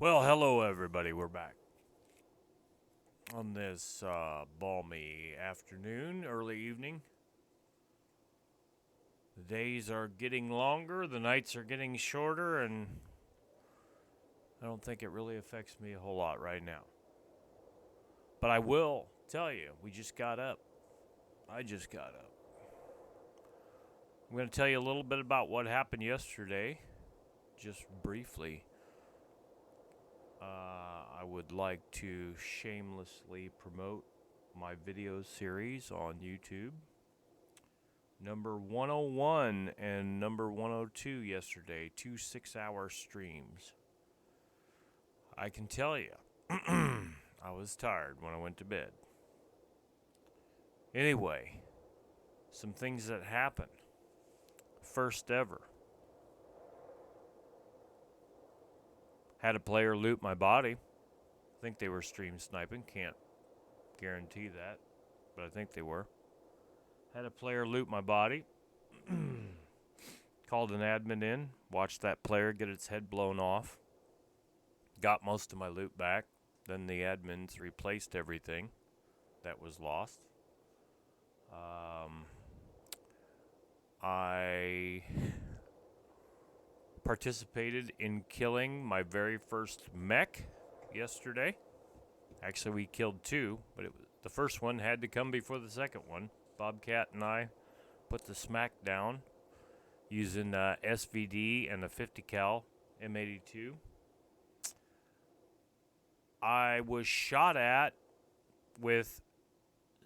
Well, hello everybody. We're back on this balmy afternoon, early evening. The days are getting longer, the nights are getting shorter, and I don't think it really affects me a whole lot right now. But I will tell you, we just got up. I just got up. I'm going to tell you a little bit about what happened yesterday, just briefly. I would like to shamelessly promote my video series on YouTube. Number 101 and number 102 yesterday, 2 6-hour streams. I can tell you, I was tired when I went to bed. Anyway, some things that happened. First ever. Had a player loot my body. I think they were stream sniping. Can't guarantee that, but I think they were. Had a player loot my body. Called an admin in. Watched that player get its head blown off. Got most of my loot back. Then the admins replaced everything that was lost. I participated in killing my very first mech yesterday. Actually, we killed two, but the first one had to come before the second one. Bobcat and I put the smack down using SVD and a 50 cal M82. I was shot at with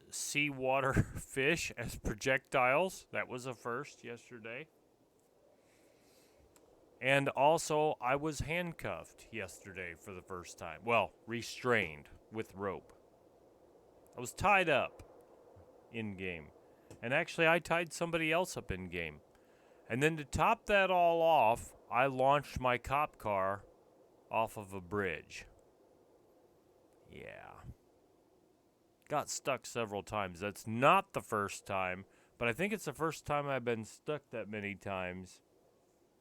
seawater fish as projectiles. That was a first yesterday. And also, I was handcuffed yesterday for the first time. Well, restrained with rope. I was tied up in-game. And actually, I tied somebody else up in-game. And then to top that all off, I launched my cop car off of a bridge. Yeah. Got stuck several times. That's not the first time, but I think it's the first time I've been stuck that many times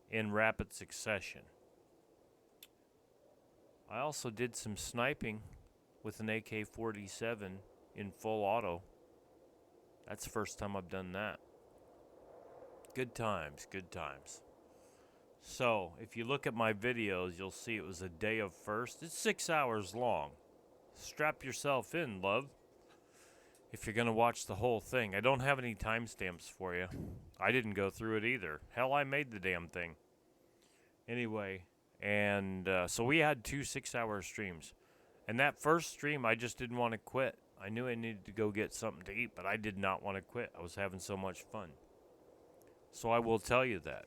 in rapid succession. I also did some sniping with an AK-47 in full auto. That's the first time I've done that. Good times, good times. So, if you look at my videos, you'll see it was a day of first. It's 6 hours long. Strap yourself in, love, if you're going to watch the whole thing. I don't have any timestamps for you. I didn't go through it either. Hell, I made the damn thing. Anyway, and so we had 2 6-hour streams. And that first stream, I just didn't want to quit. I knew I needed to go get something to eat, but I did not want to quit. I was having so much fun. So I will tell you that.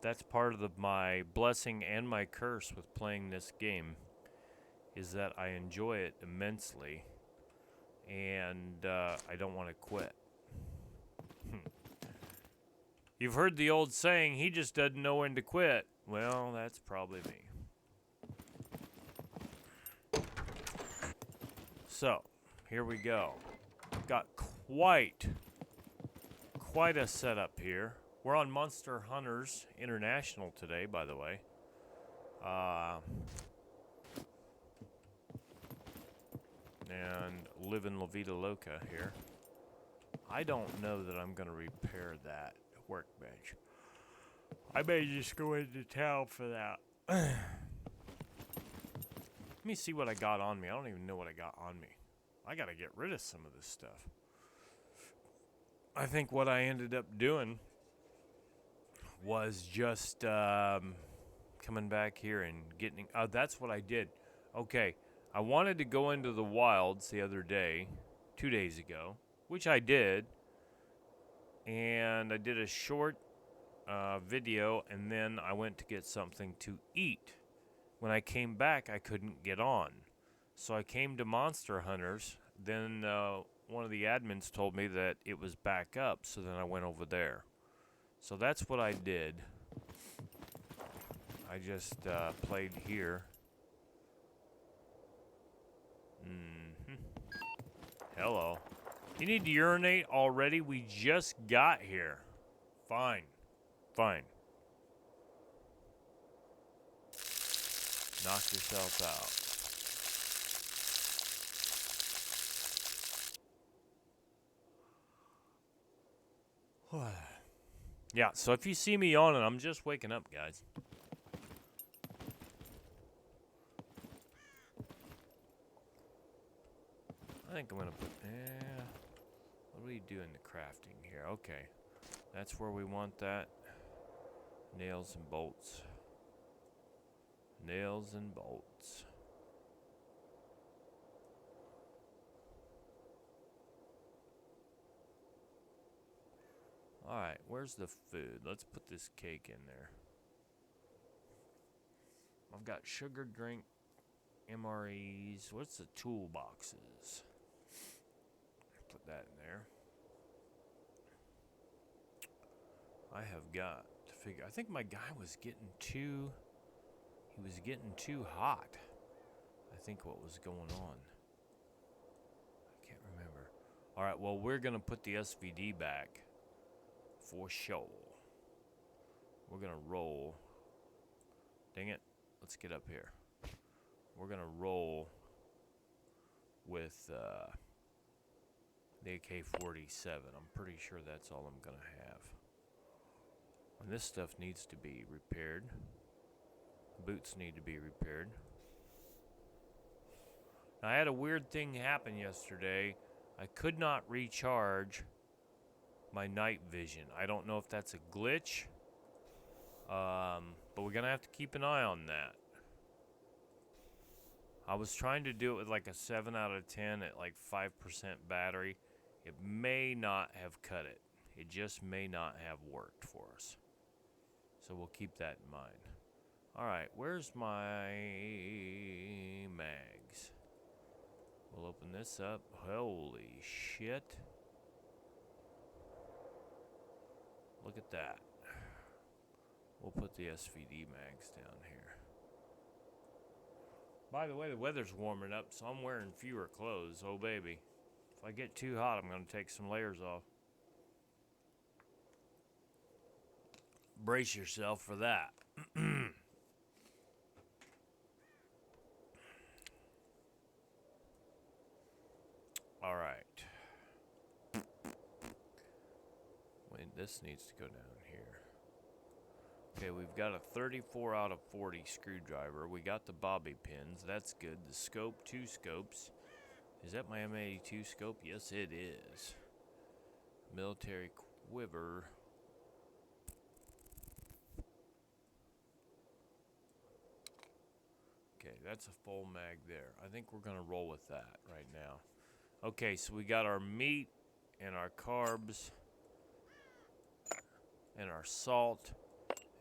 That's part of my blessing and my curse with playing this game, is that I enjoy it immensely, and I don't want to quit. You've heard the old saying, he just doesn't know when to quit. Well, that's probably me. So, here we go. Got quite a setup here. We're on Monster Hunters International today, by the way. And living La Vida Loca here. I don't know that I'm going to repair that workbench. I may just go into town for that. Let me see what I got on me. I don't even know what I got on me. I got to get rid of some of this stuff. I think what I ended up doing was just coming back here and getting... that's what I did. Okay, I wanted to go into the wilds the other day, 2 days ago, which I did. And I did a short video, and then I went to get something to eat. When I came back, I couldn't get on. So I came to Monster Hunters. Then one of the admins told me that it was back up, so then I went over there. So that's what I did. I just played here. Hello. You need to urinate already? We just got here. Fine. Fine. Knock yourself out. Yeah, so if you see me yawning, I'm just waking up, guys. I think I'm going to put... what do we do in the crafting here? Okay. That's where we want that. Nails and bolts. Nails and bolts. Alright, where's the food? Let's put this cake in there. I've got sugar drink, MREs. What's the toolboxes? Put that in there. I have got to figure... I think my guy was getting too... He was getting too hot. I think what was going on. I can't remember. Alright, well, we're going to put the SVD back. For sure. We're going to roll. Dang it. Let's get up here. We're going to roll with the AK-47. I'm pretty sure that's all I'm going to have. And this stuff needs to be repaired. Boots need to be repaired. Now, I had a weird thing happen yesterday. I could not recharge my night vision. I don't know if that's a glitch. But we're going to have to keep an eye on that. I was trying to do it with like a 7 out of 10 at like 5% battery. It may not have cut it. It just may not have worked for us. So we'll keep that in mind. Alright, where's my mags? We'll open this up. Holy shit. Look at that. We'll put the SVD mags down here. By the way, the weather's warming up, so I'm wearing fewer clothes. Oh, baby. If I get too hot, I'm going to take some layers off. Brace yourself for that. All right. Wait, this needs to go down here. Okay, we've got a 34 out of 40 screwdriver. We got the bobby pins. That's good. The scope, 2 scopes. Is that my M82 scope? Yes, it is. Military quiver. Okay, that's a full mag there. I think we're going to roll with that right now. Okay, so we got our meat and our carbs and our salt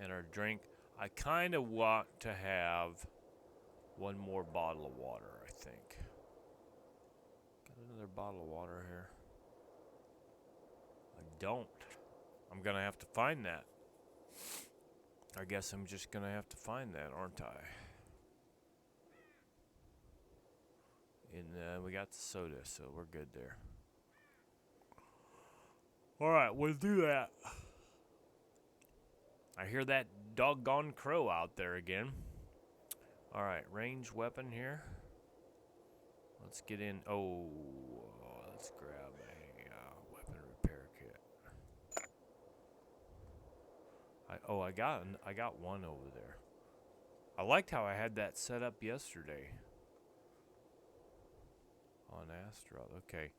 and our drink. I kind of want to have one more bottle of water, I think. Got another bottle of water here. I don't. I'm going to have to find that. I guess I'm just going to have to find that, aren't I? And we got the soda, so we're good there. Alright, we'll do that. I hear that doggone crow out there again. Alright, range weapon here. Let's get in. Oh, let's grab a weapon repair kit. I got one over there. I liked how I had that set up yesterday. On Asteroid. Okay.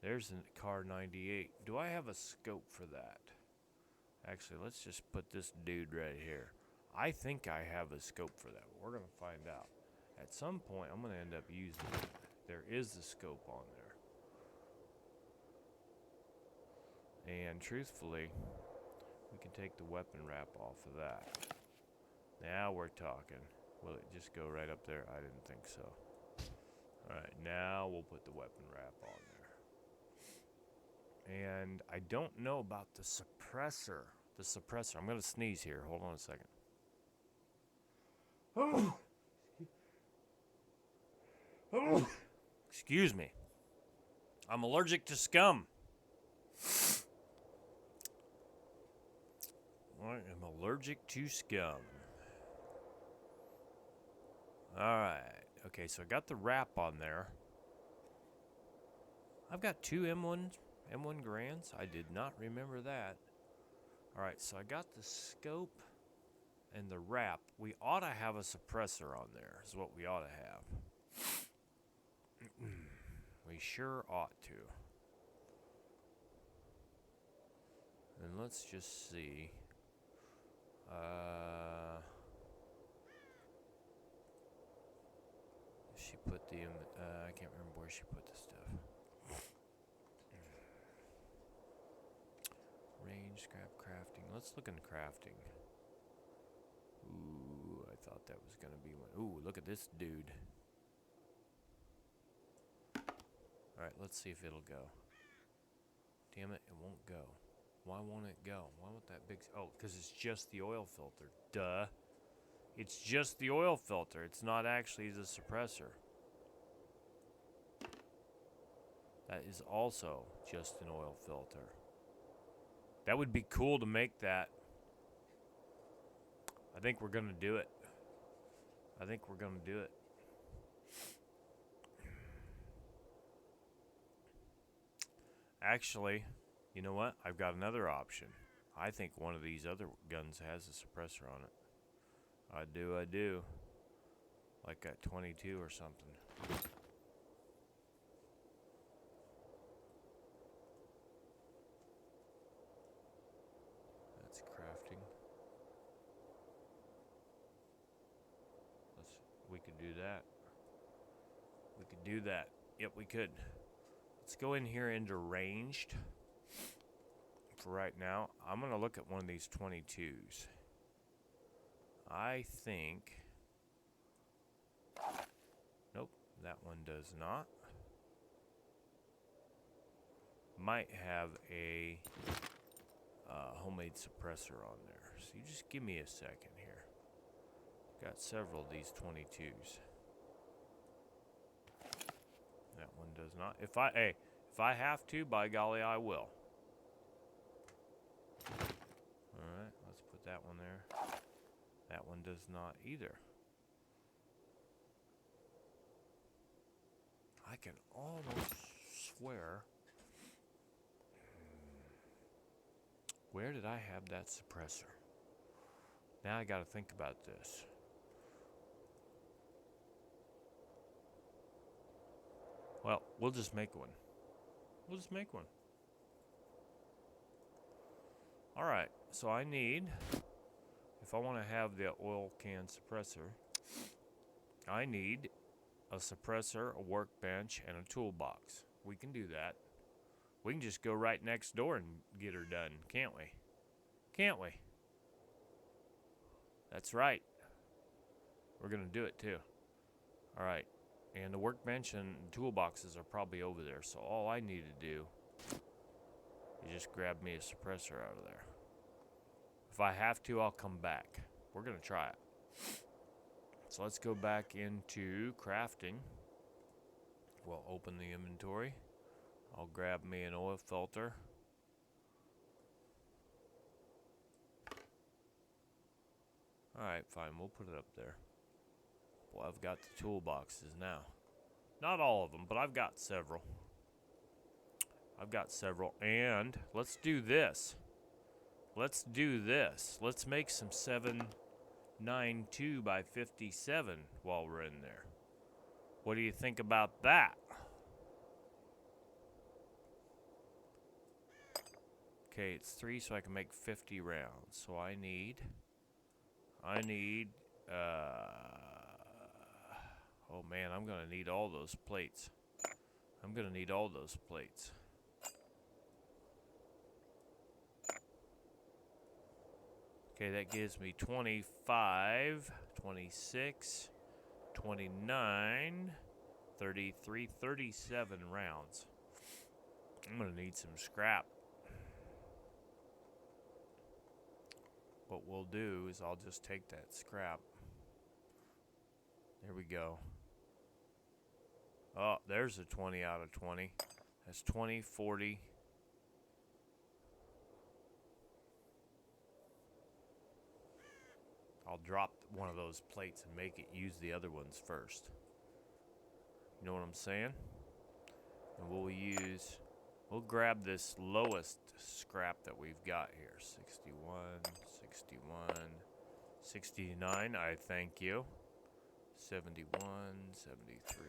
There's a car 98. Do I have a scope for that? Actually, let's just put this dude right here. I think I have a scope for that. We're going to find out. At some point, I'm going to end up using it. There is a scope on there. And truthfully, we can take the weapon wrap off of that. Now we're talking. Will it just go right up there? I didn't think so. Alright, now we'll put the weapon wrap on there. And I don't know about the suppressor. The suppressor. I'm going to sneeze here. Hold on a second. Excuse me. I'm allergic to SCUM. I am allergic to SCUM. Alright. Okay, so I got the wrap on there. I've got two M1 Grands. I did not remember that. Alright, so I got the scope and the wrap. We ought to have a suppressor on there, is what we ought to have. We sure ought to. And let's just see. She put the, I can't remember where she put the stuff. Range, scrap, crafting. Let's look in crafting. Ooh, I thought that was going to be one. Ooh, look at this dude. Alright, let's see if it'll go. Damn it, it won't go. Why won't it go? Why won't that big... Oh, because it's just the oil filter. Duh. It's just the oil filter. It's not actually the suppressor. That is also just an oil filter. That would be cool to make that. I think we're going to do it. I think we're going to do it. Actually, you know what? I've got another option. I think one of these other guns has a suppressor on it. I do. Like a 22 or something. That's crafting. We could do that. We could do that. Yep, we could. Let's go in here into ranged. For right now, I'm going to look at one of these 22s. I think... Nope, that one does not. Might have a homemade suppressor on there. So you just give me a second here. Got several of these 22s. That one does not. If I have to, by golly, I will. Alright, let's put that one there. That one does not either. I can almost swear. Where did I have that suppressor? Now I gotta think about this. Well, we'll just make one. We'll just make one. Alright, so I need, if I want to have the oil can suppressor, I need a suppressor, a workbench, and a toolbox. We can do that. We can just go right next door and get her done, can't we? Can't we? That's right. We're going to do it too. Alright, and the workbench and toolboxes are probably over there, so all I need to do is just grab me a suppressor out of there. If I have to, I'll come back. We're going to try it. So let's go back into crafting. We'll open the inventory. I'll grab me an oil filter. Alright, fine. We'll put it up there. Well, I've got the toolboxes now. Not all of them, but I've got several. And let's do this. Let's make some 792 by 57 while we're in there. What do you think about that? Okay, it's 3, so I can make 50 rounds. So I need, oh man, I'm gonna need all those plates. Okay, that gives me 25, 26, 29, 33, 37 rounds. I'm gonna need some scrap. What we'll do is I'll just take that scrap. There we go. Oh, there's a 20 out of 20. That's 20, 40. I'll drop one of those plates and make it use the other ones first. You know what I'm saying? And we'll grab this lowest scrap that we've got here. 61, 61, 69, I thank you. 71, 73,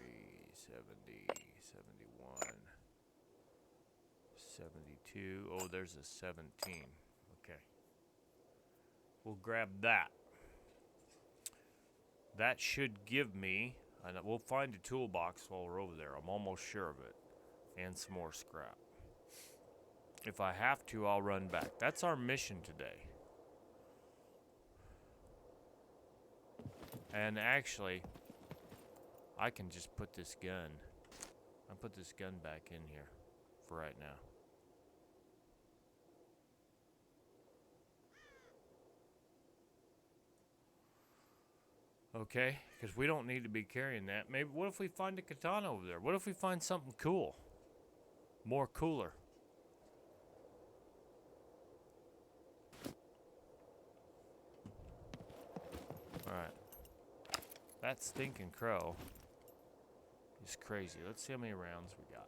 70, 71, 72. Oh, there's a 17. Okay. We'll grab that. That should give me, and we'll find a toolbox while we're over there. I'm almost sure of it. And some more scrap. If I have to, I'll run back. That's our mission today. And actually, I can just put this gun. I'll put this gun back in here for right now. Okay, because we don't need to be carrying that. Maybe, what if we find a katana over there? What if we find something cool? More cooler. Alright. That stinking crow is crazy. Let's see how many rounds we got.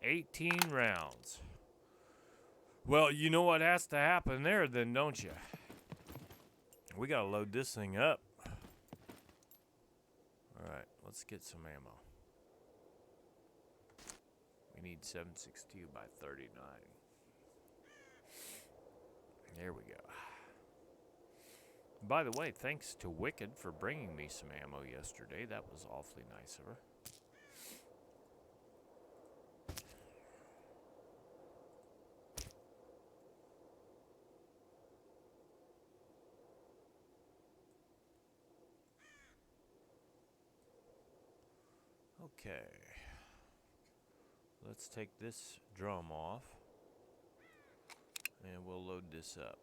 18 rounds. Well, you know what has to happen there then, don't you? We gotta load this thing up. Alright, let's get some ammo. We need 7.62 by 39. There we go. By the way, thanks to Wicked for bringing me some ammo yesterday. That was awfully nice of her. Okay. Let's take this drum off. And we'll load this up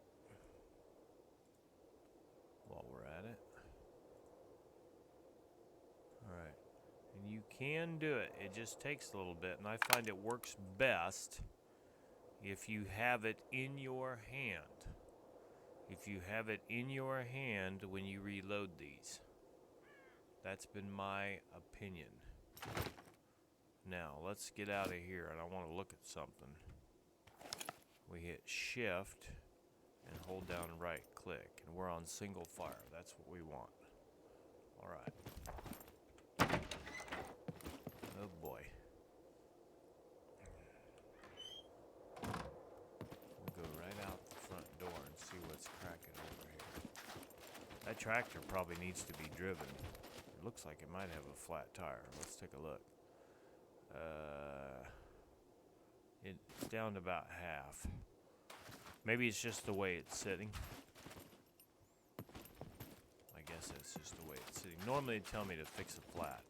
while we're at it. Alright. And you can do it. It just takes a little bit. And I find it works best if you have it in your hand. If you have it in your hand when you reload these. That's been my opinion. Now, let's get out of here, and I want to look at something. We hit shift and hold down right click, and we're on single fire. That's what we want. Alright. Oh boy. We'll go right out the front door and see what's cracking over here. That tractor probably needs to be driven. It looks like it might have a flat tire. Let's take a look. It's down to about half. Maybe it's just the way it's sitting. I guess it's just the way it's sitting. Normally they tell me to fix it flat.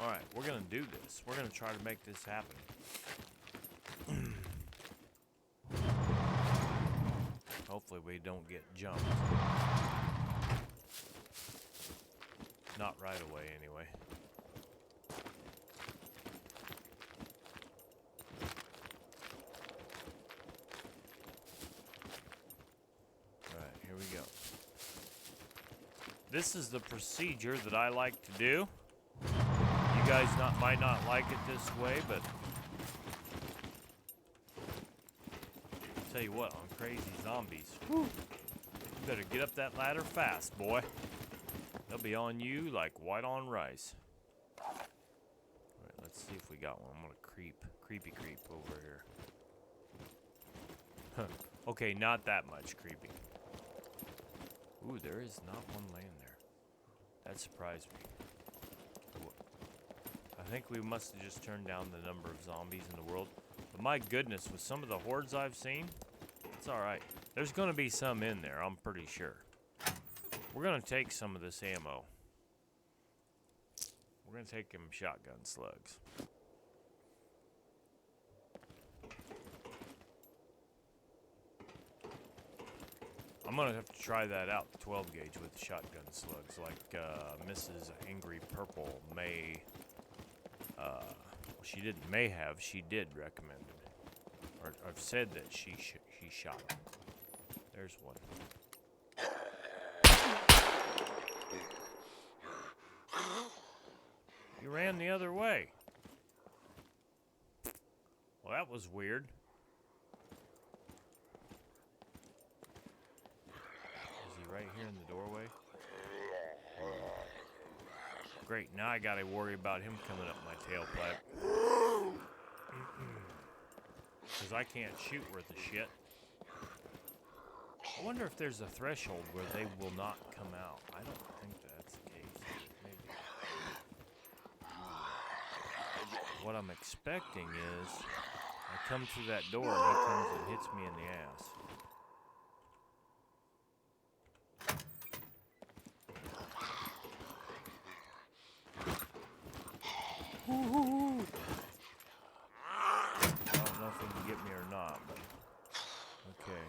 Alright, we're going to do this. We're going to try to make this happen. Hopefully we don't get jumped. Not right away, anyway. Alright, here we go. This is the procedure that I like to do. You guys might not like it this way, but I'll tell you what, on Crazy Zombies, whew, you better get up that ladder fast, boy. They'll be on you like white on rice. Alright, let's see if we got one. I'm gonna creepy creep over here. Huh. Okay, not that much creepy. Ooh, there is not one laying there. That surprised me. I think we must have just turned down the number of zombies in the world. But my goodness, with some of the hordes I've seen, it's alright. There's going to be some in there, I'm pretty sure. We're going to take some of this ammo. We're gonna take him shotgun slugs. I'm gonna have to try that out, the 12 gauge with the shotgun slugs, like Mrs. Angry Purple may. Well, she did recommend it, or I've said that she shot him. There's one. You ran the other way. Well, that was weird. Is he right here in the doorway? Great, now I gotta worry about him coming up my tailpipe. Because I can't shoot worth a shit. I wonder if there's a threshold where they will not come out. I don't think that's the case. Maybe. What I'm expecting is I come through that door and he comes and hits me in the ass. Woo-hoo-hoo. I don't know if he can get me or not, but okay.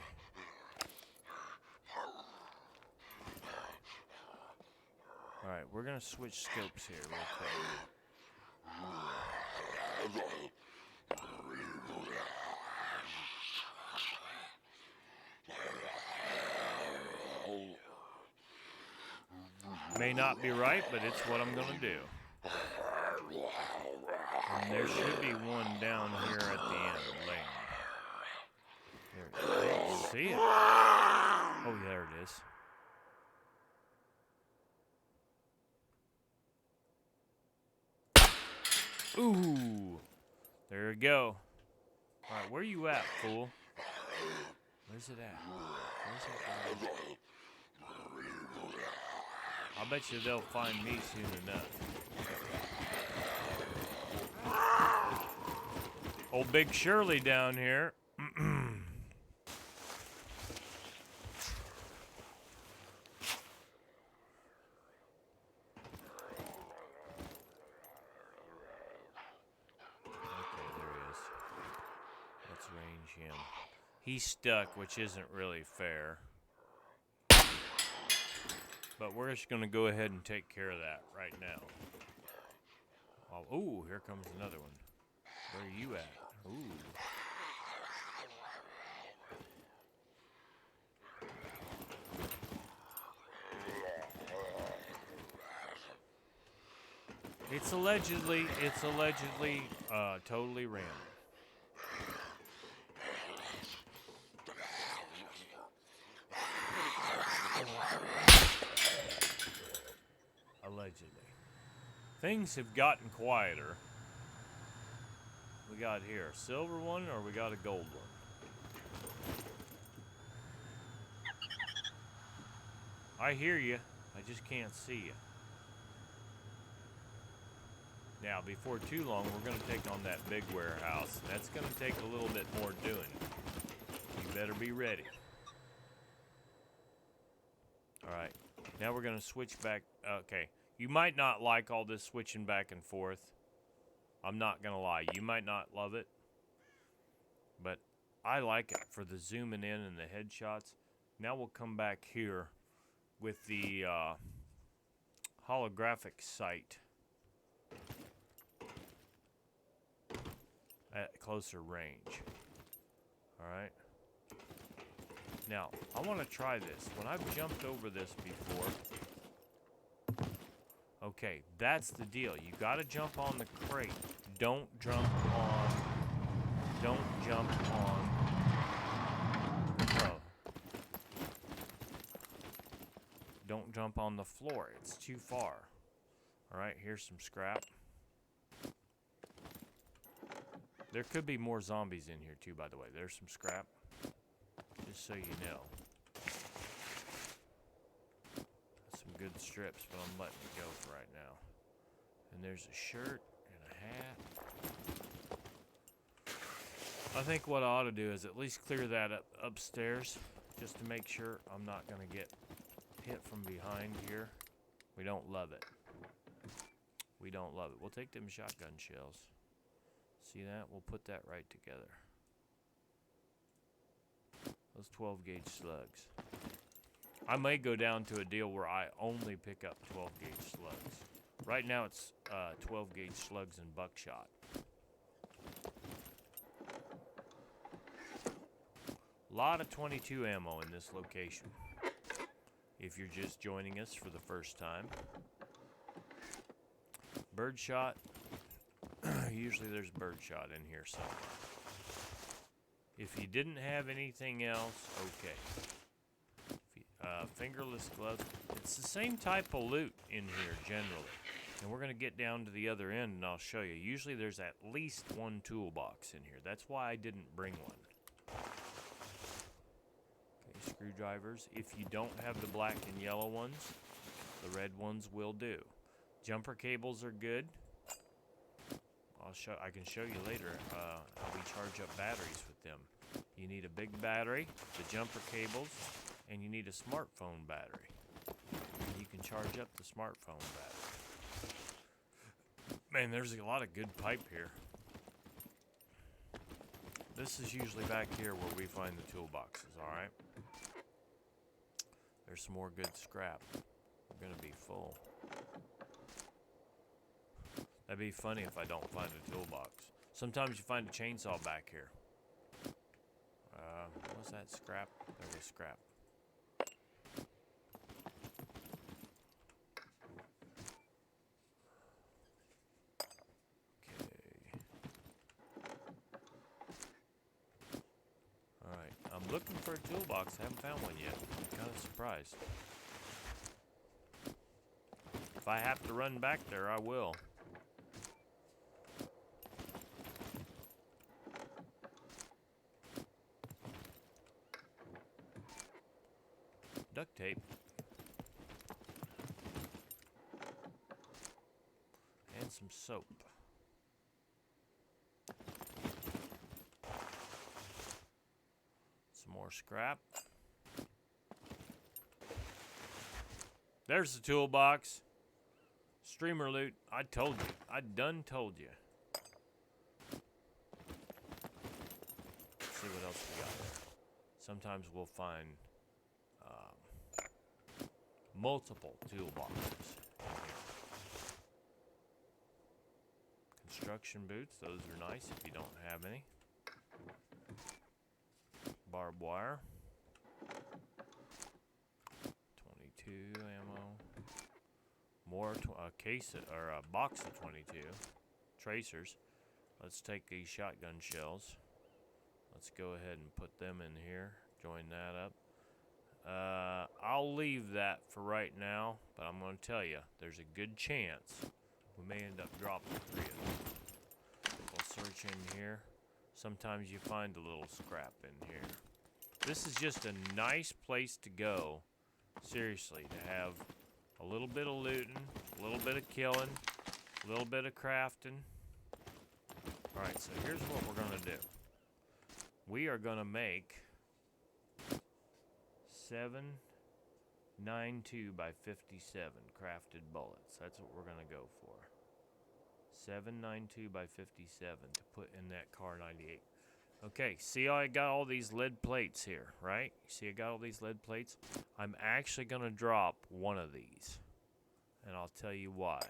Alright, we're gonna switch scopes here real quick. May not be right, but it's what I'm gonna do. And there should be one down here at the end, laying. There it is. See it? Oh, there it is. Ooh, there we go. All right, where you at, fool? Where's it at? Where's it at? I'll bet you they'll find me soon enough. Old Big Shirley down here. Him. He's stuck, which isn't really fair. But we're just going to go ahead and take care of that right now. Oh, ooh, here comes another one. Where are you at? Ooh. It's allegedly totally random. Allegedly. Things have gotten quieter. We got here a silver one or we got a gold one? I hear you. I just can't see you. Now, before too long, we're going to take on that big warehouse. That's going to take a little bit more doing. You better be ready. Alright. Now we're going to switch back. Okay. You might not like all this switching back and forth. I'm not going to lie. You might not love it. But I like it for the zooming in and the headshots. Now we'll come back here with the holographic sight at closer range. Alright. Now, I want to try this. When I've jumped over this before... Okay, that's the deal. You got to jump on the crate. Don't jump on... Don't jump on... Oh. Don't jump on the floor. It's too far. Alright, here's some scrap. There could be more zombies in here too, by the way. There's some scrap. Just so you know. Some good strips, but I'm letting it go for right now. And there's a shirt and a hat. I think what I ought to do is at least clear that up upstairs, just to make sure I'm not going to get hit from behind here. We don't love it. We don't love it. We'll take them shotgun shells. See that? We'll put that right together. Those 12 gauge slugs. I may go down to a deal where I only pick up 12 gauge slugs. Right now it's 12 gauge slugs and buckshot. A lot of 22 ammo in this location. If you're just joining us for the first time. Birdshot. Usually there's birdshot in here somewhere. If you didn't have anything else, okay. Fingerless gloves. It's the same type of loot in here generally. And we're going to get down to the other end and I'll show you. Usually there's at least one toolbox in here. That's why I didn't bring one. Okay, screwdrivers. If you don't have the black and yellow ones, the red ones will do. Jumper cables are good. I can show you later how we charge up batteries with them. You need a big battery, the jumper cables, and you need a smartphone battery. You can charge up the smartphone battery. Man, there's a lot of good pipe here. This is usually back here where we find the toolboxes, alright? There's some more good scrap. We're going to be full. That'd be funny if I don't find a toolbox. Sometimes you find a chainsaw back here. What's that? Scrap? There was scrap. Okay. Alright, I'm looking for a toolbox. I haven't found one yet. I'm kind of surprised. If I have to run back there, I will. Duct tape. And some soap. Some more scrap. There's the toolbox. Streamer loot. I told you. I done told you. Let's see what else we got there. Sometimes we'll find multiple toolboxes. Construction boots, those are nice if you don't have any. Barbed wire. 22 ammo. More a case or a box of 22 tracers. Let's take these shotgun shells. Let's go ahead and put them in here. Join that up. I'll leave that for right now, but I'm going to tell you, there's a good chance we may end up dropping 3 of them. We'll search in here. Sometimes you find a little scrap in here. This is just a nice place to go, seriously, to have a little bit of looting, a little bit of killing, a little bit of crafting. Alright, so here's what we're going to do. We are going to make 792 by 57 crafted bullets. That's what we're going to go for. 792 by 57 to put in that Car 98. Okay, see how I got all these lead plates here, right? See I got all these lead plates? I'm actually going to drop one of these. And I'll tell you why.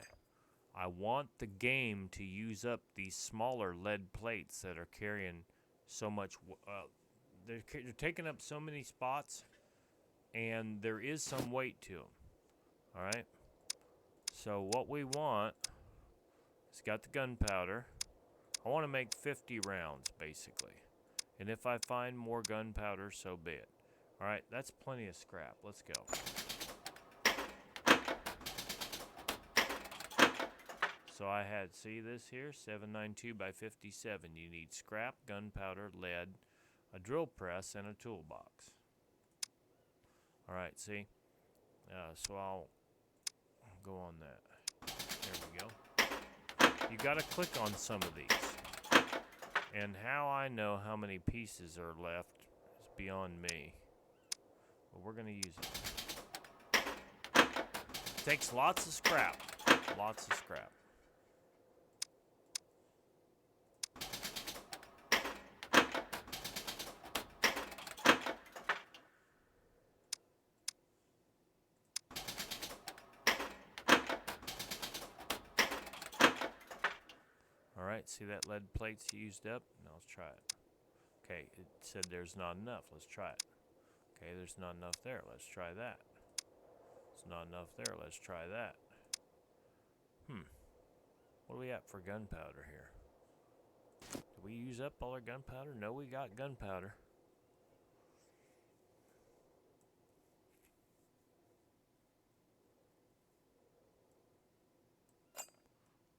I want the game to use up these smaller lead plates that are carrying so much... they're taking up so many spots, and there is some weight to them. Alright? So what we want... It's got the gunpowder. I want to make 50 rounds, basically. And if I find more gunpowder, so be it. Alright, that's plenty of scrap. Let's go. So I had, see this here? 792 by 57. You need scrap, gunpowder, lead, a drill press, and a toolbox. Alright, see? So I'll go on that. There we go. You gotta click on some of these. And how I know how many pieces are left is beyond me. But we're gonna use it. Takes lots of scrap. Lots of scrap. Alright, see that lead plate's used up? Now let's try it. Okay, it said there's not enough. Let's try it. Okay, there's not enough there. Let's try that. There's not enough there. Let's try that. What do we got for gunpowder here? Did we use up all our gunpowder? No, we got gunpowder.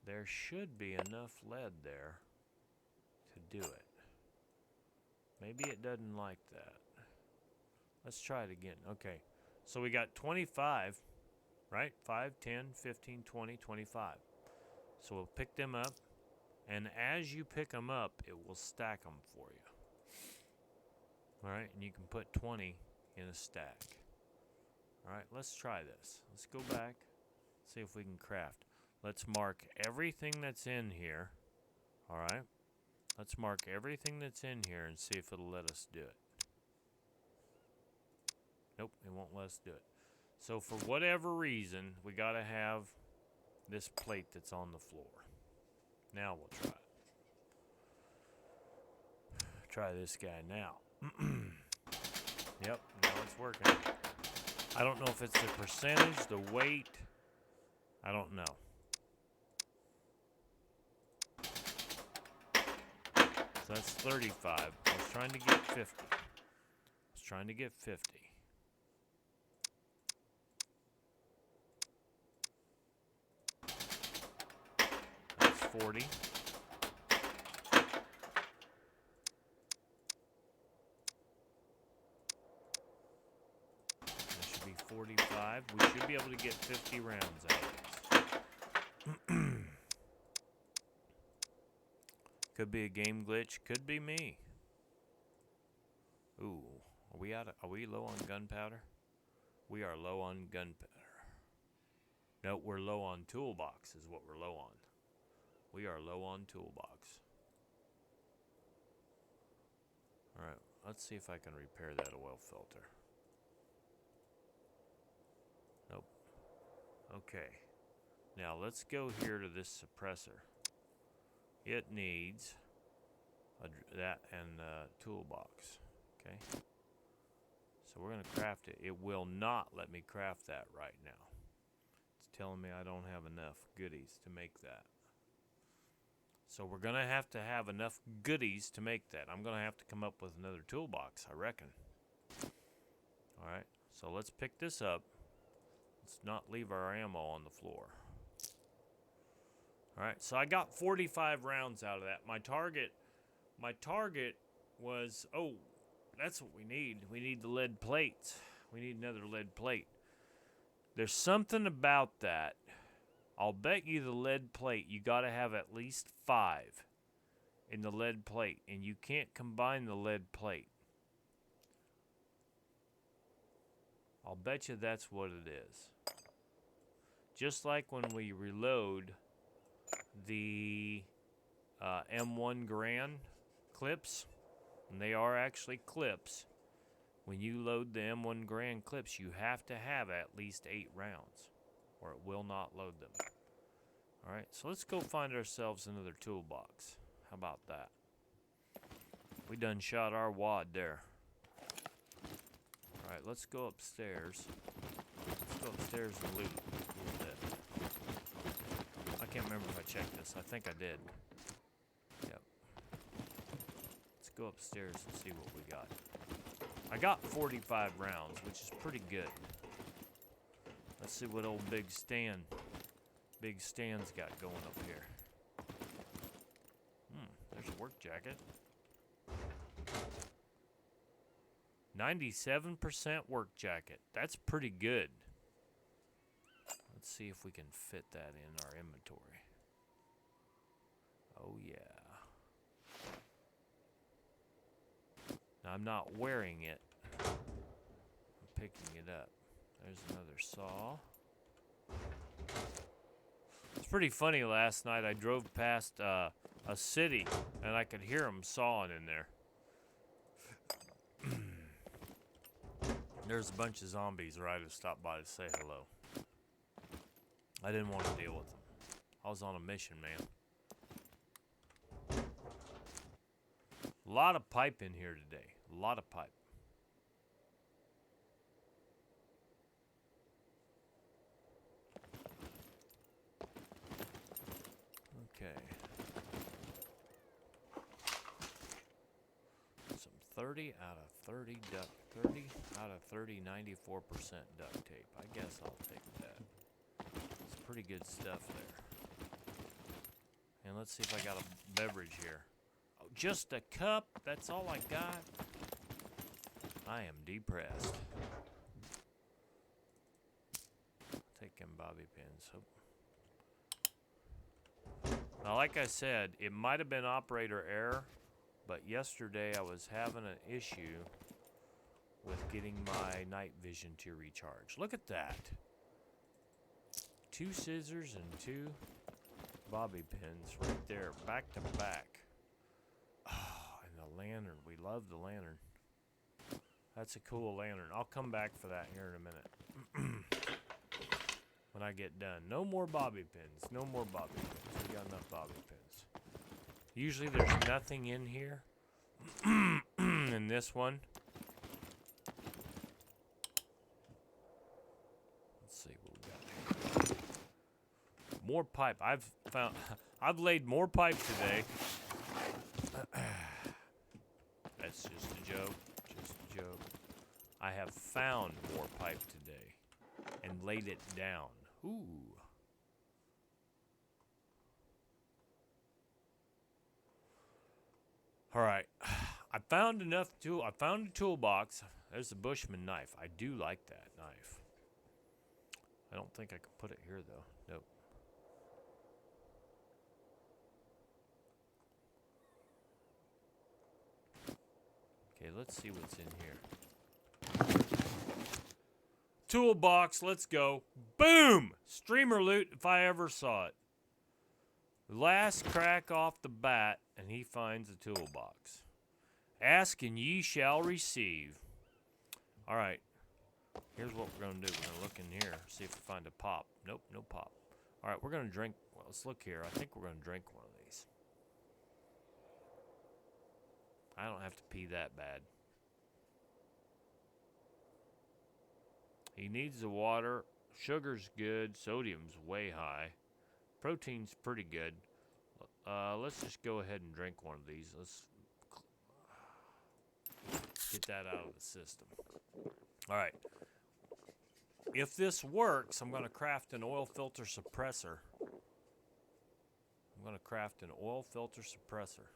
There should be enough lead there to do it. Maybe it doesn't like that. Let's try it again. Okay, so we got 25, right? 5, 10, 15, 20, 25. So we'll pick them up, and as you pick them up, it will stack them for you. All right, and you can put 20 in a stack. All right, let's try this. Let's go back, see if we can craft. Let's mark everything that's in here. All right, let's mark everything that's in here and see if it'll let us do it. Nope, it won't let us do it. So for whatever reason, we got to have this plate that's on the floor. Now we'll try it. Try this guy now. Yep, now it's working. I don't know if it's the percentage, the weight. I don't know. So that's 35. I was trying to get 50. I was trying to get 50. That's 40. That should be 45. We should be able to get 50 rounds out of this. Could be a game glitch. Could be me. Ooh, are we low on gunpowder? We are low on gunpowder. No, we're low on toolbox is what we're low on. We are low on toolbox. Alright, let's see if I can repair that oil filter. Nope. Okay. Now let's go here to this suppressor. It needs that and toolbox. Okay. So we're going to craft it. It will not let me craft that right now. It's telling me I don't have enough goodies to make that. So we're going to have enough goodies to make that. I'm going to have to come up with another toolbox, I reckon. Alright, so let's pick this up. Let's not leave our ammo on the floor. Alright, so I got 45 rounds out of that. My target was, oh, that's what we need. We need the lead plates. We need another lead plate. There's something about that. I'll bet you the lead plate, you got to have at least 5 in the lead plate, and you can't combine the lead plate. I'll bet you that's what it is. Just like when we reload the M1 Grand clips, and they are actually clips. When you load the M1 Grand clips, you have to have at least 8 rounds, or it will not load them. Alright, so let's go find ourselves another toolbox. How about that? We done shot our wad there. Alright, let's go upstairs. Let's go upstairs and loot a little bit. I can't remember if I checked this. I think I did. Yep. Let's go upstairs and see what we got. I got 45 rounds, which is pretty good. Let's see what old Big Stan's got going up here. There's a work jacket. 97% work jacket. That's pretty good. Let's see if we can fit that in our inventory. Oh yeah. Now I'm not wearing it. I'm picking it up. There's another saw. It's pretty funny, last night I drove past a city and I could hear them sawing in there. There's a bunch of zombies where I just stopped by to say hello. I didn't want to deal with them. I was on a mission, man. A lot of pipe in here today. A lot of pipe. Okay. Some 30 out of 30 duct, 30 out of 30, 94% duct tape. I guess I'll take that. It's pretty good stuff there. And let's see if I got a beverage here. Oh, just a cup? That's all I got? I am depressed. Take them bobby pins. Oh. Now, like I said, it might have been operator error, but yesterday I was having an issue with getting my night vision to recharge. Look at that. 2 scissors and 2 bobby pins right there, back to back. Oh, and the lantern. We love the lantern. That's a cool lantern. I'll come back for that here in a minute. When I get done. No more bobby pins. No more bobby pins. We got enough bobby pins. Usually there's nothing in here. In this one. Let's see what we got here. More pipe. I've laid more pipe today. That's just a joke. Just a joke. I have found more pipe today and laid it down. Ooh. All right. I found enough tool. I found a toolbox. There's a Bushman knife. I do like that knife. I don't think I can put it here though. Nope. Okay, let's see what's in here. Toolbox, let's go. Boom! Streamer loot if I ever saw it. Last crack off the bat, and he finds a toolbox. Ask and ye shall receive. Alright. Here's what we're going to do. We're going to look in here, see if we find a pop. Nope, no pop. Alright, we're going to drink. Well, let's look here. I think we're going to drink one of these. I don't have to pee that bad. He needs the water. Sugar's good. Sodium's way high. Protein's pretty good. Let's just go ahead and drink one of these. Let's get that out of the system. All right. If this works, I'm going to craft an oil filter suppressor. I'm going to craft an oil filter suppressor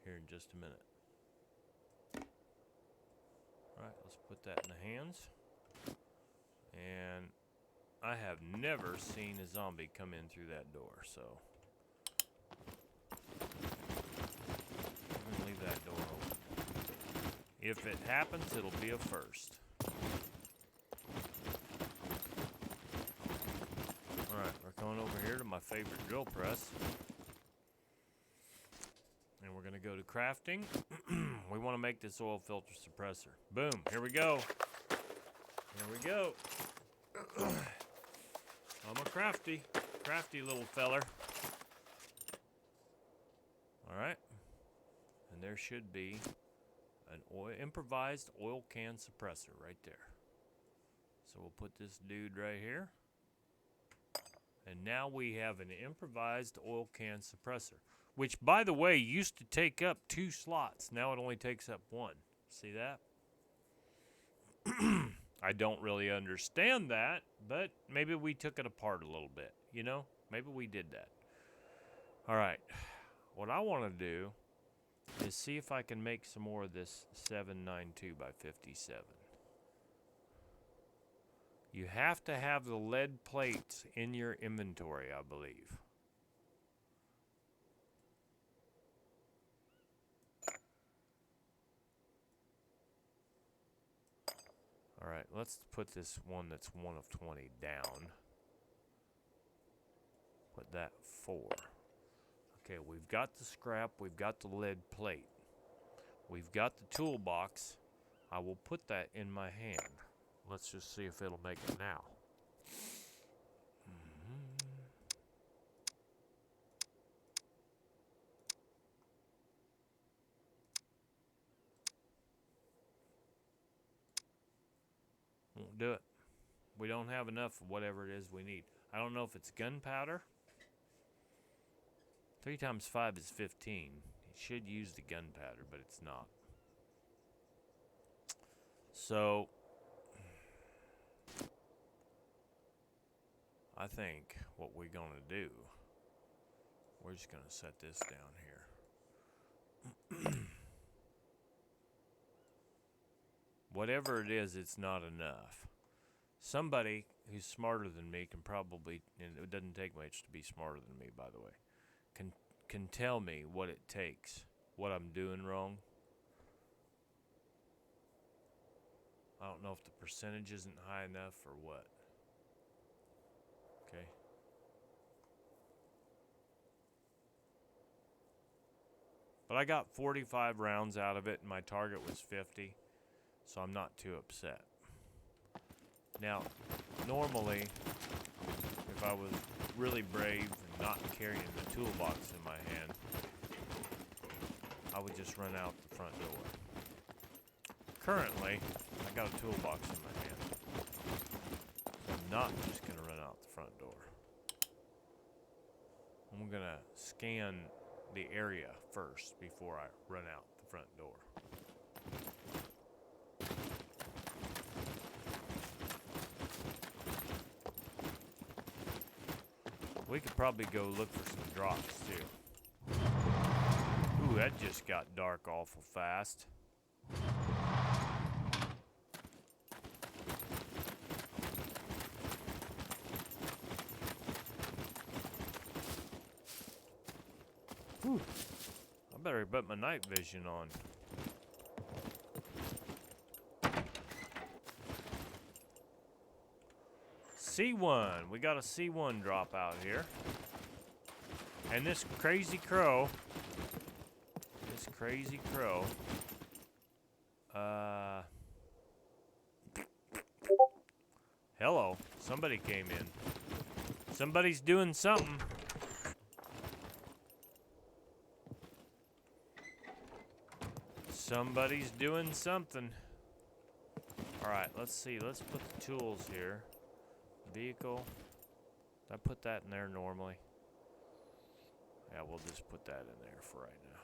here in just a minute. All right, let's put that in the hands. And I have never seen a zombie come in through that door, so I'm going to leave that door open. If it happens, it'll be a first. Alright, we're going over here to my favorite drill press. And we're going to go to crafting. We want to make this oil filter suppressor. Boom, here we go. Here we go. I'm a crafty little feller. Alright. And there should be an improvised oil can suppressor right there. So we'll put this dude right here. And now we have an improvised oil can suppressor. Which, by the way, used to take up 2 slots. Now it only takes up 1. See that? I don't really understand that, but maybe we took it apart a little bit, you know? Maybe we did that. All right. What I want to do is see if I can make some more of this 792 by 57. You have to have the lead plates in your inventory, I believe. All right, let's put this one that's 1 of 20 down. Put that 4. Okay, we've got the scrap, we've got the lead plate. We've got the toolbox. I will put that in my hand. Let's just see if it'll make it now. do it. We don't have enough of whatever it is we need. I don't know if it's gunpowder. 3 times 5 is 15. You should use the gunpowder, but it's not. So, I think what we're going to do, we're just going to set this down here. Whatever it is, it's not enough. Somebody who's smarter than me can probably, and it doesn't take much to be smarter than me, by the way, can tell me what it takes, what I'm doing wrong. I don't know if the percentage isn't high enough or what. Okay. But I got 45 rounds out of it, and my target was 50, so I'm not too upset. Now, normally, if I was really brave and not carrying the toolbox in my hand, I would just run out the front door. Currently, I got a toolbox in my hand, so I'm not just going to run out the front door. I'm going to scan the area first before I run out the front door. We could probably go look for some drops too. Ooh, that just got dark awful fast. Whew. I better put my night vision on. C1. We got a C1 drop out here. And this crazy crow. Hello. Somebody came in. Somebody's doing something. Somebody's doing something. Alright, let's see. Let's put the tools here. Vehicle. I put that in there normally. Yeah, we'll just put that in there for right now.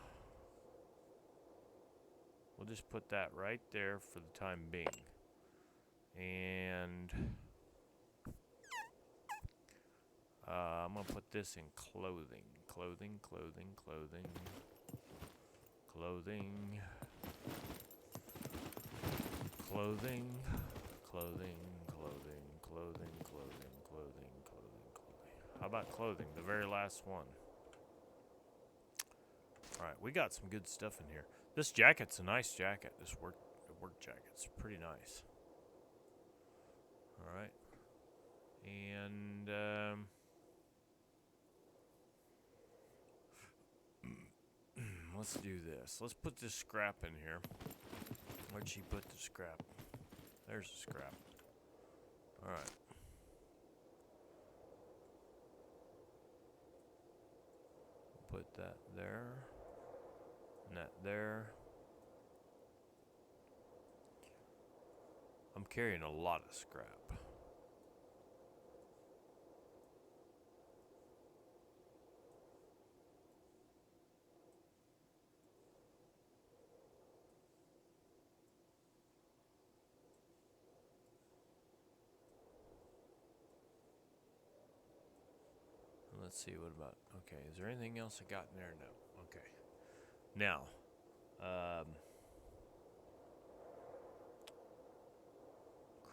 We'll just put that right there for the time being. And I'm going to put this in clothing. Clothing. How about clothing? The very last one. Alright, we got some good stuff in here. This jacket's a nice jacket. This work jacket's pretty nice. Alright. And let's do this. Let's put this scrap in here. Where'd she put the scrap? There's the scrap. Alright. Put that there. And that there. I'm carrying a lot of scrap. Let's see, what about, okay, is there anything else I got in there? No. Okay. Now,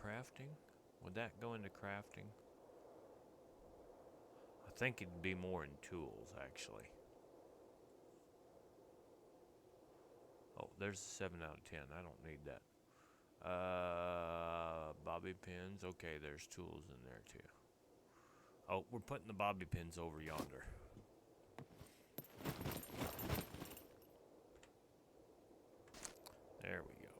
crafting? Would that go into crafting? I think it'd be more in tools, actually. Oh, there's a 7 out of 10. I don't need that. Bobby pins. Okay, there's tools in there, too. Oh, we're putting the bobby pins over yonder. There we go.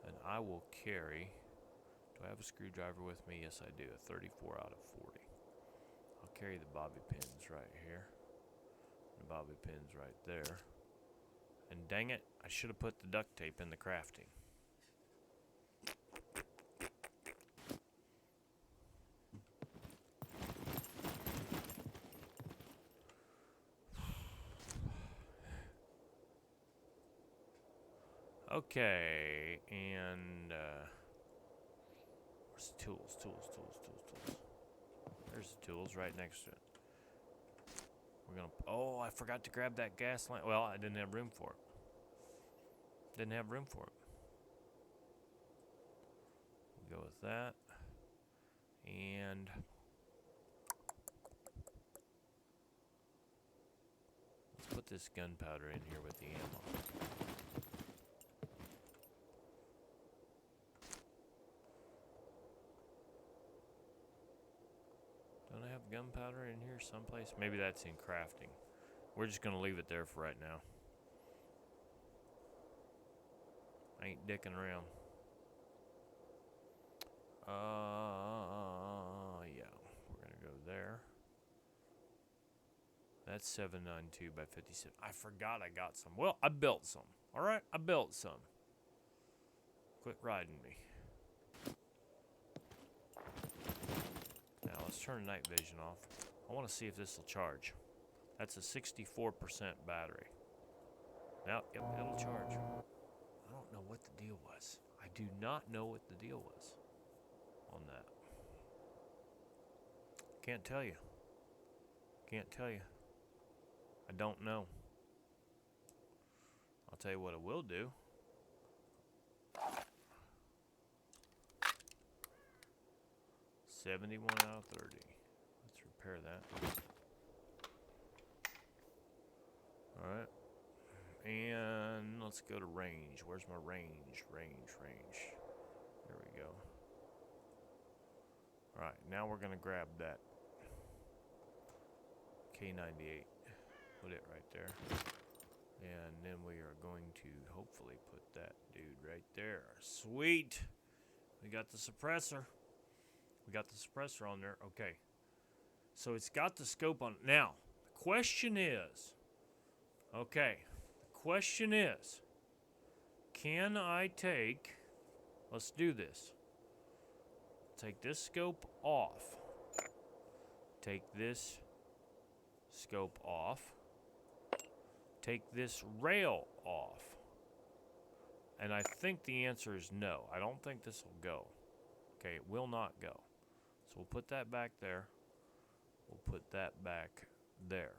And I will carry... Do I have a screwdriver with me? Yes, I do. A 34 out of 40. I'll carry the bobby pins right here. The bobby pins right there. And dang it, I should have put the duct tape in the crafting. Okay, and where's the tools? Tools. There's the tools right next to it. We're gonna. Oh, I forgot to grab that gas lamp. Well, I didn't have room for it. Didn't have room for it. We'll go with that, and let's put this gunpowder in here with the ammo. Don't I have gunpowder in here someplace? Maybe that's in crafting. We're just gonna leave it there for right now. I ain't dicking around. Yeah, we're gonna go there. That's 792 by 57. I forgot I got some. Well, I built some. All right, I built some. Quit riding me. Now let's turn night vision off. I want to see if this will charge. That's a 64% battery. Now, yep, it'll charge. I don't know what the deal was. I do not know what the deal was on that. Can't tell you. Can't tell you. I don't know. I'll tell you what it will do. $71 out of 30. Let's repair that. Alright. And let's go to range. Where's my range? Range. There we go. Alright, now we're going to grab that K98. Put it right there. And then we are going to hopefully put that dude right there. Sweet! We got the suppressor. We got the suppressor on there. Okay. So it's got the scope on it. Now, the question is, okay, the question is, can I take, let's do this. Take this scope off. Take this scope off. Take this rail off. And I think the answer is no. I don't think this will go. Okay, it will not go. So we'll put that back there. We'll put that back there.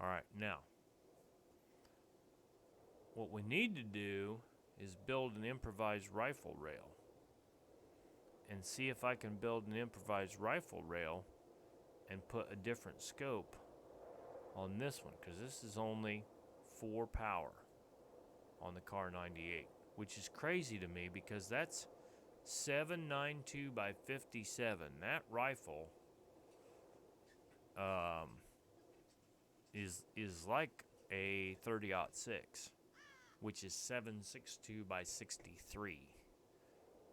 All right, now, what we need to do is build an improvised rifle rail. And see if I can build an improvised rifle rail and put a different scope on this one, because this is only 4 power on the Car 98, which is crazy to me because that's 792 by 57. That rifle is like a 30-06, which is 762 by 63.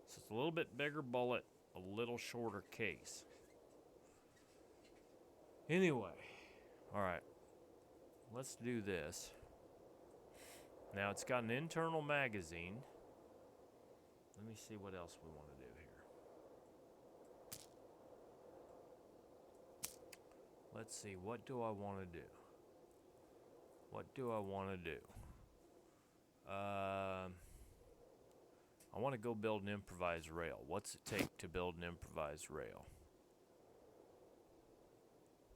So it's a little bit bigger bullet, a little shorter case. Anyway, all right, let's do this. Now it's got an internal magazine. Let me see what else we want to do here. Let's see, what do I want to do? What do I want to do? I want to go build an improvised rail. What's it take to build an improvised rail?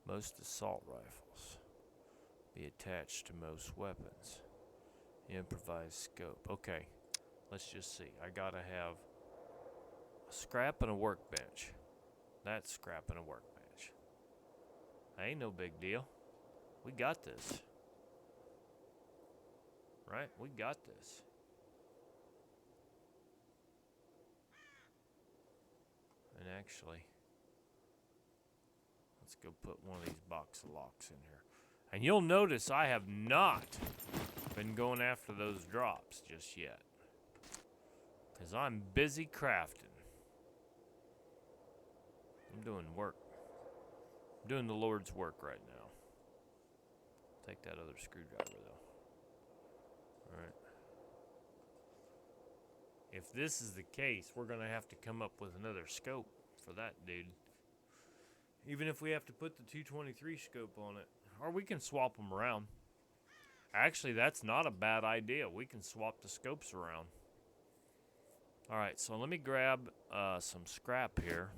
Most assault rifles be attached to most weapons. Improvised scope. Okay, let's just see. I gotta have a scrap and a workbench. That's scrap and a workbench. Ain't no big deal. We got this. Right? We got this. And actually, let's go put one of these box of locks in here. And you'll notice I have not been going after those drops just yet, because I'm busy crafting. I'm doing work. I'm doing the Lord's work right now. Take that other screwdriver though. Alright. If this is the case, we're going to have to come up with another scope for that, dude. Even if we have to put the 223 scope on it. Or we can swap them around. Actually, that's not a bad idea. We can swap the scopes around. Alright, so let me grab some scrap here.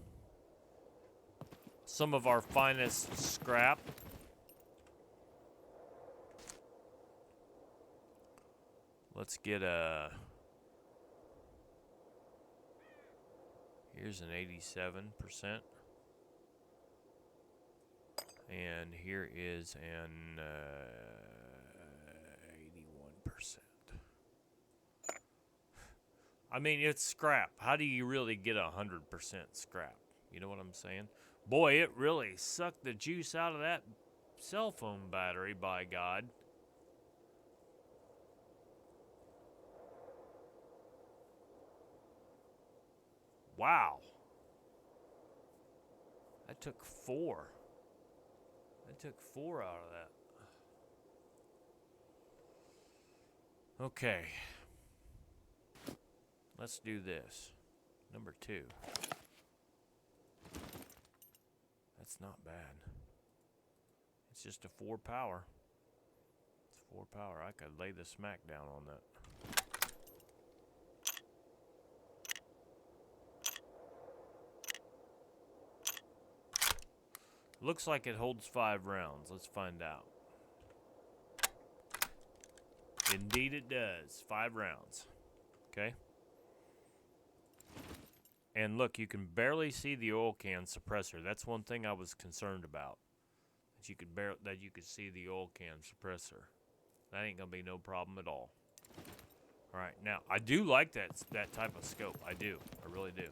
Some of our finest scrap. Let's get a... Here's an 87%. And here is an 81%. I mean, it's scrap. How do you really get 100% scrap? You know what I'm saying? Boy, it really sucked the juice out of that cell phone battery, by God. Wow. I took 4. I took 4 out of that. Okay. Let's do this. Number 2. That's not bad. It's just a 4 power. It's 4 power. I could lay the smack down on that. Looks like it holds 5 rounds. Let's find out. Indeed it does. 5 rounds. Okay. And look, you can barely see the oil can suppressor. That's one thing I was concerned about. That you could see the oil can suppressor. That ain't gonna be no problem at all. Alright, now I do like that type of scope. I do. I really do.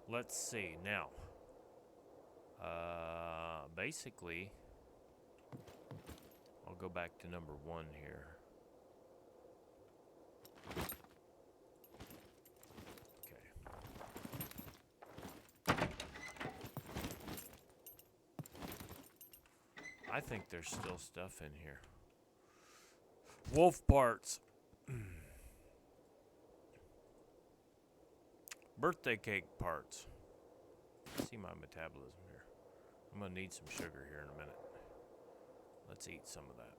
Let's see now. Basically, I'll go back to number 1 here. Okay. I think there's still stuff in here. Wolf parts. Birthday cake parts. See my metabolism here. I'm gonna need some sugar here in a minute. Let's eat some of that.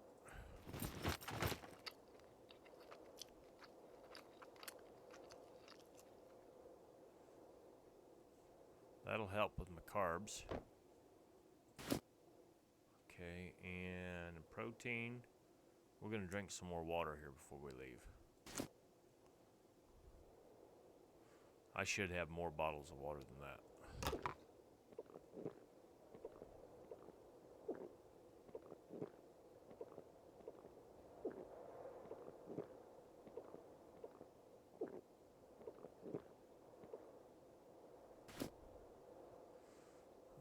That'll help with my carbs. Okay, and protein. We're gonna drink some more water here before we leave. I should have more bottles of water than that.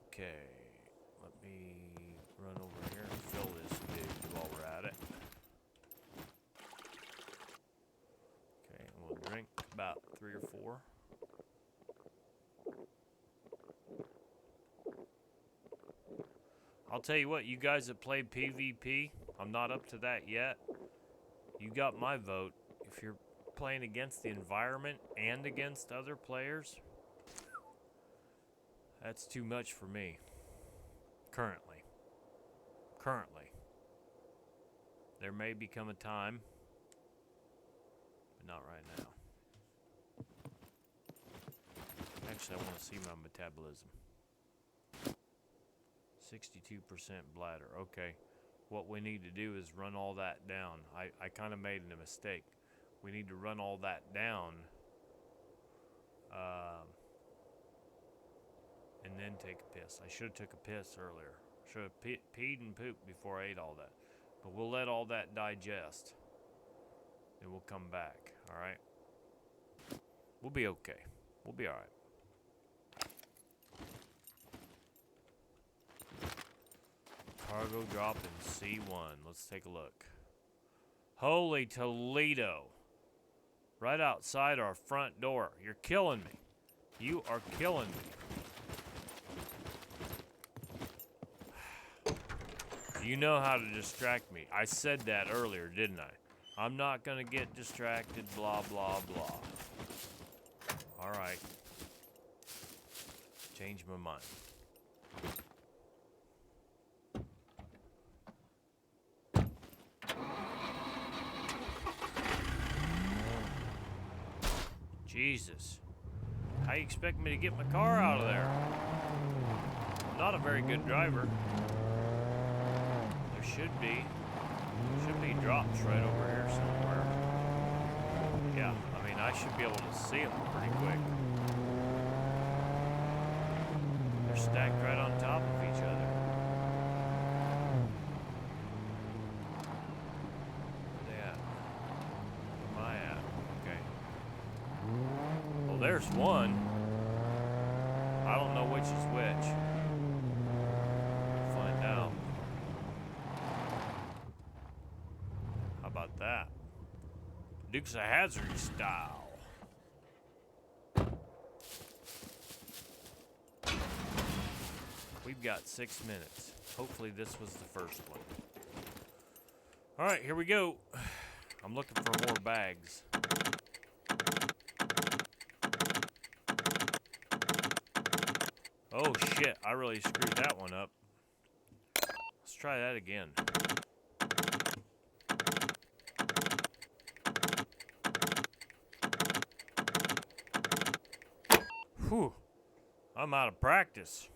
Okay, let me run over here and fill this dude while we're at it. Okay, and we'll drink about 3 or 4. I'll tell you what, you guys that play PvP, I'm not up to that yet. You got my vote. If you're playing against the environment and against other players, that's too much for me. Currently. There may become a time, but not right now. Actually, I want to see my metabolism. 62% bladder. Okay. What we need to do is run all that down. I kind of made a mistake. We need to run all that down and then take a piss. I should have took a piss earlier. Should have peed and pooped before I ate all that. But we'll let all that digest. And we'll come back. Alright? We'll be okay. We'll be alright. Cargo drop in C1. Let's take a look. Holy Toledo. Right outside our front door. You're killing me. You are killing me. You know how to distract me. I said that earlier, didn't I? I'm not gonna get distracted, blah, blah, blah. All right. Change my mind. Jesus. How you expect me to get my car out of there? I'm not a very good driver. There should be drops right over here somewhere. Yeah, I mean, I should be able to see them pretty quick. They're stacked right on top of each other. Where they at? Where am I at? Okay. Well, there's one. I don't know which is which. We'll find out. How about that? Dukes of Hazzard style. We've got 6 minutes. Hopefully this was the first one. All right, here we go. I'm looking for more bags. Oh shit, I really screwed that one up. Let's try that again. Whew, I'm out of practice.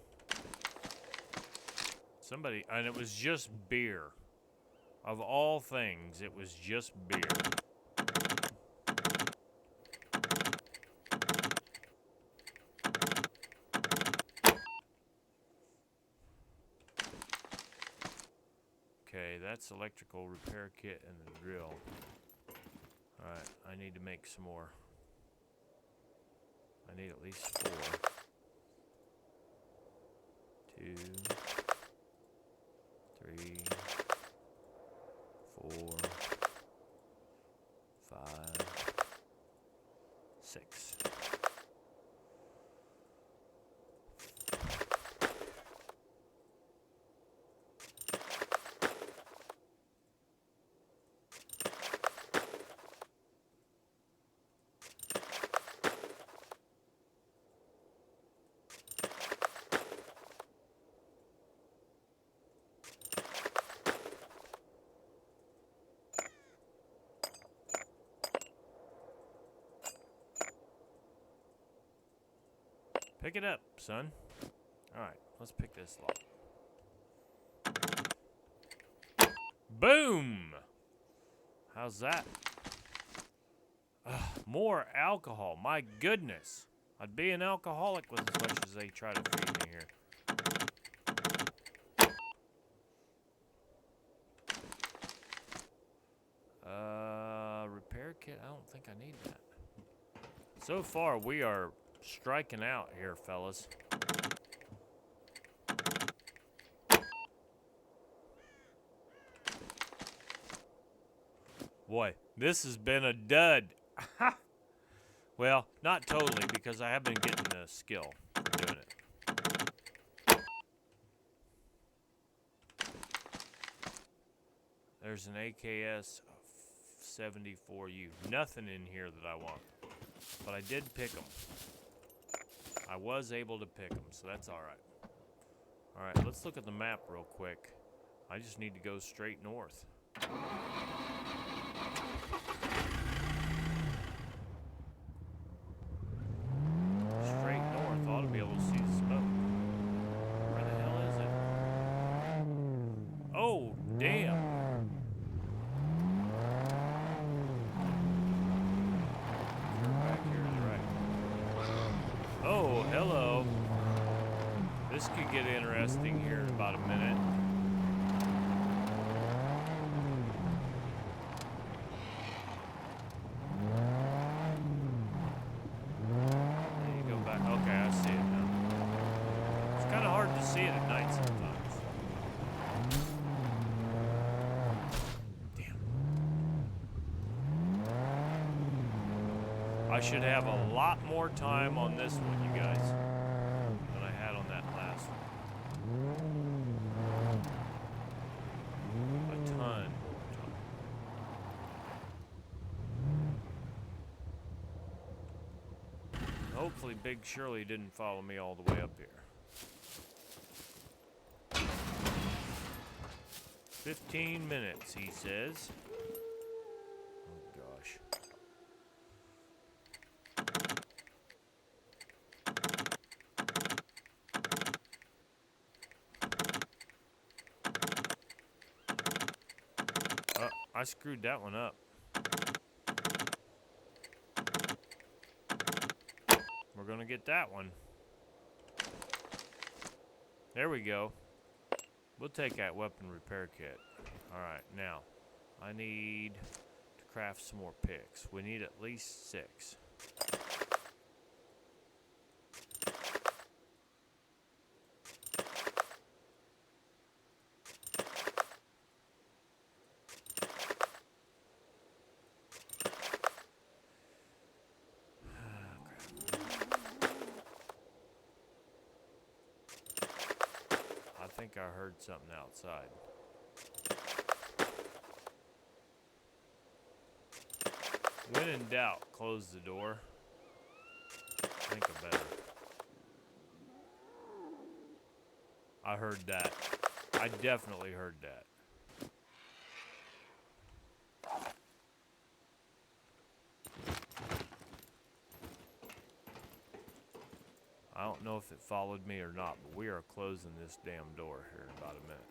Somebody, and it was just beer. Of all things, it was just beer. Okay, that's electrical repair kit and the drill. Alright, I need to make some more. I need at least 4. 2, 3, 4, 5, 6. Pick it up, son. Alright, let's pick this lock. Boom! How's that? More alcohol. My goodness. I'd be an alcoholic with as much as they try to feed me here. Repair kit? I don't think I need that. So far, we are striking out here, fellas. Boy, this has been a dud. Well, not totally, because I have been getting the skill for doing it. There's an AKS 74U. Nothing in here that I want. But I did pick them. I was able to pick them, so that's alright. Alright, let's look at the map real quick. I just need to go straight north. Straight north, ought to be able to see the smoke. Where the hell is it? Oh, damn. Oh, hello. This could get interesting here in about a minute. There you go back. Okay, I see it now. It's kind of hard to see it at night sometimes. Damn. I should have a lot more time on this one, you guys, than I had on that last one. Hopefully Big Shirley didn't follow me all the way up here. 15 minutes, he says. Oh, gosh. I screwed that one up. We're gonna get that one. There we go. We'll take that weapon repair kit. Alright, now, I need to craft some more picks. We need at least 6. I think I heard something outside. When in doubt, close the door. Think I better. I heard that. I definitely heard that. I don't know if it followed me or not, but we are closing this damn door here in about a minute.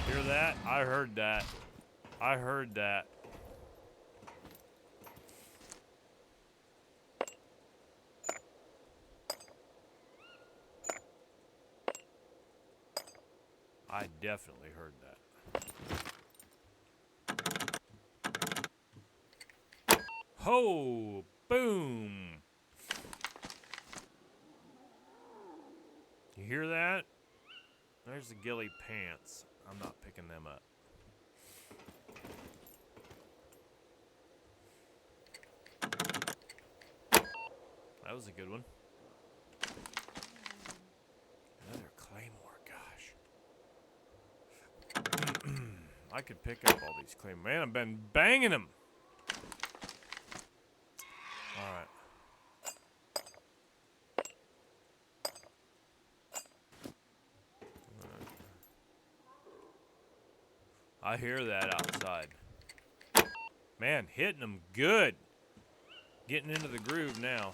Hear that? I heard that. I heard that. I definitely heard that. Ho! Boom! You hear that? There's the ghillie pants. I'm not picking them up. That was a good one. Another claymore, gosh. I could pick up all these claymores. Man, I've been banging them. Alright. I hear that outside. Man, hitting them good. Getting into the groove now.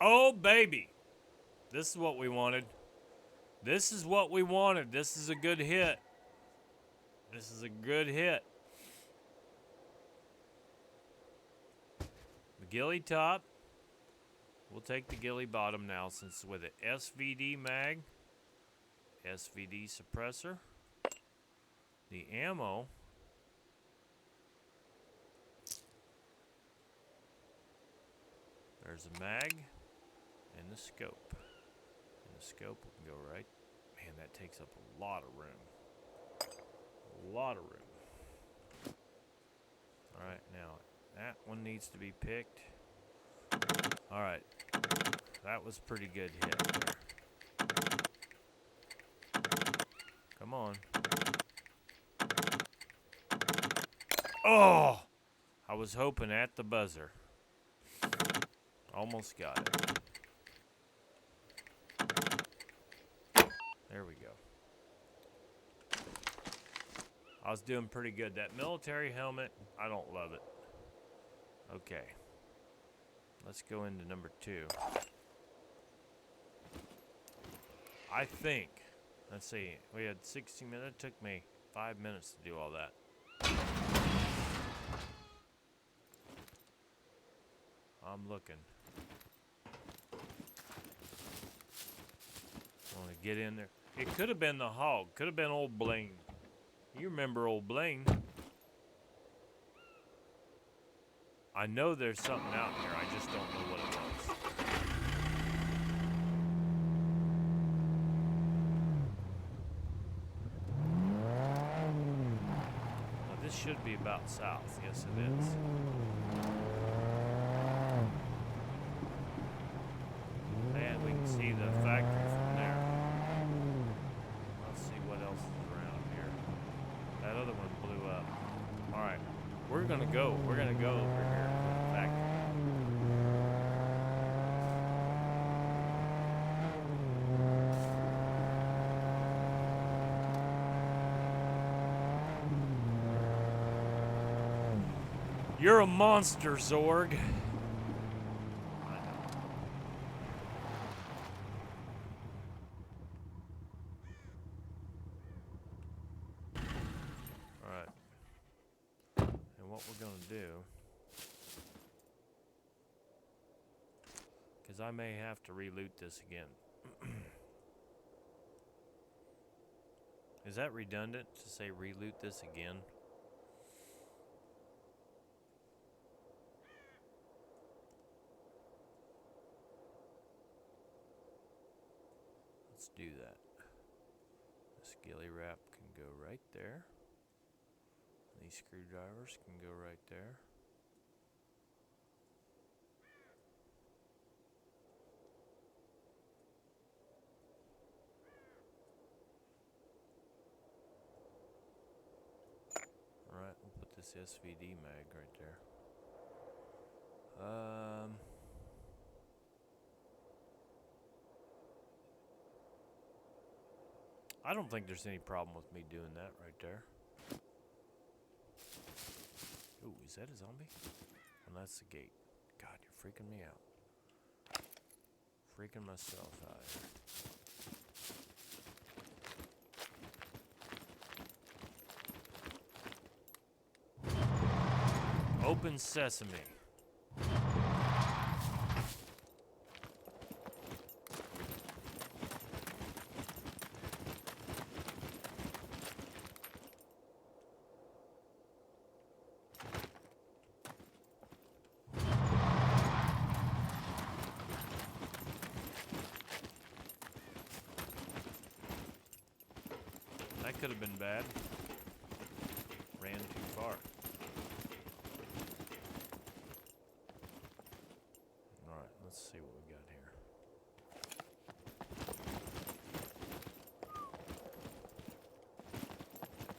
Oh, baby. This is what we wanted. This is what we wanted. This is a good hit. This is a good hit. The ghillie top. We'll take the ghillie bottom now since with an SVD mag. SVD suppressor. The ammo. There's a mag and the scope. And the scope will go right. Man, that takes up a lot of room. A lot of room. Alright, now that one needs to be picked. Alright. That was pretty good hit there. Come on. Oh! I was hoping at the buzzer. Almost got it. There we go. I was doing pretty good. That military helmet, I don't love it. Okay. Let's go into number 2. I think. Let's see. We had 16 minutes. It took me 5 minutes to do all that. I'm looking. I want to get in there. It could have been the hog. Could have been old Blaine. You remember old Blaine. I know there's something out here. I just don't know what it was. Now, this should be about south. Yes, it is. And we can see the factory from there. Let's see what else is around here. That other one blew up. Alright, we're gonna go. We're gonna go over here to the factory. You're a monster, Zorg. Alright. And what we're going to do, because I may have to re-loot this again. Is that redundant to say re-loot this again? Let's do that. The skilly wrap can go right there. These screwdrivers can go right there. Alright, we'll put this SVD mag right there. I don't think there's any problem with me doing that right there. Ooh, is that a zombie? Oh, that's the gate. God, you're freaking me out. Freaking myself out here. Open sesame. That could have been bad. Ran too far. Alright, let's see what we got here.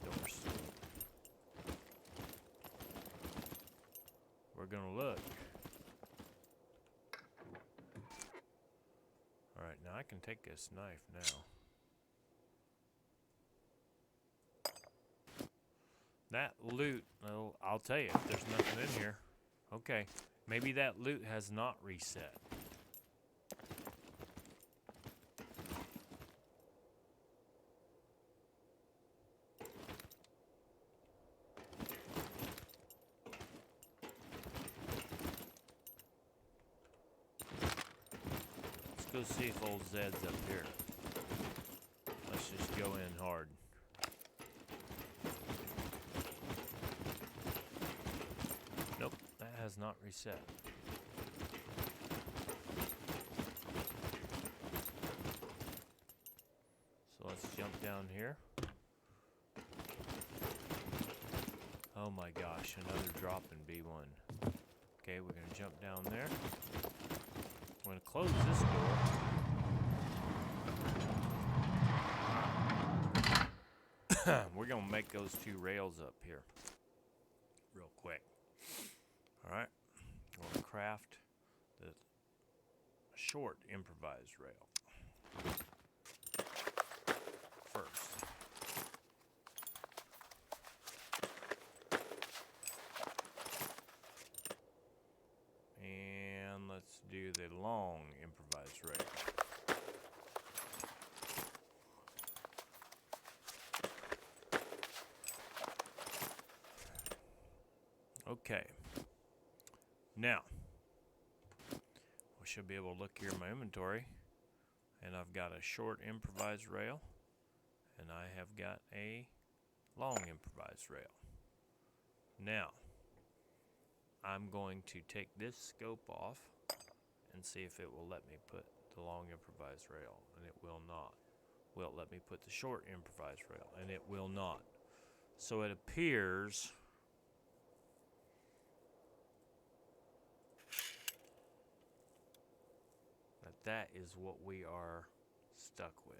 Doors. We're gonna look. Alright, now I can take this knife now. That loot, well, I'll tell you, if there's nothing in here. Okay, maybe that loot has not reset. Let's go see if old Zed's up here. Let's just go in hard. Nope, that has not reset. So let's jump down here. Oh my gosh, another drop in B1. Okay, we're gonna jump down there. I'm gonna close this door. We're gonna make those two rails up here real quick. Alright, we're gonna craft the short improvised rail first. And let's do the long improvised rail. Okay. Now, we should be able to look here in my inventory, and I've got a short improvised rail, and I have got a long improvised rail. Now, I'm going to take this scope off and see if it will let me put the long improvised rail, and it will not. Will it let me put the short improvised rail, and it will not. So it appears that is what we are stuck with.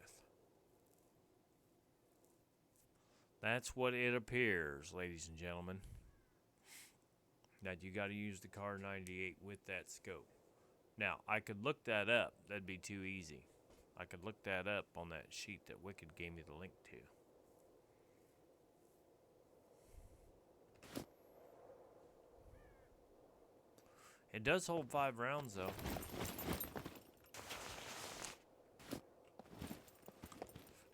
That's what it appears, ladies and gentlemen. That you got to use the Car 98 with that scope. Now, I could look that up. That'd be too easy. I could look that up on that sheet that Wicked gave me the link to. It does hold 5 rounds, though.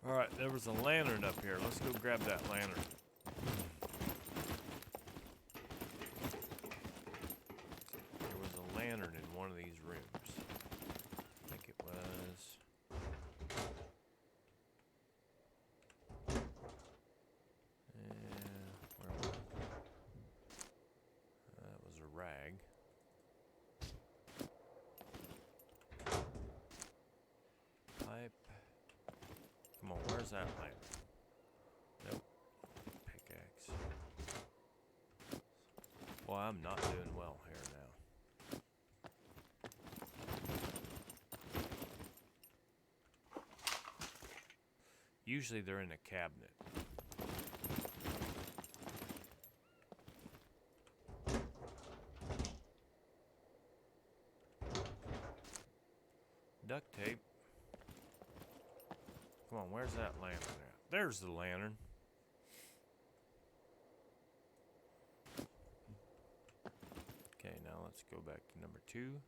Alright, there was a lantern up here. Let's go grab that lantern. There was a lantern in one of these rooms. I think it was... where was it? That was a rag. Pipe. Come on, where's that light? Nope. Pickaxe. Well, I'm not doing well here now. Usually they're in a cabinet. Duct tape. Come on, where's that lantern at? There's the lantern. Okay, now let's go back to number 2.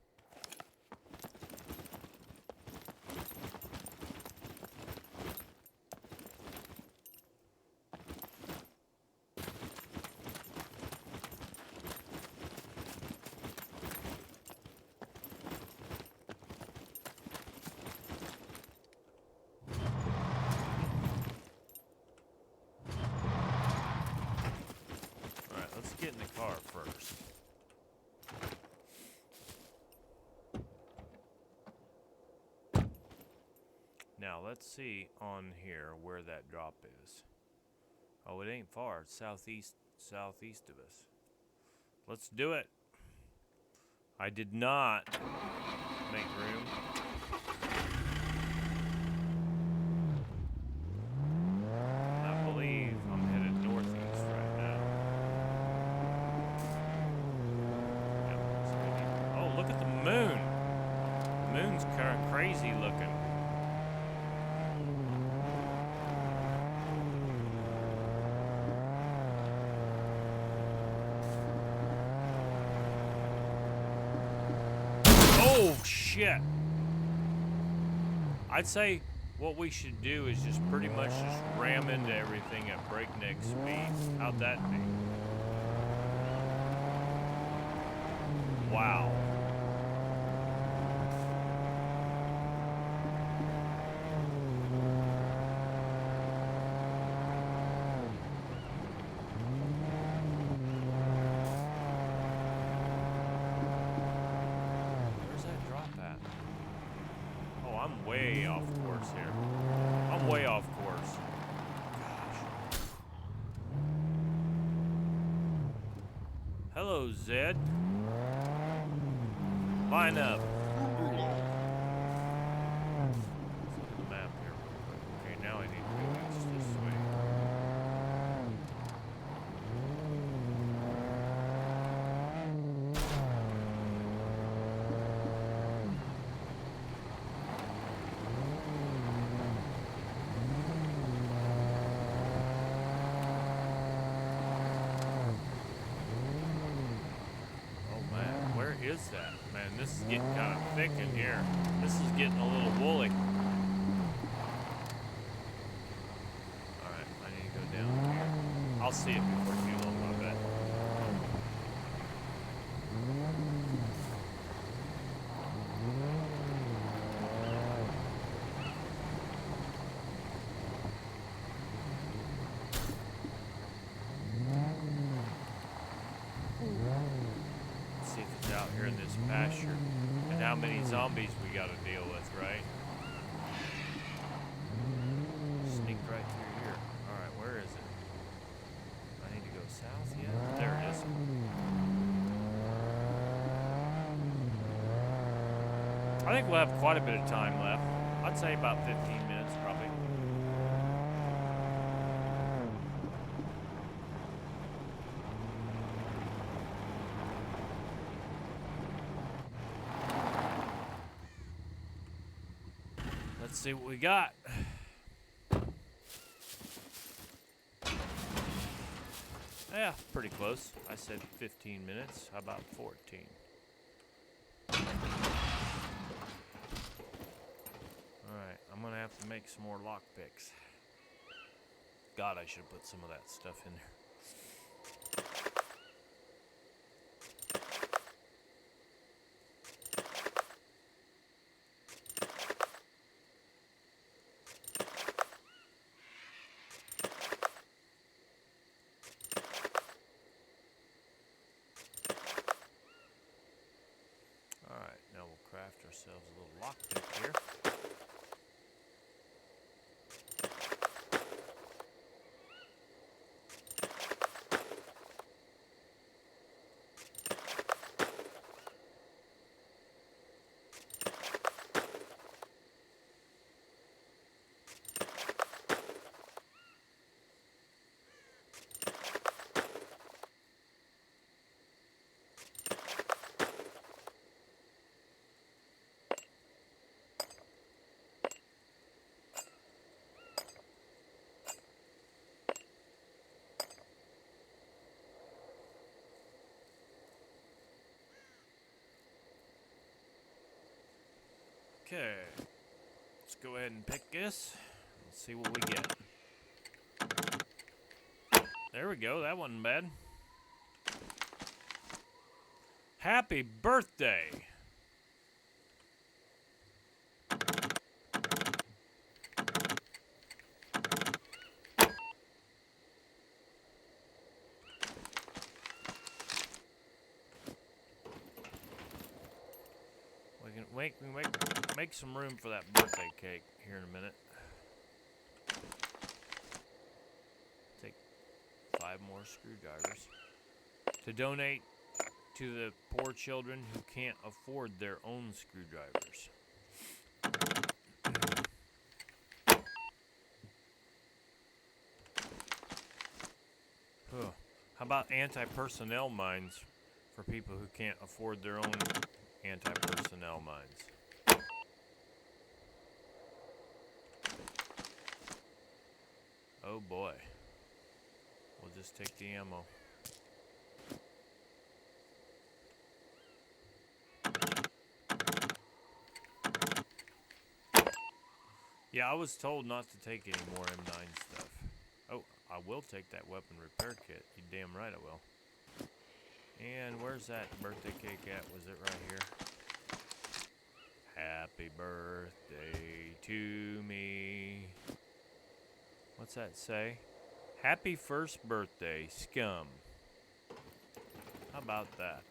Let's get in the car first. Now let's see on here where that drop is. Oh, it ain't far. It's southeast of us. Let's do it. I did not make room. I believe I'm headed northeast right now. Oh, look at the moon. The moon's kind of crazy looking. Oh, shit. I'd say what we should do is just pretty much just ram into everything at breakneck speed. How'd that be? Wow. I'm way off course here. I'm way off course. Gosh. Hello, Zed. Line up. Let's look at the map here real quick. Okay, now I need to go east this way. Is that? Man, this is getting kind of thick in here. This is getting a little woolly. Alright, I need to go down here. I'll see it before too long, I bet. Out here in this pasture, and how many zombies we got to deal with, right? Sneaked right through here. Alright, where is it? I need to go south yet? There it is. I think we'll have quite a bit of time left. I'd say about 15 minutes, probably. Let's see what we got. Yeah, pretty close. I said 15 minutes. How about 14? Alright, I'm gonna have to make some more lockpicks. God, I should have put some of that stuff in there. Alright, now we'll craft ourselves a little lockpick here. Okay, let's go ahead and pick this. Let's see what we get. There we go, that wasn't bad. Happy birthday! We can make some room for that birthday cake here in a minute. Take 5 more screwdrivers to donate to the poor children who can't afford their own screwdrivers. How about anti-personnel mines for people who can't afford their own anti-personnel mines? Oh boy. We'll just take the ammo. Yeah, I was told not to take any more M9 stuff. Oh, I will take that weapon repair kit. You damn right I will. And where's that birthday cake at? Was it right here? Happy birthday to me. What's that say? Happy first birthday, SCUM. How about that?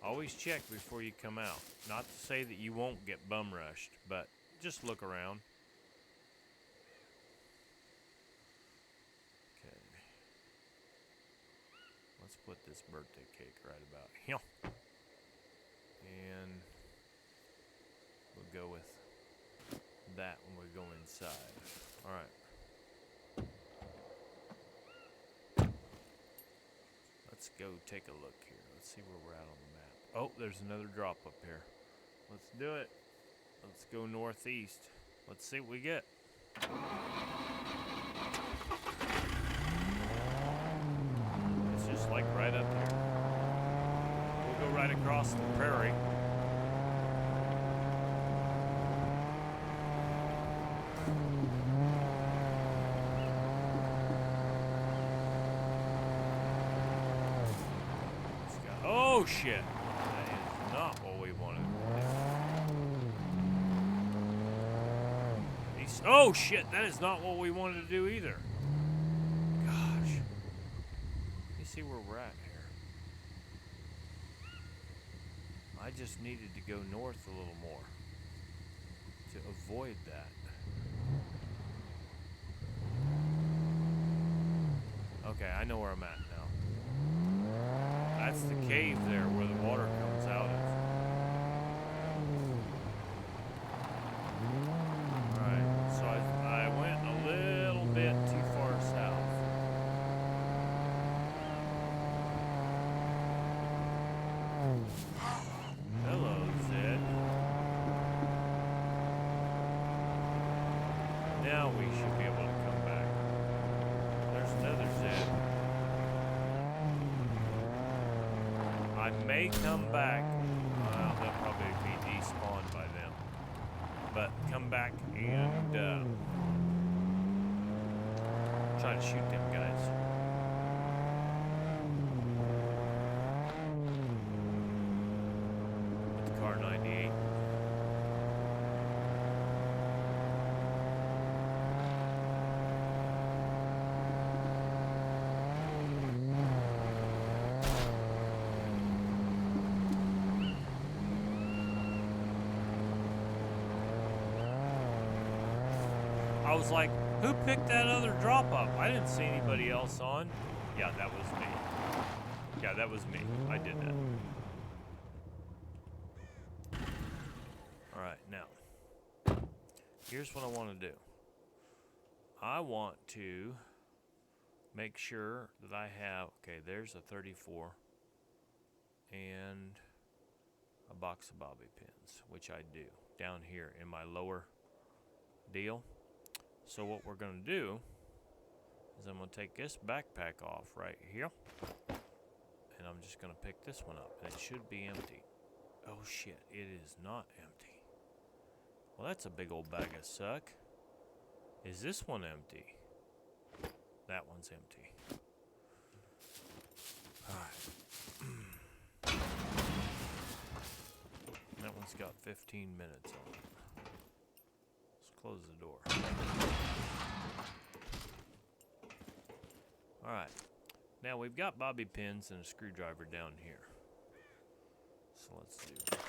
Always check before you come out. Not to say that you won't get bum rushed, but just look around. Okay. Let's put this birthday cake right about here. And we'll go with that when we go inside. Alright. Let's go take a look here. Let's see where we're at on the map. Oh, there's another drop up here. Let's do it. Let's go northeast. Let's see what we get. It's just like right up here. We'll go right across the prairie. Oh shit! That is not what we wanted. Oh shit! That is not what we wanted to do either. Gosh. Let me see where we're at here. I just needed to go north a little more to avoid that. Okay, I know where I'm at now. That's the cave there where the water comes out of. Alright, so I went a little bit too far south. Hello, Zed. Now we should be able to come back. There's another Zed. may come back. Well, they'll probably be despawned by then. But come back and try to shoot them guys. With the car 98. I was like, who picked that other drop up? I didn't see anybody else on. Yeah, that was me. Yeah, that was me. I did that. Alright, now. Here's what I want to do. I want to make sure that I have... Okay, there's a 34. And a box of bobby pins, which I do. Down here in my lower deal. So what we're going to do is I'm going to take this backpack off right here. And I'm just going to pick this one up. And it should be empty. Oh shit, it is not empty. Well, that's a big old bag of suck. Is this one empty? That one's empty. Alright. That one's got 15 minutes on it. Close the door. Alright. Now we've got bobby pins and a screwdriver down here. So let's do that.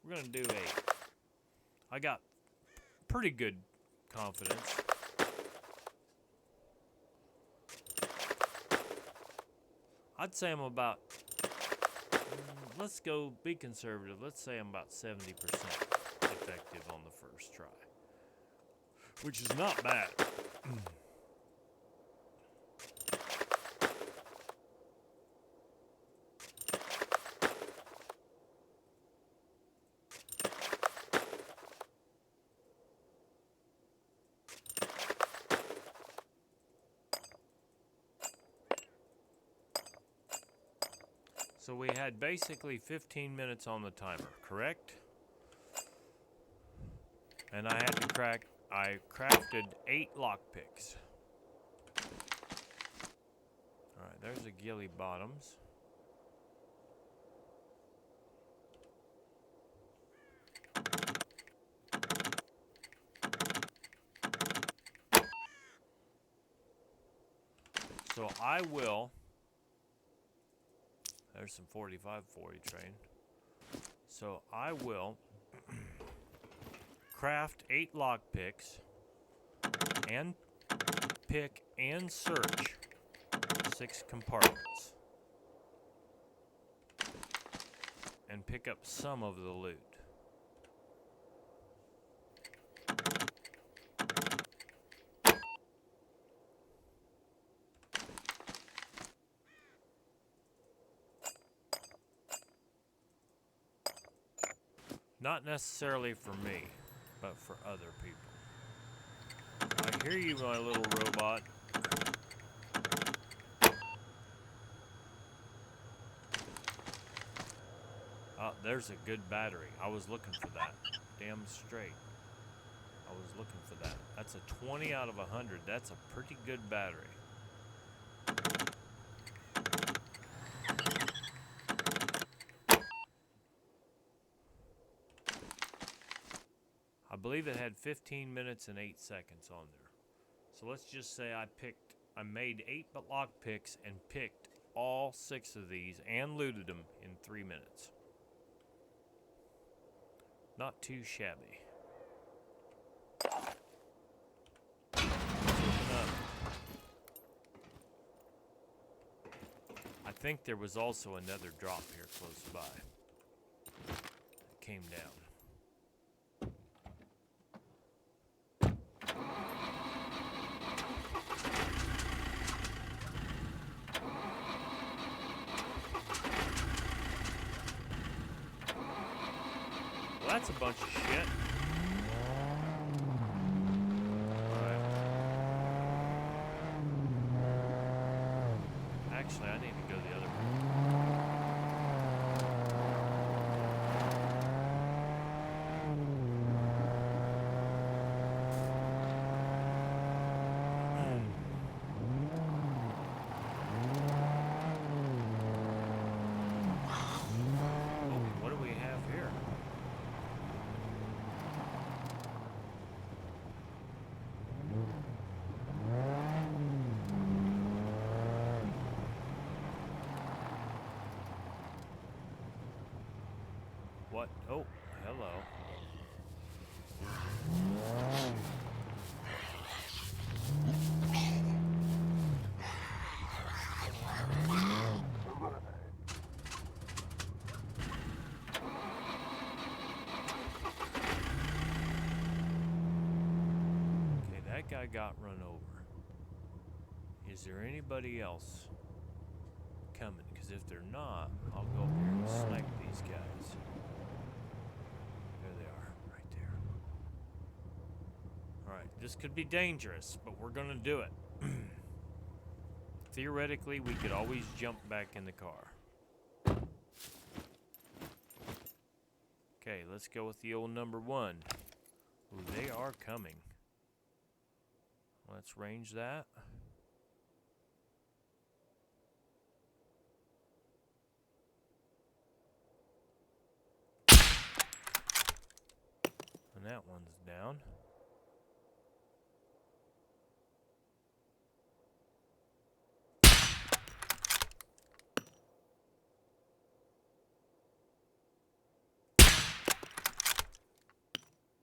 We're going to do 8. I got pretty good confidence. I'd say I'm about, let's go be conservative. Let's say I'm about 70% effective on the first try, which is not bad. So we had basically 15 minutes on the timer, correct? And I had to I crafted 8 lockpicks. Alright, there's a ghillie bottoms. So I will... There's some 4540 train. So I will craft 8 lockpicks and pick and search 6 compartments and pick up some of the loot. Not necessarily for me, but for other people. I hear you, my little robot. Oh, there's a good battery. I was looking for that. Damn straight. I was looking for that. That's a 20 out of 100. That's a pretty good battery. I believe it had 15 minutes and 8 seconds on there. So let's just say I made 8 lockpicks and picked all 6 of these and looted them in 3 minutes. Not too shabby. Let's open up. I think there was also another drop here close by. It came down. that's a bunch of shit. Alright. Actually, I need to go the other way. What do we have here? What? Oh, hello. Okay, that guy got run over. Is there anybody else coming? Because if they're not, I'll go up here and snipe these guys. There they are, right there. Alright, this could be dangerous, but we're gonna do it. Theoretically, we could always jump back in the car. Okay, let's go with the old number 1. Ooh, they are coming. Let's range that. And that one's down.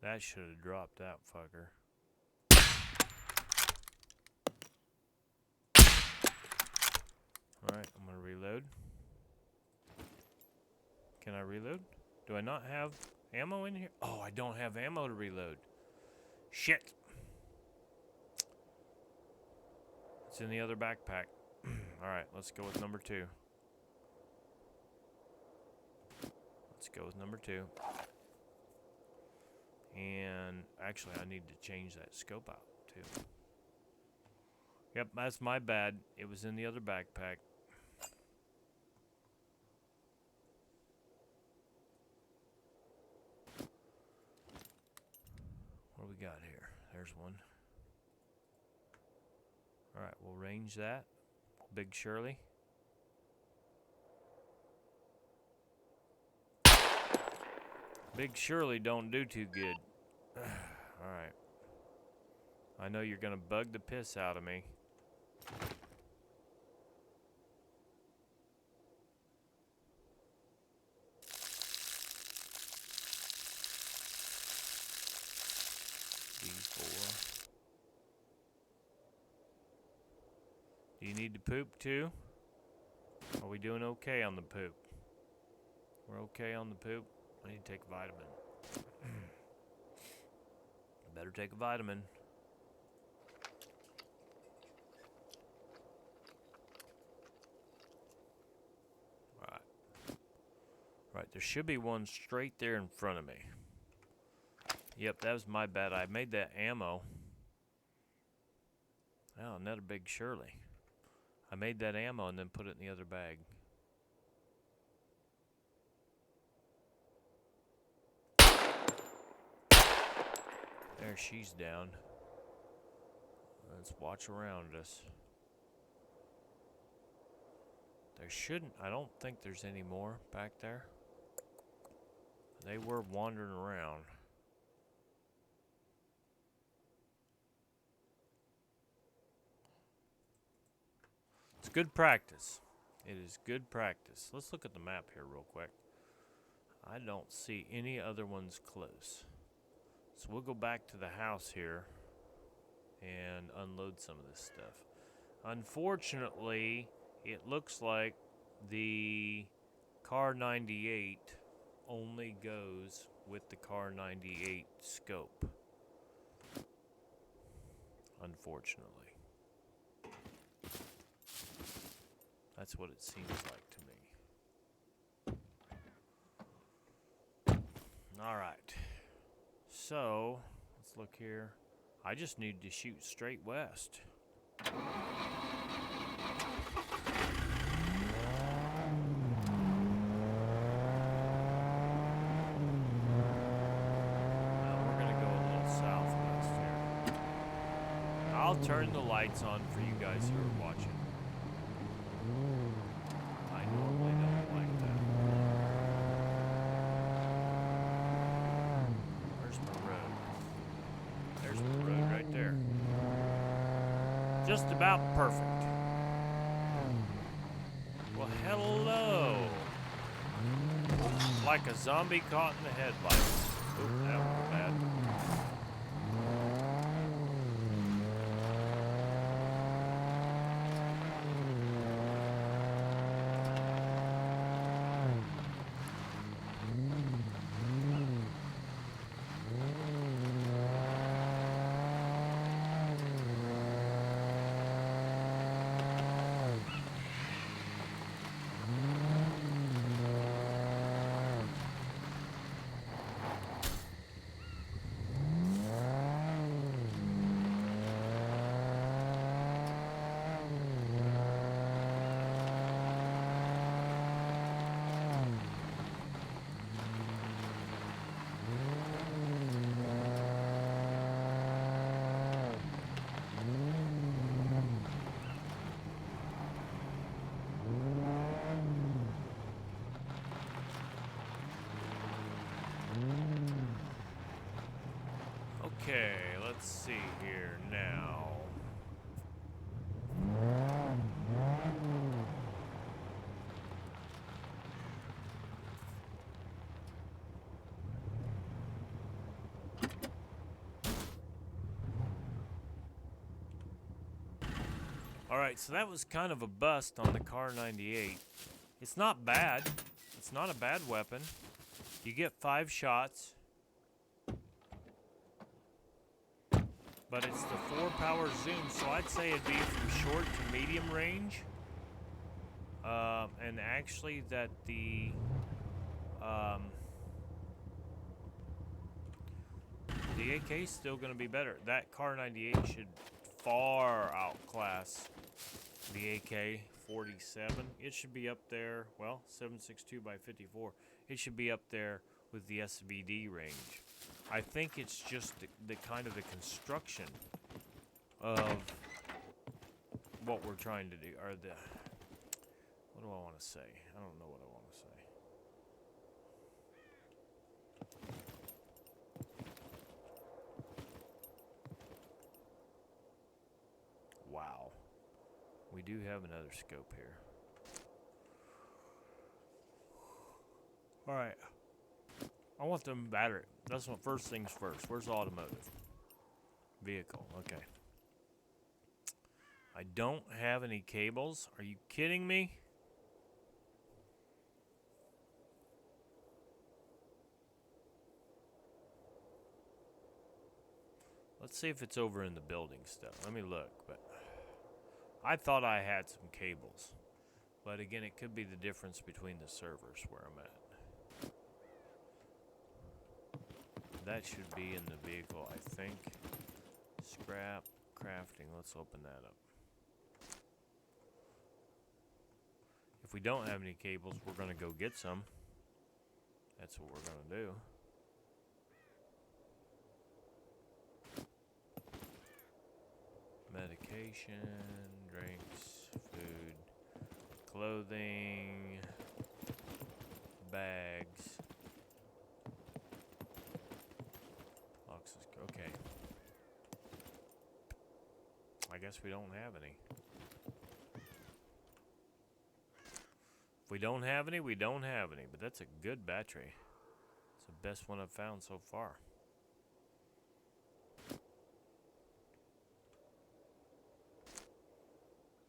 That should have dropped that fucker. Alright, I'm gonna reload. Can I reload? Do I not have ammo in here? Oh, I don't have ammo to reload. Shit. It's in the other backpack. Alright, let's go with number 2. Let's go with number 2. And actually, I need to change that scope out, too. Yep, that's my bad. It was in the other backpack. What do we got here? There's one. Alright, we'll range that. Big Shirley. Big Shirley don't do too good. Alright. I know you're gonna bug the piss out of me. D4. Do you need to poop too? Are we doing okay on the poop? We're okay on the poop? I need to take a vitamin. I better take a vitamin. Alright. Right, there should be one straight there in front of me. Yep, that was my bad. I made that ammo. Oh, another Big Shirley. I made that ammo and then put it in the other bag. There, she's down. Let's watch around us. There shouldn't, I don't think there's any more back there. They were wandering around. It's good practice. It is good practice. Let's look at the map here real quick. I don't see any other ones close. So we'll go back to the house here and unload some of this stuff. Unfortunately, it looks like the Car 98 only goes with the Car 98 scope. Unfortunately. That's what it seems like to me. Alright. So, let's look here. I just need to shoot straight west. Now we're going to go a little southwest here. I'll turn the lights on for you guys who are watching. I normally don't like that. Where's my road? There's the road right there. Just about perfect. Well, hello. Like a zombie caught in the headlights. Oop, that was bad. Okay, let's see here now. Alright, so that was kind of a bust on the Car 98. It's not bad. It's not a bad weapon. You get 5 shots. But it's the 4-power zoom, so I'd say it'd be from short to medium range. And actually that the AK is still going to be better. That Car 98 should far outclass the AK 47. It should be up there, well, 7.62 by 54. It should be up there with the SVD range. I think it's just the kind of the construction of what we're trying to do, or the, what do I want to say? I don't know what I want to say. Wow. We do have another scope here. Alright. I want them battery. That's what first things first. Where's the automotive? Vehicle. Okay. I don't have any cables. Are you kidding me? Let's see if it's over in the building stuff. Let me look. But I thought I had some cables. But again, it could be the difference between the servers where I'm at. That should be in the vehicle, I think. Scrap, crafting. Let's open that up. If we don't have any cables, we're going to go get some. That's what we're going to do. Medication, drinks, food, clothing, bags. Okay. I guess we don't have any. If we don't have any, we don't have any. But that's a good battery. It's the best one I've found so far.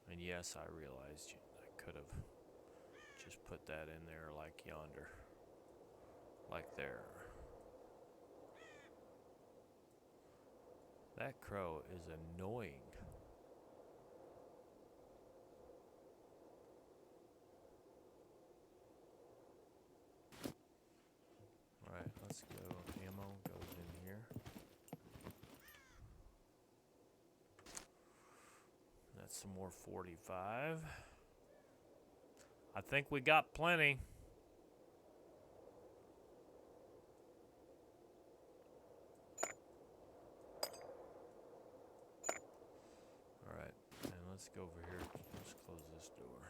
And yes, I realized I could have just put that in there like yonder. Like there. That crow is annoying. Alright, let's go got some more 45. I think we got plenty. Alright, and let's go over here. Let's close this door.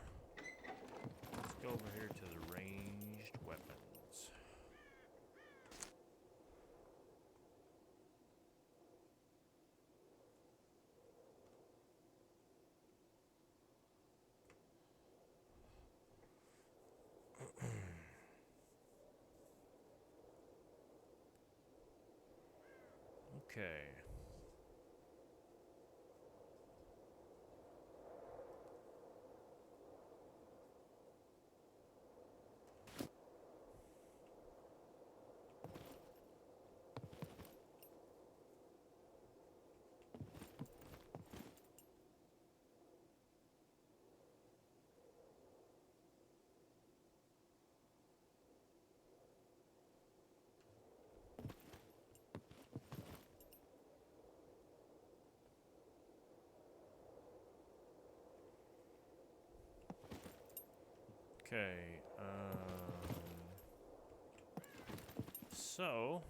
Let's go over here to the ranged weapons. Okay. Okay, so,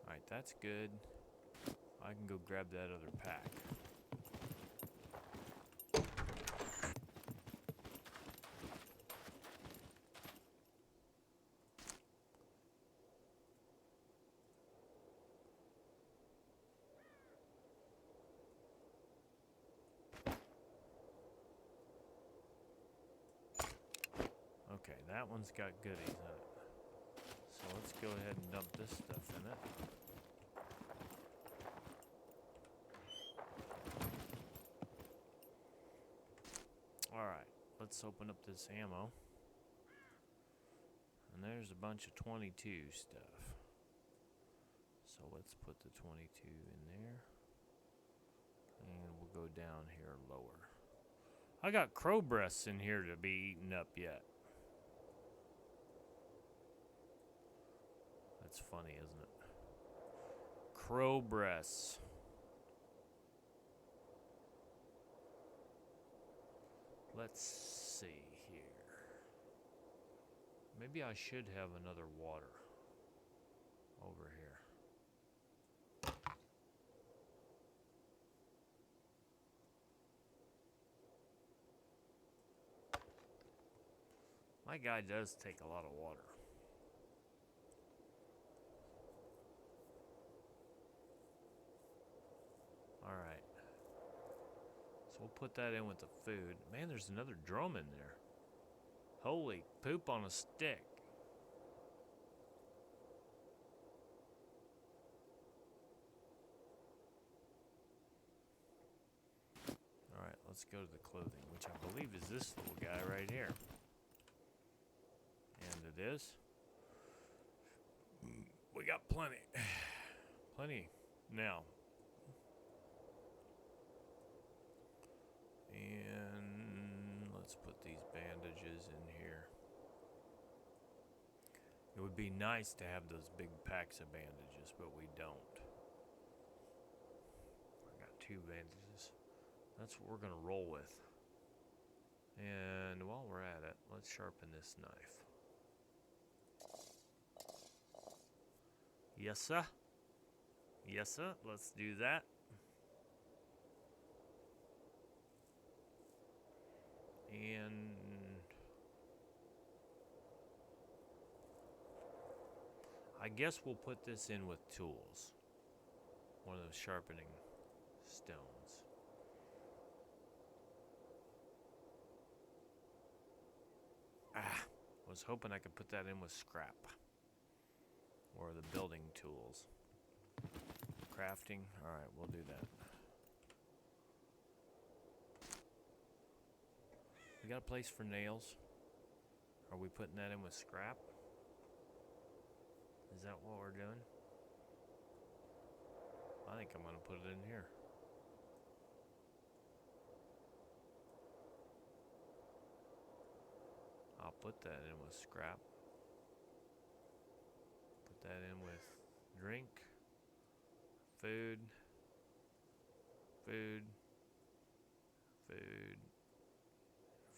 alright, that's good. I can go grab that other pack. Okay, that one's got goodies in it. So let's go ahead and dump this stuff in it. Alright, let's open up this ammo. And there's a bunch of 22 stuff. So let's put the 22 in there. And we'll go down here lower. I got crow breasts in here to be eaten up yet. That's funny, isn't it? Crow breasts. Let's see here. Maybe I should have another water over here. My guy does take a lot of water. Alright. So we'll put that in with the food. Man, there's another drum in there. Holy poop on a stick. Alright, let's go to the clothing, which I believe is this little guy right here. And it is. We got plenty. Plenty. Now. And let's put these bandages in here. It would be nice to have those big packs of bandages, but we don't. I got 2 bandages. That's what we're going to roll with. And while we're at it, let's sharpen this knife. Yes, sir. Yes, sir. Let's do that. And I guess we'll put this in with tools. One of those sharpening stones. Was hoping I could put that in with scrap. Or the building tools. Crafting. Alright, we'll do that. We got a place for nails. Are we putting that in with scrap? Is that what we're doing? I think I'm going to put it in here. I'll put that in with scrap. Put that in with drink, food, Food. Food.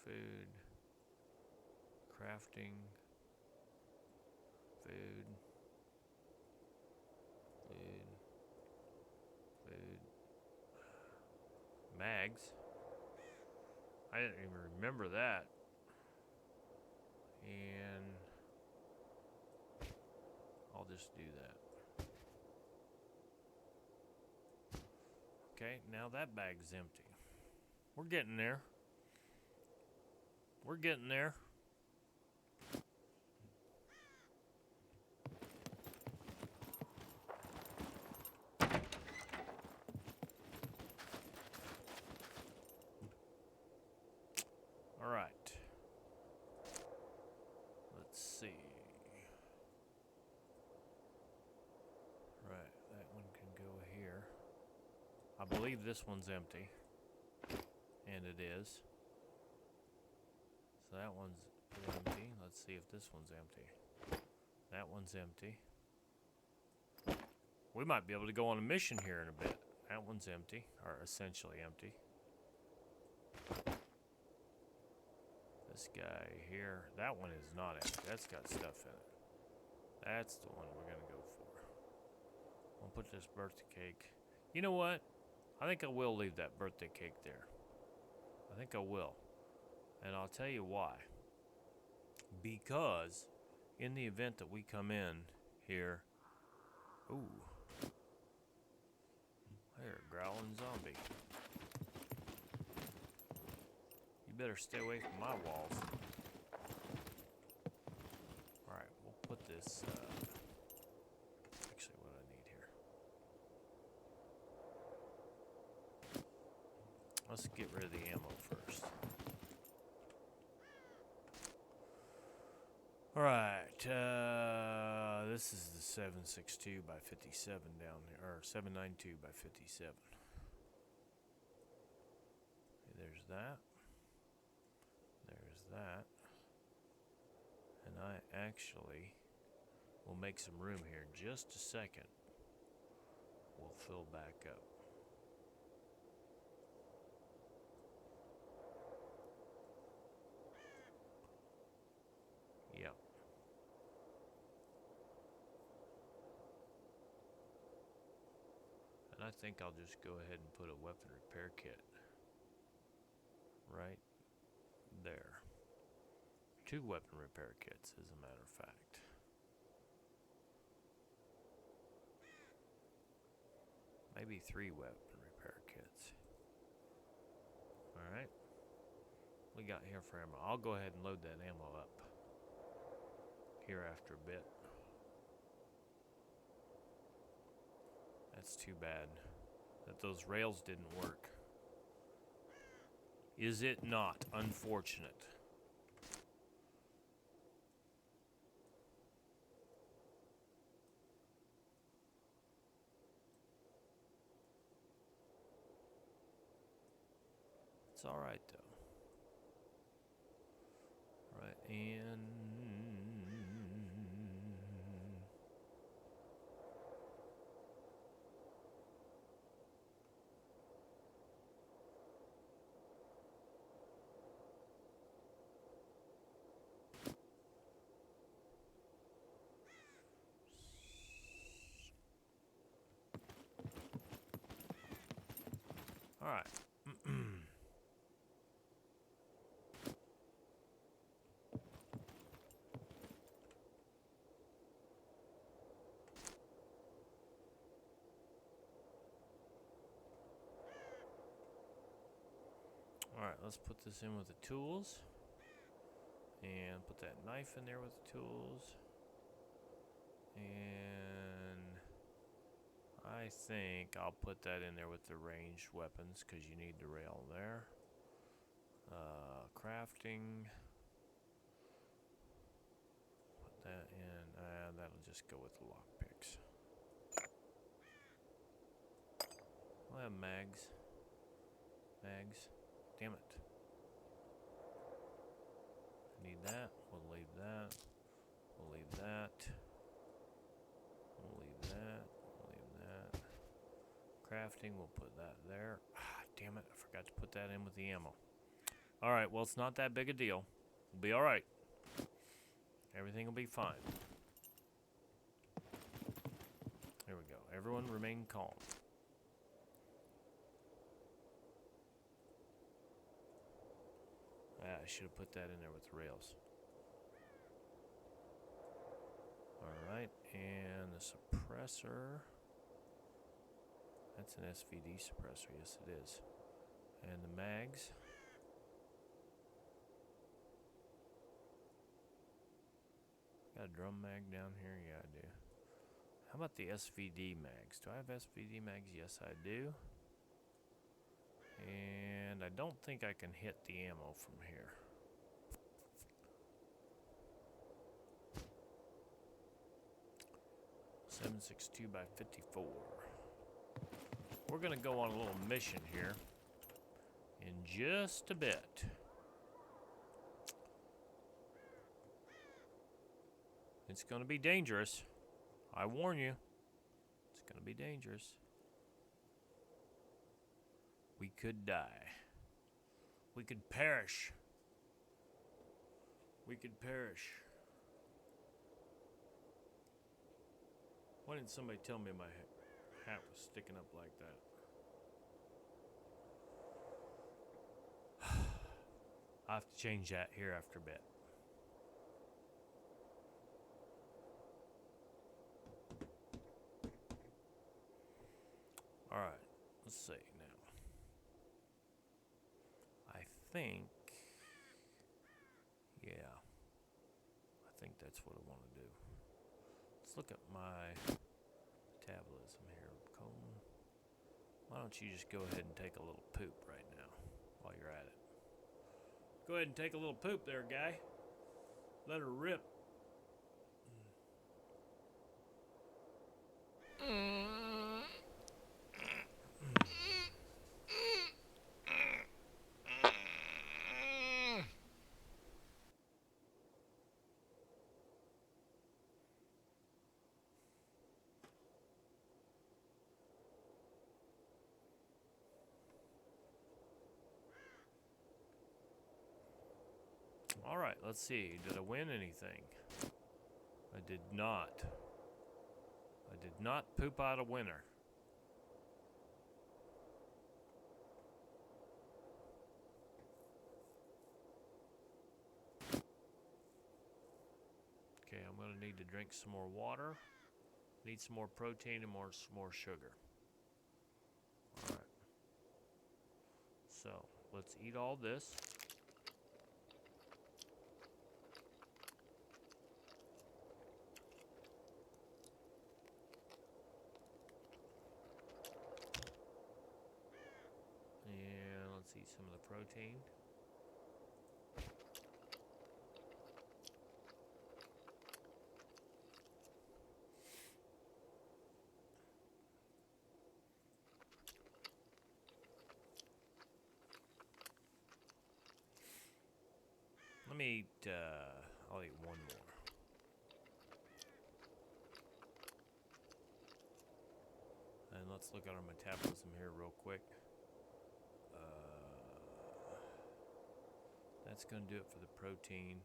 Food. Crafting. Food. Food. Food. Mags. I didn't even remember that. And I'll just do that. Okay, now that bag's empty. We're getting there. We're getting there. All right. Let's see. Right, that one can go here. I believe this one's empty. And it is. So that one's empty. Let's see if this one's empty. That one's empty. We might be able to go on a mission here in a bit. That one's empty, or essentially empty. This guy here, that one is not empty. That's got stuff in it. That's the one we're gonna go for. I'll put this birthday cake. You know what? I think I will leave that birthday cake there. I think I will. And I'll tell you why. Because in the event that we come in here, ooh, there, growling zombie. You better stay away from my walls. Alright, we'll put this, actually what I need here. Let's get rid of the ammo first. Alright, this is the 762 by 57 down here, or 792 by 57. There's that. There's that. And I actually will make some room here in just a second. We'll fill back up. Yep. And I think I'll just go ahead and put a weapon repair kit right there. 2 weapon repair kits, as a matter of fact. Maybe 3 weapon repair kits. Alright. We got here for ammo. I'll go ahead and load that ammo up here after a bit. That's too bad that those rails didn't work. Is it not unfortunate? It's all right though. Right, and all right. Alright, let's put this in with the tools. And put that knife in there with the tools. And I think I'll put that in there with the ranged weapons, because you need the rail there. Crafting. Put that in. That'll just go with the lockpicks. We'll have mags. Mags. Damn it. Need that. We'll leave that. We'll leave that. We'll leave that. We'll leave that. crafting. We'll put that there. Ah, damn it. I forgot to put that in with the ammo. Alright, well, it's not that big a deal. We'll be alright. Everything will be fine. There we go. Everyone remain calm. Ah, I should have put that in there with the rails. Alright, and the suppressor. That's an SVD suppressor, yes it is. And the mags. Got a drum mag down here? Yeah, I do. How about the SVD mags? Do I have SVD mags? Yes, I do. And I don't think I can hit the ammo from here. .762 by 54. We're gonna go on a little mission here in just a bit. It's gonna be dangerous. I warn you. It's gonna be dangerous. We could die. We could perish. We could perish. Why didn't somebody tell me my hat was sticking up like that? I'll have to change that here after a bit. Alright, let's see now. I think, yeah, I think that's what I want to do. Let's look at my metabolism here. Colon. Why don't you just go ahead and take a little poop right now while you're at it? Go ahead and take a little poop there, guy. Let her rip. Alright, let's see. Did I win anything? I did not. I did not poop out a winner. Okay, I'm going to need to drink some more water. Need some more protein and more sugar. Alright. So, let's eat all this. And let's eat some of the protein. Let me eat, I'll eat one more. And let's look at our metabolism here real quick. That's going to do it for the protein.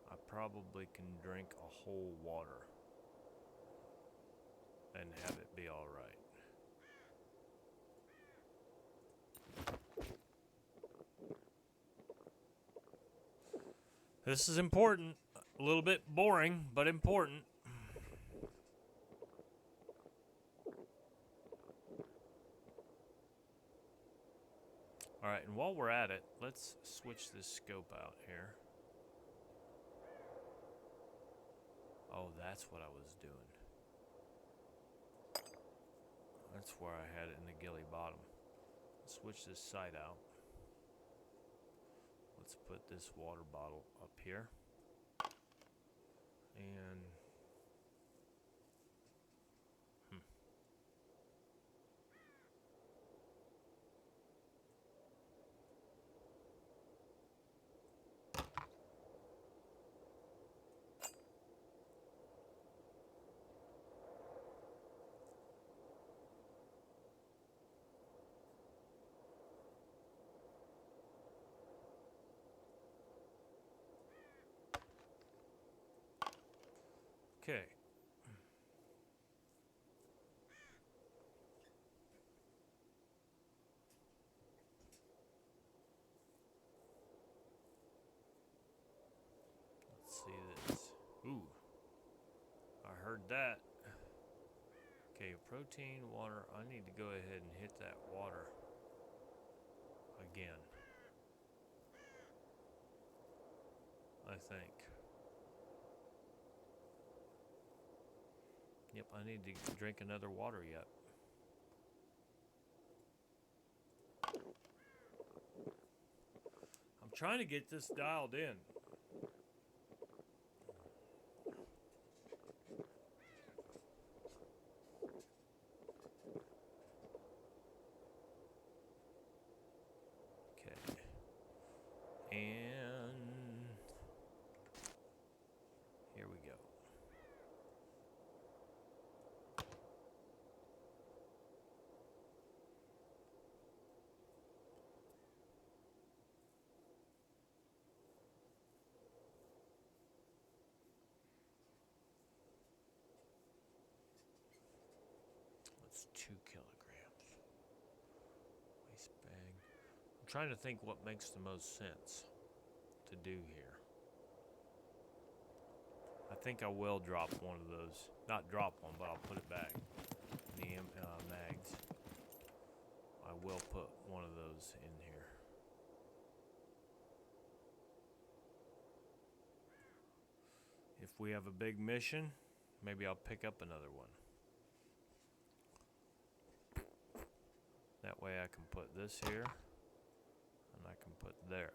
I probably can drink a whole water and have it be all right. This is important. A little bit boring, but important. Alright, and while we're at it, let's switch this scope out here. Oh, that's what I was doing. That's where I had it in the gilly bottom. Let's switch this sight out. Let's put this water bottle up here. And Okay. Let's see this. Ooh. I heard that. Okay, protein, water. I need to go ahead and hit that water again. I think. Yep, I need to drink another water yet. I'm trying to get this dialed in. Okay. And here we go. That's 2 kilograms. Waste bag. I'm trying to think what makes the most sense to do here. I think I will drop one of those. Not drop one, but I'll put it back. The mags. I will put one of those in here. If we have a big mission, maybe I'll pick up another one. That way I can put this here, and I can put that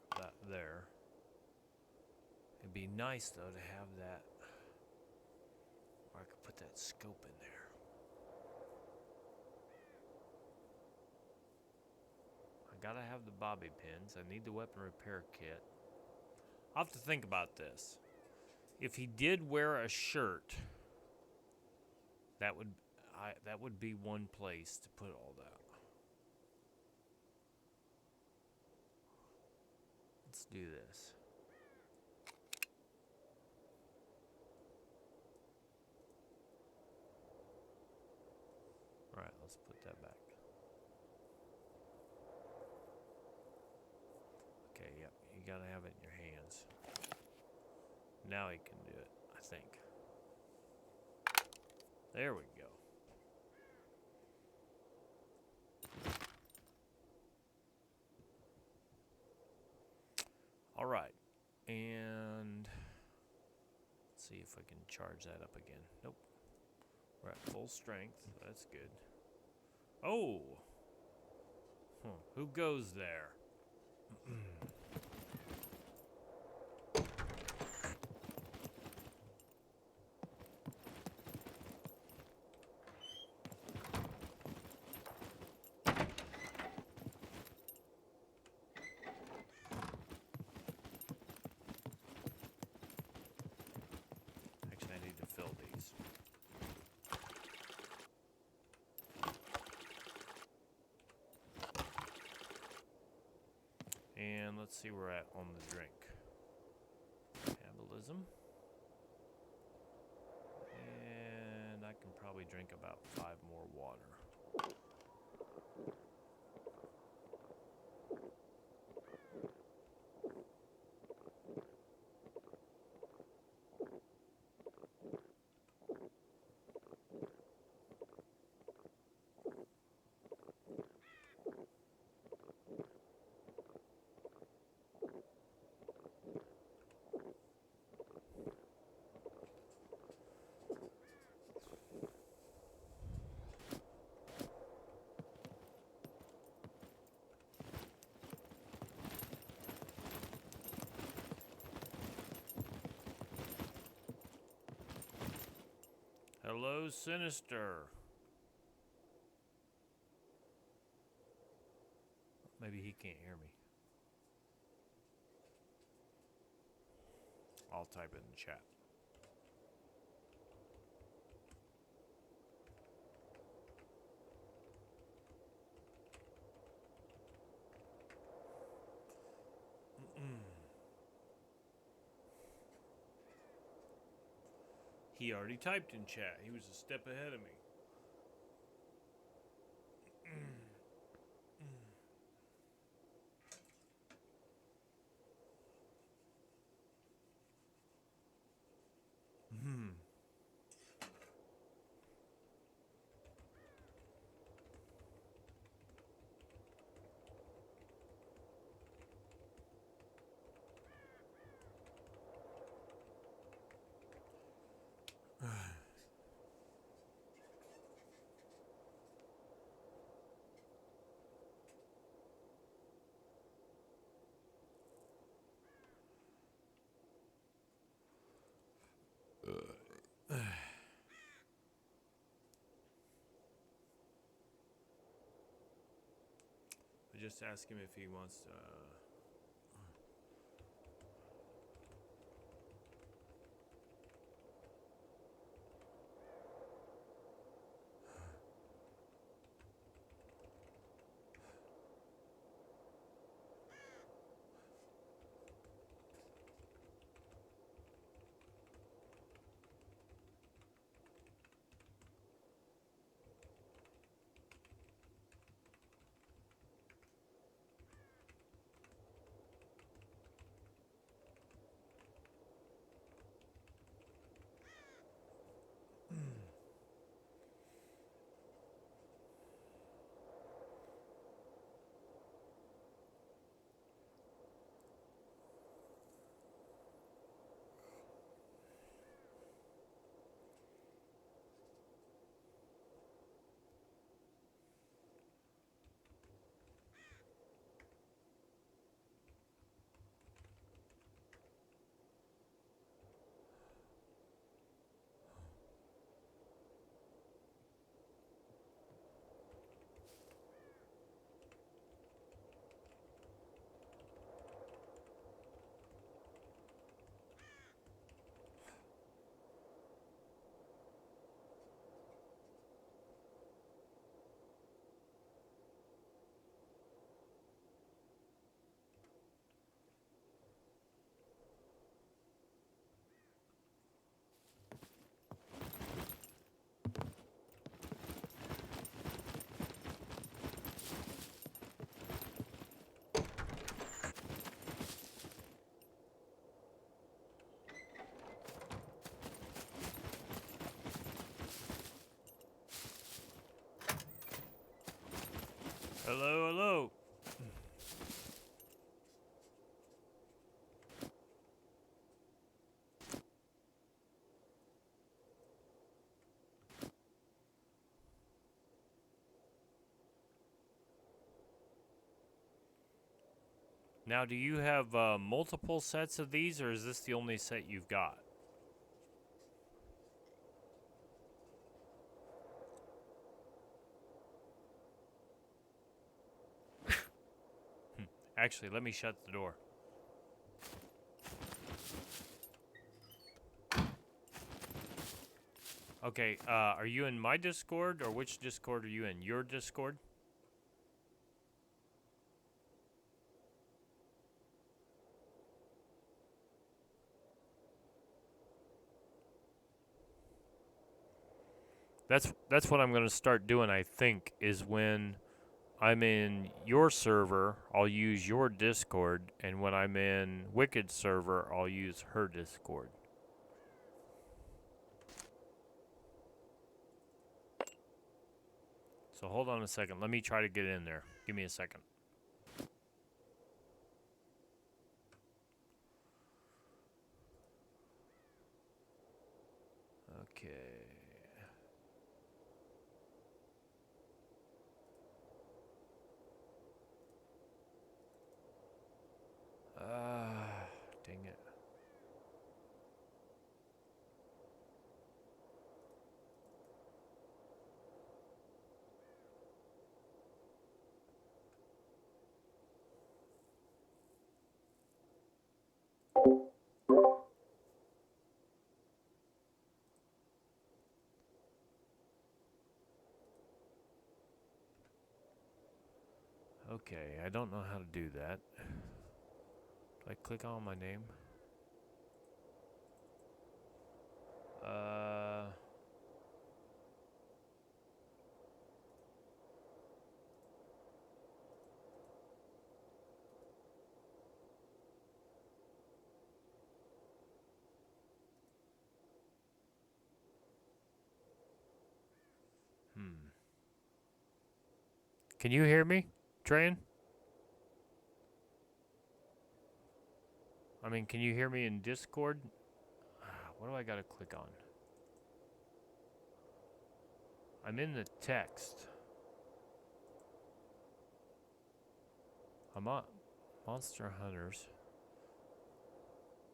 there. It'd be nice though to have that, or I could put that scope in there. I gotta have the bobby pins. I need the weapon repair kit. I'll have to think about this. If he did wear a shirt, that would be one place to put all that. Let's do this. All right, let's put that back. Okay, yep, you gotta have it in your hands. Now he can do it, I think. There we go. All right, and let's see if I can charge that up again. Nope. We're at full strength. That's good. Oh! Who goes there? Actually, I need to fill these. And let's see where we're at on the drink. Metabolism. And I can probably drink about 5 more water. Hello, Sinister. Maybe he can't hear me. I'll type it in the chat. He already typed in chat. He was a step ahead of me. I just asked him if he wants to. Hello, hello. Now, do you have multiple sets of these, or is this the only set you've got? Actually, let me shut the door. Okay, are you in my Discord, or which Discord are you in? Your Discord? That's what I'm going to start doing, I think, is when I'm in your server, I'll use your Discord, and when I'm in Wicked's server, I'll use her Discord. So hold on a second. Let me try to get in there. Give me a second. Okay. Dang it. Okay, I don't know how to do that. Do I click on my name? Uh, Can you hear me, Train? I mean, can you hear me in Discord? What do I gotta click on? I'm in the text. I'm on Monster Hunters.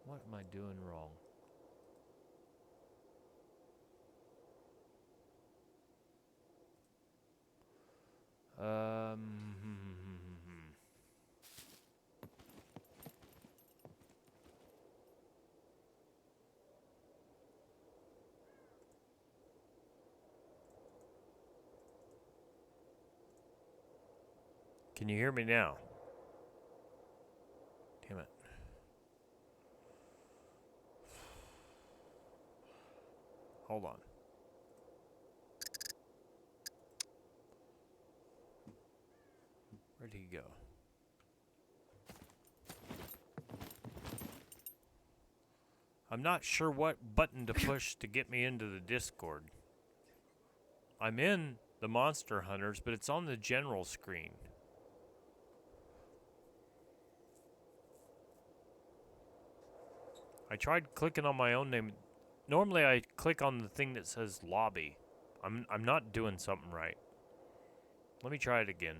What am I doing wrong? Um. Can you hear me now? Damn it. Hold on. Where'd he go? I'm not sure what button to push to get me into the Discord. I'm in the Monster Hunters, but it's on the general screen. I tried clicking on my own name. Normally I click on the thing that says lobby. I'm not doing something right. Let me try it again.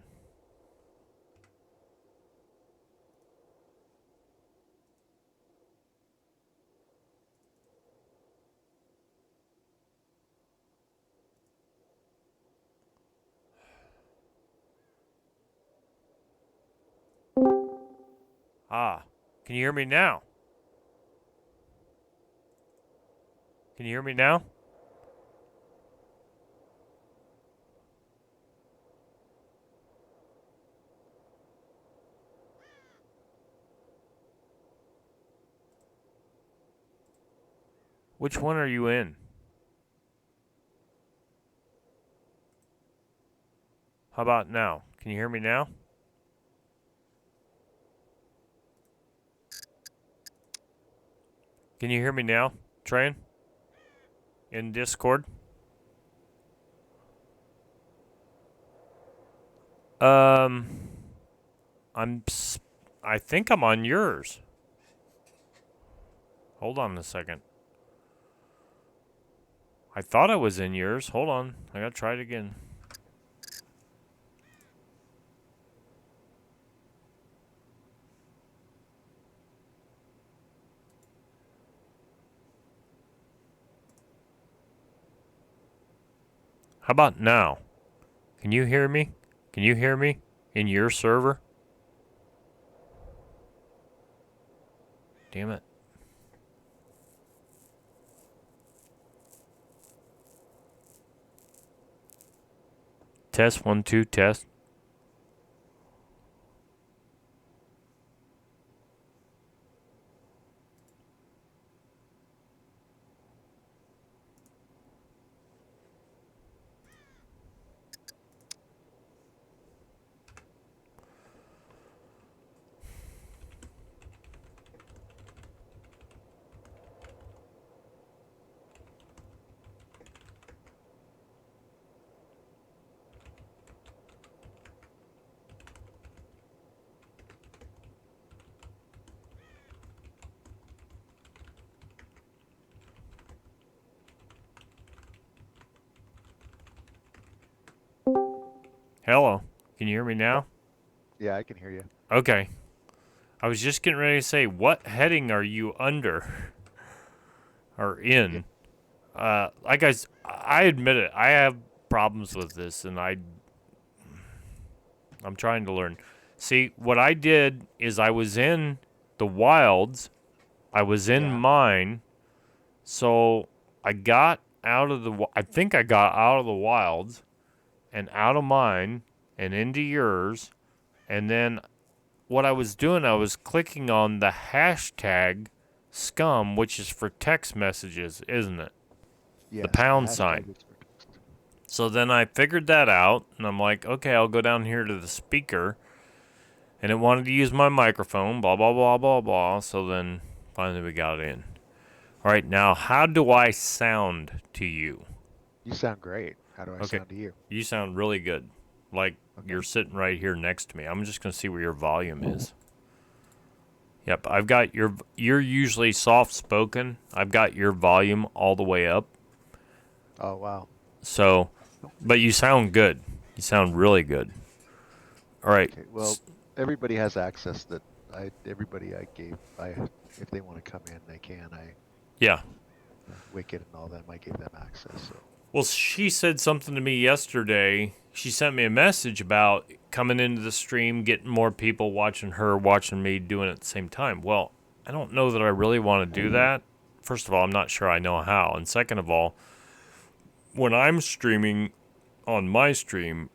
Ah, can you hear me now? Can you hear me now? Which one are you in? How about now? Can you hear me now? Can you hear me now, Train? In Discord? I think I'm on yours. Hold on a second. I thought I was in yours. Hold on. I gotta try it again. How about now? Can you hear me? Can you hear me in your server? Damn it. Test 1 2 test. Hello. Can you hear me now? Yeah, I can hear you. Okay. I was just getting ready to say, what heading are you under? Or in? Like I admit it, I have problems with this, and I'm trying to learn. See, what I did is I was in the wilds. I was in mine. So I got out of the, I think I got out of the wilds and out of mine and into yours. And then what I was doing, I was clicking on the hashtag SCUM, which is for text messages, isn't it? Yeah, the the pound sign. hashtag is for text. So then I figured that out, and I'm like, okay, I'll go down here to the speaker, and it wanted to use my microphone, blah, blah, blah, blah, blah. So then finally we got it in. All right, now how do I sound to you? You sound great. How do I Okay, sound to you? you sound really good. Like Okay. you're sitting right here next to me. I'm just going to see where your volume is. Yep, I've got you're usually soft spoken. I've got your volume all the way up. Oh, wow. So, but you sound good. You sound really good. All right. Okay. Well, everybody has access that everybody I gave, if they want to come in, they can. Yeah. Wicked and all them, I gave them access. So, Well, she said something to me yesterday. She sent me a message about coming into the stream, getting more people watching her, watching me doing it at the same time. Well, I don't know that I really want to do that. First of all, I'm not sure I know how. And second of all, when I'm streaming on my stream,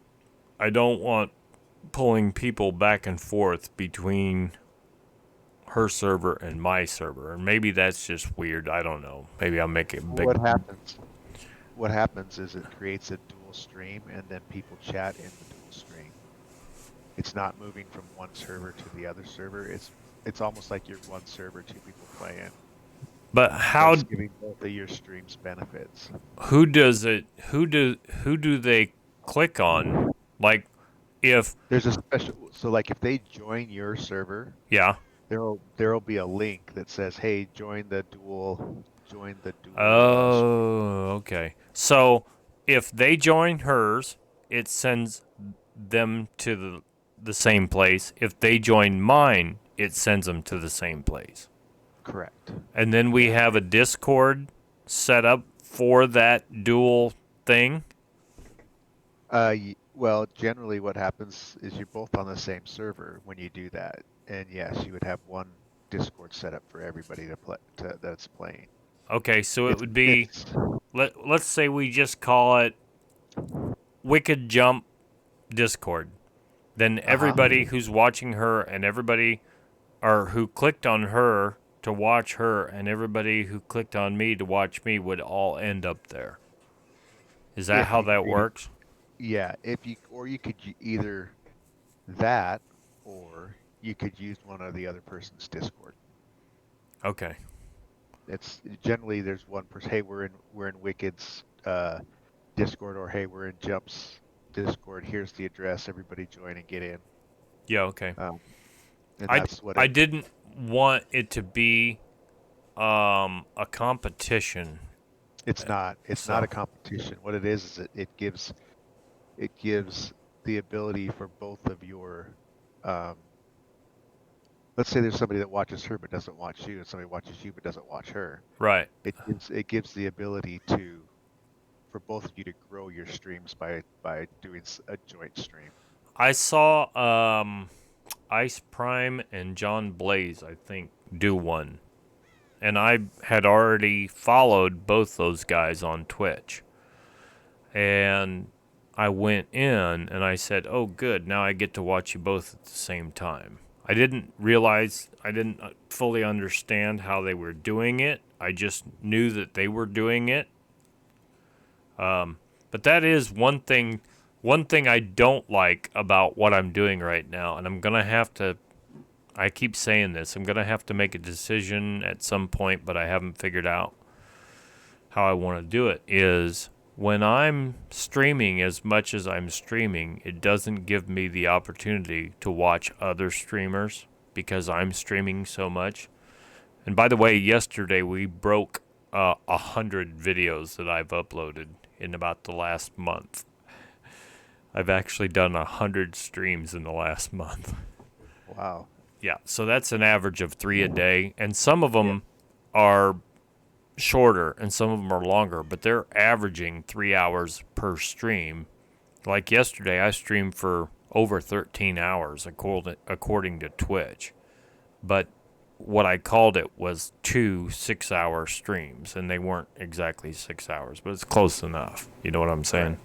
I don't want pulling people back and forth between her server and my server. And maybe that's just weird. I don't know. Maybe I'll make it big. what happens? What happens is it creates a dual stream, and then people chat in the dual stream. It's not moving from one server to the other server. It's almost like you're one server, two people playing. But how That's giving both of your streams benefits. who does it who do they click on? Like if There's a special, so like if they join your server, yeah. there'll be a link that says, "Hey, join the dual." Oh, okay. So if they join hers, it sends them to the same place. If they join mine, it sends them to the same place. Correct. And then we have a Discord set up for that dual thing. Well, generally what happens is you're both on the same server when you do that, and yes, you would have one Discord set up for everybody to play that's playing. Okay, so it It's, would be it's let's say we just call it Wicked Jump Discord. Then everybody who's watching her and everybody or who clicked on her to watch her and everybody who clicked on me to watch me would all end up there. Is that if how you that created, works? yeah, if you or you could either that or you could use one of the other person's Discord. Okay. It's generally there's one person. Hey, we're in Wicked's Discord, or hey, we're in Jump's Discord. Here's the address. Everybody join and get in. Yeah, okay. And I, that's what I it. didn't want it to be a competition. It's not. It's So, not a competition. What it is it gives the ability for both of your. Um, let's say there's somebody that watches her but doesn't watch you, and somebody watches you but doesn't watch her. right. It gives the ability for both of you to grow your streams by doing a joint stream. I saw Ice Prime and John Blaze, I think, do one. And I had already followed both those guys on Twitch. And I went in and I said, oh, good, now I get to watch you both at the same time. I didn't fully understand how they were doing it. I just knew that they were doing it. But that is one thing I don't like about what I'm doing right now. And I'm going to have to, I keep saying this, I'm going to have to make a decision at some point, but I haven't figured out how I want to do it, is when I'm streaming as much as I'm streaming, it doesn't give me the opportunity to watch other streamers because I'm streaming so much. And by the way, yesterday we broke 100 videos that I've uploaded in about the last month. I've actually done 100 streams in the last month. Wow. Yeah, so that's an average of 3 a day, and some of them are shorter and some of them are longer, but they're averaging 3 hours per stream. Like yesterday, I streamed for over 13 hours according to Twitch. But what I called it was 2 6-hour streams, and they weren't exactly 6 hours, but it's close enough. You know what I'm saying? Right.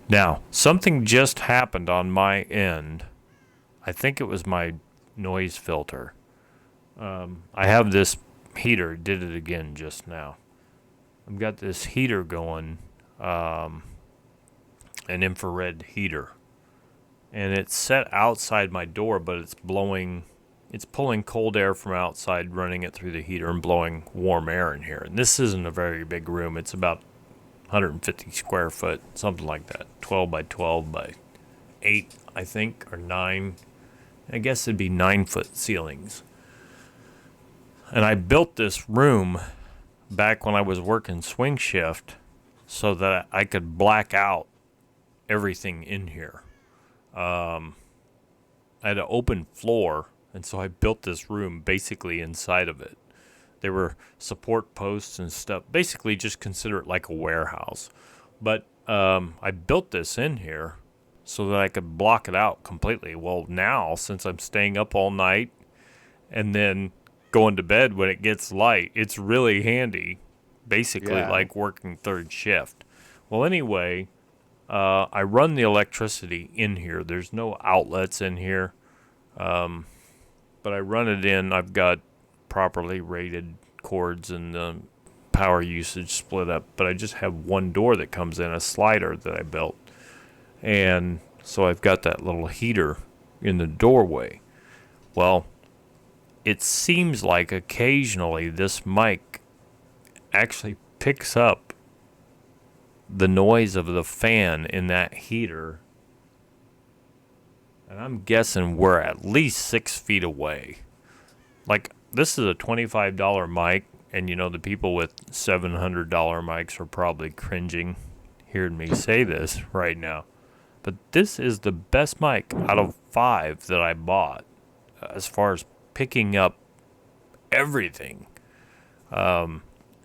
Now, something just happened on my end. I think it was my noise filter. I have this heater, did it again just now. I've got this heater going, an infrared heater, and it's set outside my door, but it's pulling cold air from outside, running it through the heater and blowing warm air in here. And this isn't a very big room. It's about 150 square foot, something like that, 12 by 12 by 8, I think, or 9. I guess it'd be 9-foot ceilings. And I built this room back when I was working swing shift so that I could black out everything in here. I had an open floor, and so I built this room basically inside of it. There were support posts and stuff. Basically, just consider it like a warehouse. But I built this in here so that I could block it out completely. Well, now, since I'm staying up all night and then going to bed when it gets light, it's really handy, basically like working third shift. Well, anyway, I run the electricity in here. There's no outlets in here, but I run it in. I've got properly rated cords and the power usage split up, but I just have one door that comes in, a slider that I built. And so I've got that little heater in the doorway. Well, it seems like occasionally this mic actually picks up the noise of the fan in that heater. And I'm guessing we're at least 6 feet away. Like, this is a $25 mic, and you know, the people with $700 mics are probably cringing hearing me say this right now. But this is the best mic out of 5 that I bought as far as picking up everything.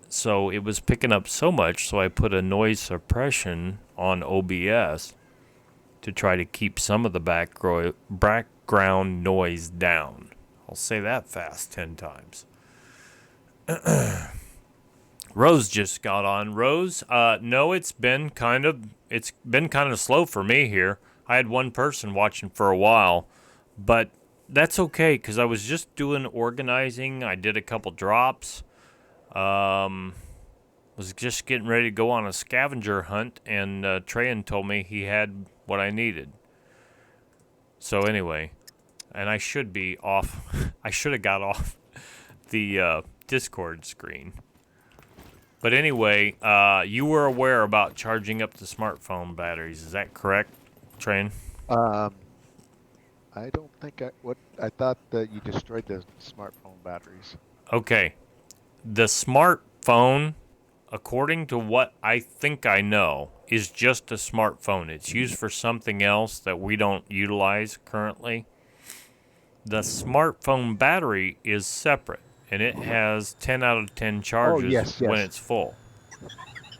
So it was picking up so much, so I put a noise suppression on OBS to try to keep some of the background noise down. I'll say that fast 10 times. Rose just got on. Rose, no, it's been kind of slow for me here. I had one person watching for a while, but that's okay because I was just doing organizing. I did a couple drops. Was just getting ready to go on a scavenger hunt, and Trayan told me he had what I needed. So anyway, and I should be off. I should have got off the Discord screen. But anyway, you were aware about charging up the smartphone batteries. Is that correct, Trayan? I don't think I thought that you destroyed the smartphone batteries. Okay. The smartphone, according to what I think I know, is just a smartphone. It's used for something else that we don't utilize currently. The smartphone battery is separate, and it has 10 out of 10 charges when it's full.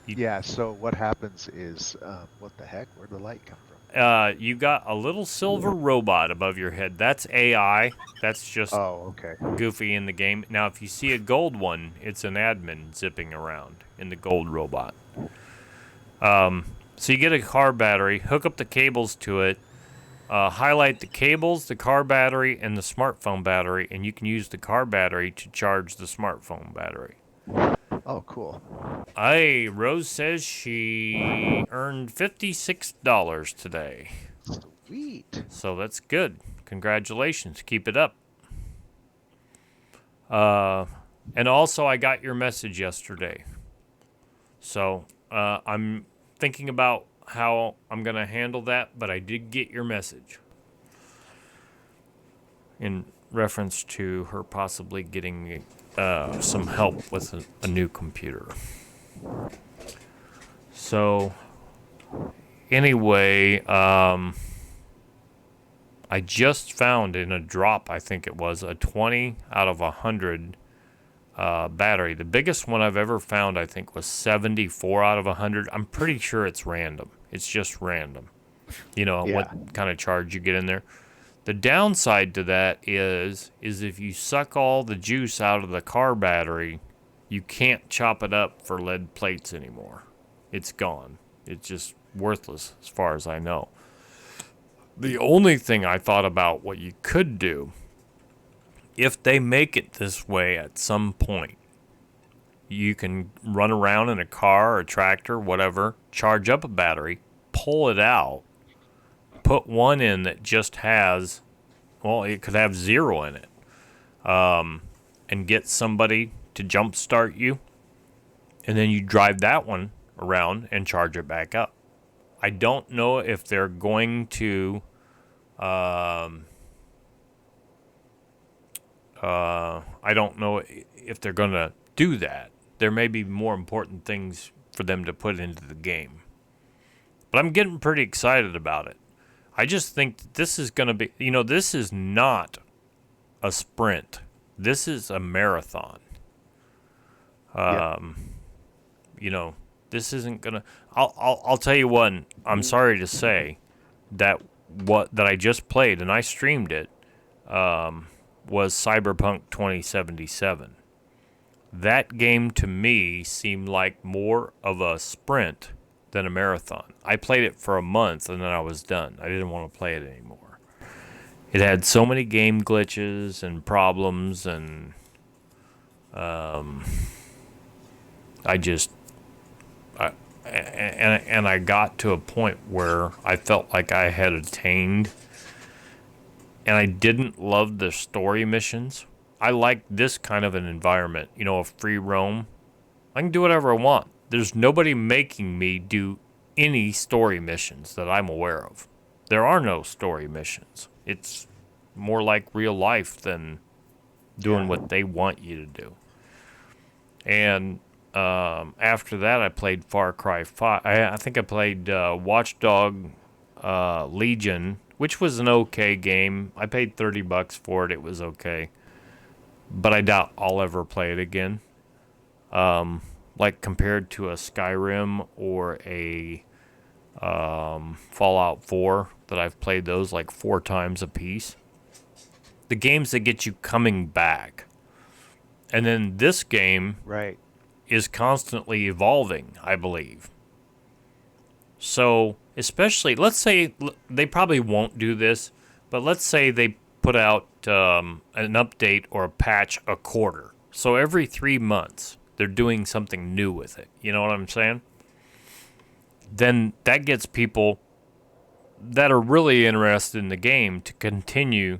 Yeah, so what happens is, what the heck? Where'd the light come from? You got a little silver robot above your head. That's AI. That's just goofy in the game. Now, if you see a gold one, it's an admin zipping around in the gold robot. So you get a car battery, hook up the cables to it, highlight the cables, the car battery, and the smartphone battery, and you can use the car battery to charge the smartphone battery. Oh, cool. Rose says she earned $56 today. Sweet. So that's good. Congratulations. Keep it up. And also, I got your message yesterday. So I'm thinking about how I'm going to handle that, but I did get your message in reference to her possibly getting some help with a new computer. So anyway, I just found in a drop, I think it was, a 20 out of 100 battery. The biggest one I've ever found, I think, was 74 out of 100. I'm pretty sure it's random. It's just random. You know, what kind of charge you get in there. The downside to that is if you suck all the juice out of the car battery, you can't chop it up for lead plates anymore. It's gone. It's just worthless as far as I know. The only thing I thought about what you could do, if they make it this way at some point, You can run around in a car or a tractor, whatever, charge up a battery, pull it out, put one in that just has, well, it could have 0 in it, and get somebody to jumpstart you, and then you drive that one around and charge it back up. I don't know if they're going to I don't know if they're going to do that. There may be more important things for them to put into the game. But I'm getting pretty excited about it. I just think that this is going to be, this is not a sprint. This is a marathon. Yeah. This isn't going to, I'll tell you one, I'm sorry to say that that I just played and I streamed it, was Cyberpunk 2077. That game to me seemed like more of a sprint than a marathon. I played it for a month and then I was done. I didn't want to play it anymore. It had so many game glitches and problems, and I got to a point where I felt like I had attained, and I didn't love the story missions. I like this kind of an environment, a free roam. I can do whatever I want. There's nobody making me do any story missions that I'm aware of. There are no story missions. It's more like real life than doing what they want you to do. And after that, I played Far Cry 5. I think I played Watchdog Legion, which was an okay game. I paid $30 for it. It was okay. But I doubt I'll ever play it again. Like compared to a Skyrim or a Fallout 4, that I've played those like 4 times a piece. The games that get you coming back. And then this game Right. is constantly evolving, I believe. So, especially, let's say, they probably won't do this, but let's say they put out an update or a patch a quarter. So every 3 months, they're doing something new with it. You know what I'm saying? Then that gets people that are really interested in the game to continue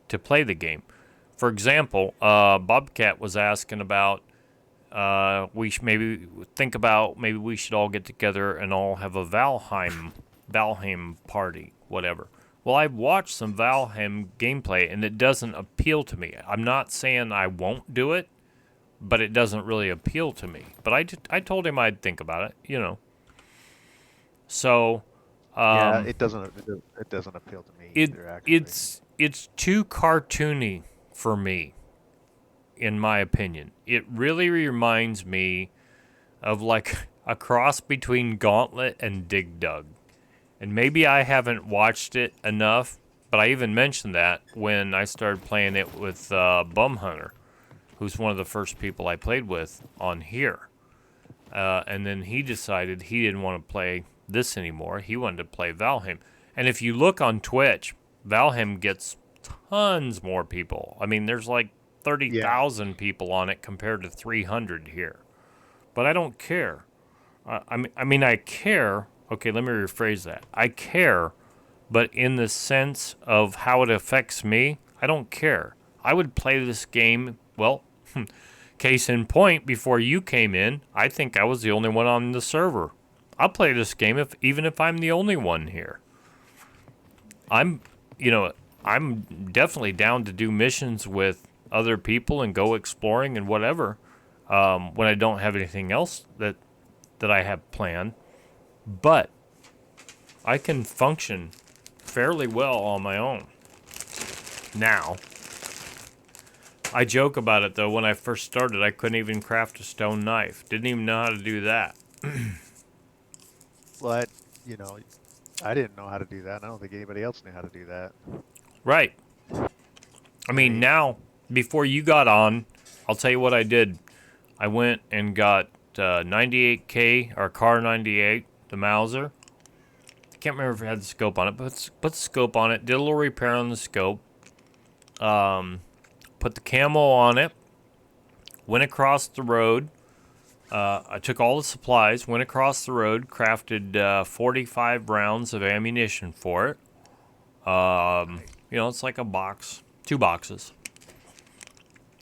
to play the game. For example, Bobcat was asking about we should maybe we should all get together and all have a Valheim party, whatever. Well, I've watched some Valheim gameplay and it doesn't appeal to me. I'm not saying I won't do it, but it doesn't really appeal to me. But I told him I'd think about it, So, Yeah, it doesn't appeal to me either, actually. it's too cartoony for me, in my opinion. It really reminds me of like a cross between Gauntlet and Dig Dug. And maybe I haven't watched it enough, but I even mentioned that when I started playing it with Bum Hunter, who's one of the first people I played with on here. And then he decided he didn't want to play this anymore. He wanted to play Valheim. And if you look on Twitch, Valheim gets tons more people. I mean, there's like 30,000 people on it compared to 300 here. But I don't care. I mean, I care. Okay, let me rephrase that. I care, but in the sense of how it affects me, I don't care. I would play this game, well, case in point, before you came in, I think I was the only one on the server. I'll play this game even if I'm the only one here. I'm definitely down to do missions with other people and go exploring and whatever, when I don't have anything else that I have planned. But I can function fairly well on my own. Now, I joke about it though. When I first started, I couldn't even craft a stone knife. Didn't even know how to do that. Well, I didn't know how to do that, and I don't think anybody else knew how to do that. Right. I mean, now, before you got on, I'll tell you what I did. I went and got 98K, or Car 98, the Mauser. I can't remember if it had the scope on it, but put the scope on it. Did a little repair on the scope. Put the camo on it. Went across the road. I took all the supplies, went across the road, crafted 45 rounds of ammunition for it. Nice. You know, it's like a box, 2 boxes.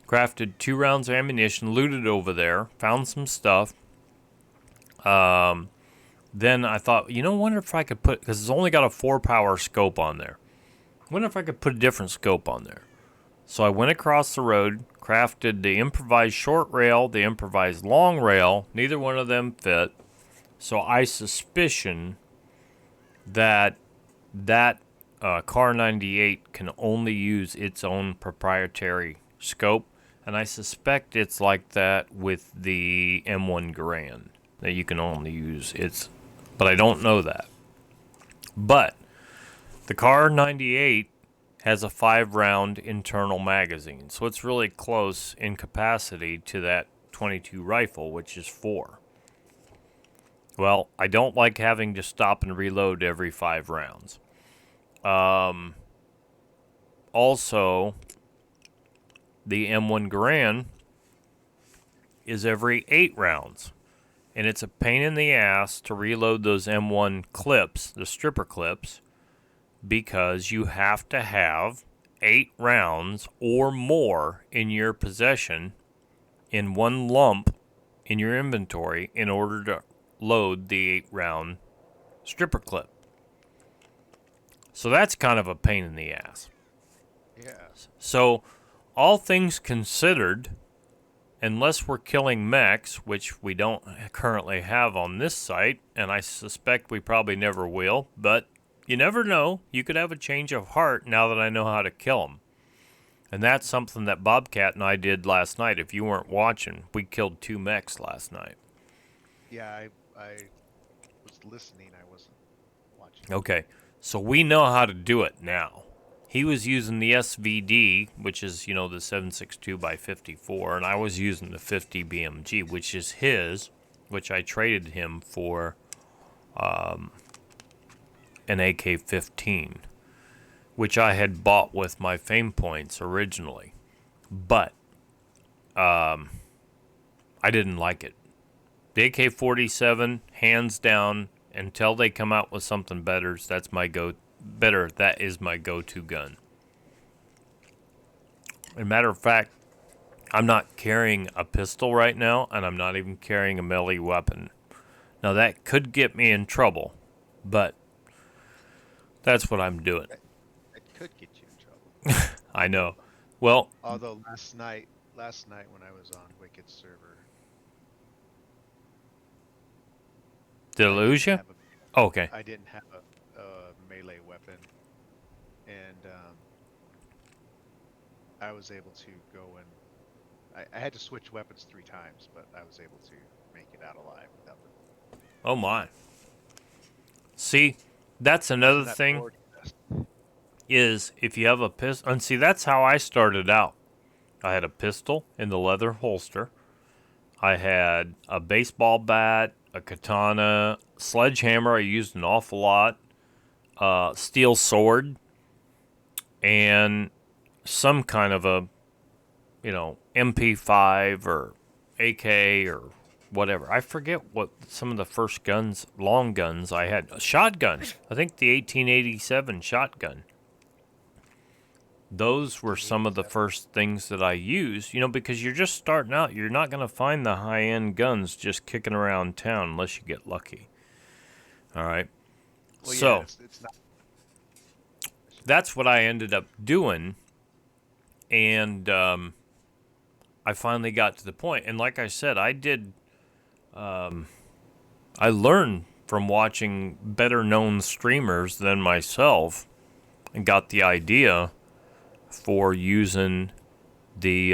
Crafted 2 rounds of ammunition, looted over there, found some stuff. Then I thought, wonder if I could put, because it's only got a 4-power scope on there. Wonder if I could put a different scope on there. So I went across the road, crafted the improvised short rail, the improvised long rail. Neither one of them fit. So I suspicion that Car 98 can only use its own proprietary scope. And I suspect it's like that with the M1 Garand, that you can only use its, but I don't know that. But the Car 98 has a 5-round internal magazine, so it's really close in capacity to that 22 rifle, which is 4. Well, I don't like having to stop and reload every 5 rounds. Also, the M1 Garand is every 8 rounds, and it's a pain in the ass to reload those M1 clips, the stripper clips, because you have to have 8 rounds or more in your possession in one lump in your inventory in order to load the 8-round stripper clip. So that's kind of a pain in the ass. Yeah. So, all things considered, unless we're killing mechs, which we don't currently have on this site, and I suspect we probably never will, but you never know. You could have a change of heart now that I know how to kill them. And that's something that Bobcat and I did last night. If you weren't watching, we killed 2 mechs last night. Yeah, I was listening. I wasn't watching. Okay, so we know how to do it now. He was using the SVD, which is, the 7.62x54, and I was using the 50 BMG, which is his, which I traded him for an AK-15, which I had bought with my fame points originally. But I didn't like it. The AK-47, hands down, until they come out with something better, that is my go-to gun. As a matter of fact, I'm not carrying a pistol right now, and I'm not even carrying a melee weapon. Now, that could get me in trouble, but that's what I'm doing. It could get you in trouble. I know. Well, Although last night when I was on Wicked server, did I lose you? Okay. I didn't have a melee weapon, and I was able to go and I had to switch weapons 3 times, but I was able to make it out alive without the. Oh my. See, that's another thing. Is if you have a pistol, and see, that's how I started out. I had a pistol in the leather holster. I had a baseball bat, a katana, sledgehammer. I used an awful lot. Steel sword, and some kind of a, MP5 or AK or whatever. I forget what some of the first guns, long guns I had. A shotgun. I think the 1887 shotgun. Those were some of the first things that I used, because you're just starting out. You're not going to find the high-end guns just kicking around town unless you get lucky. All right. Well, so, yeah, it's not. That's what I ended up doing. And I finally got to the point. And like I said, I learned from watching better-known streamers than myself and got the idea for using the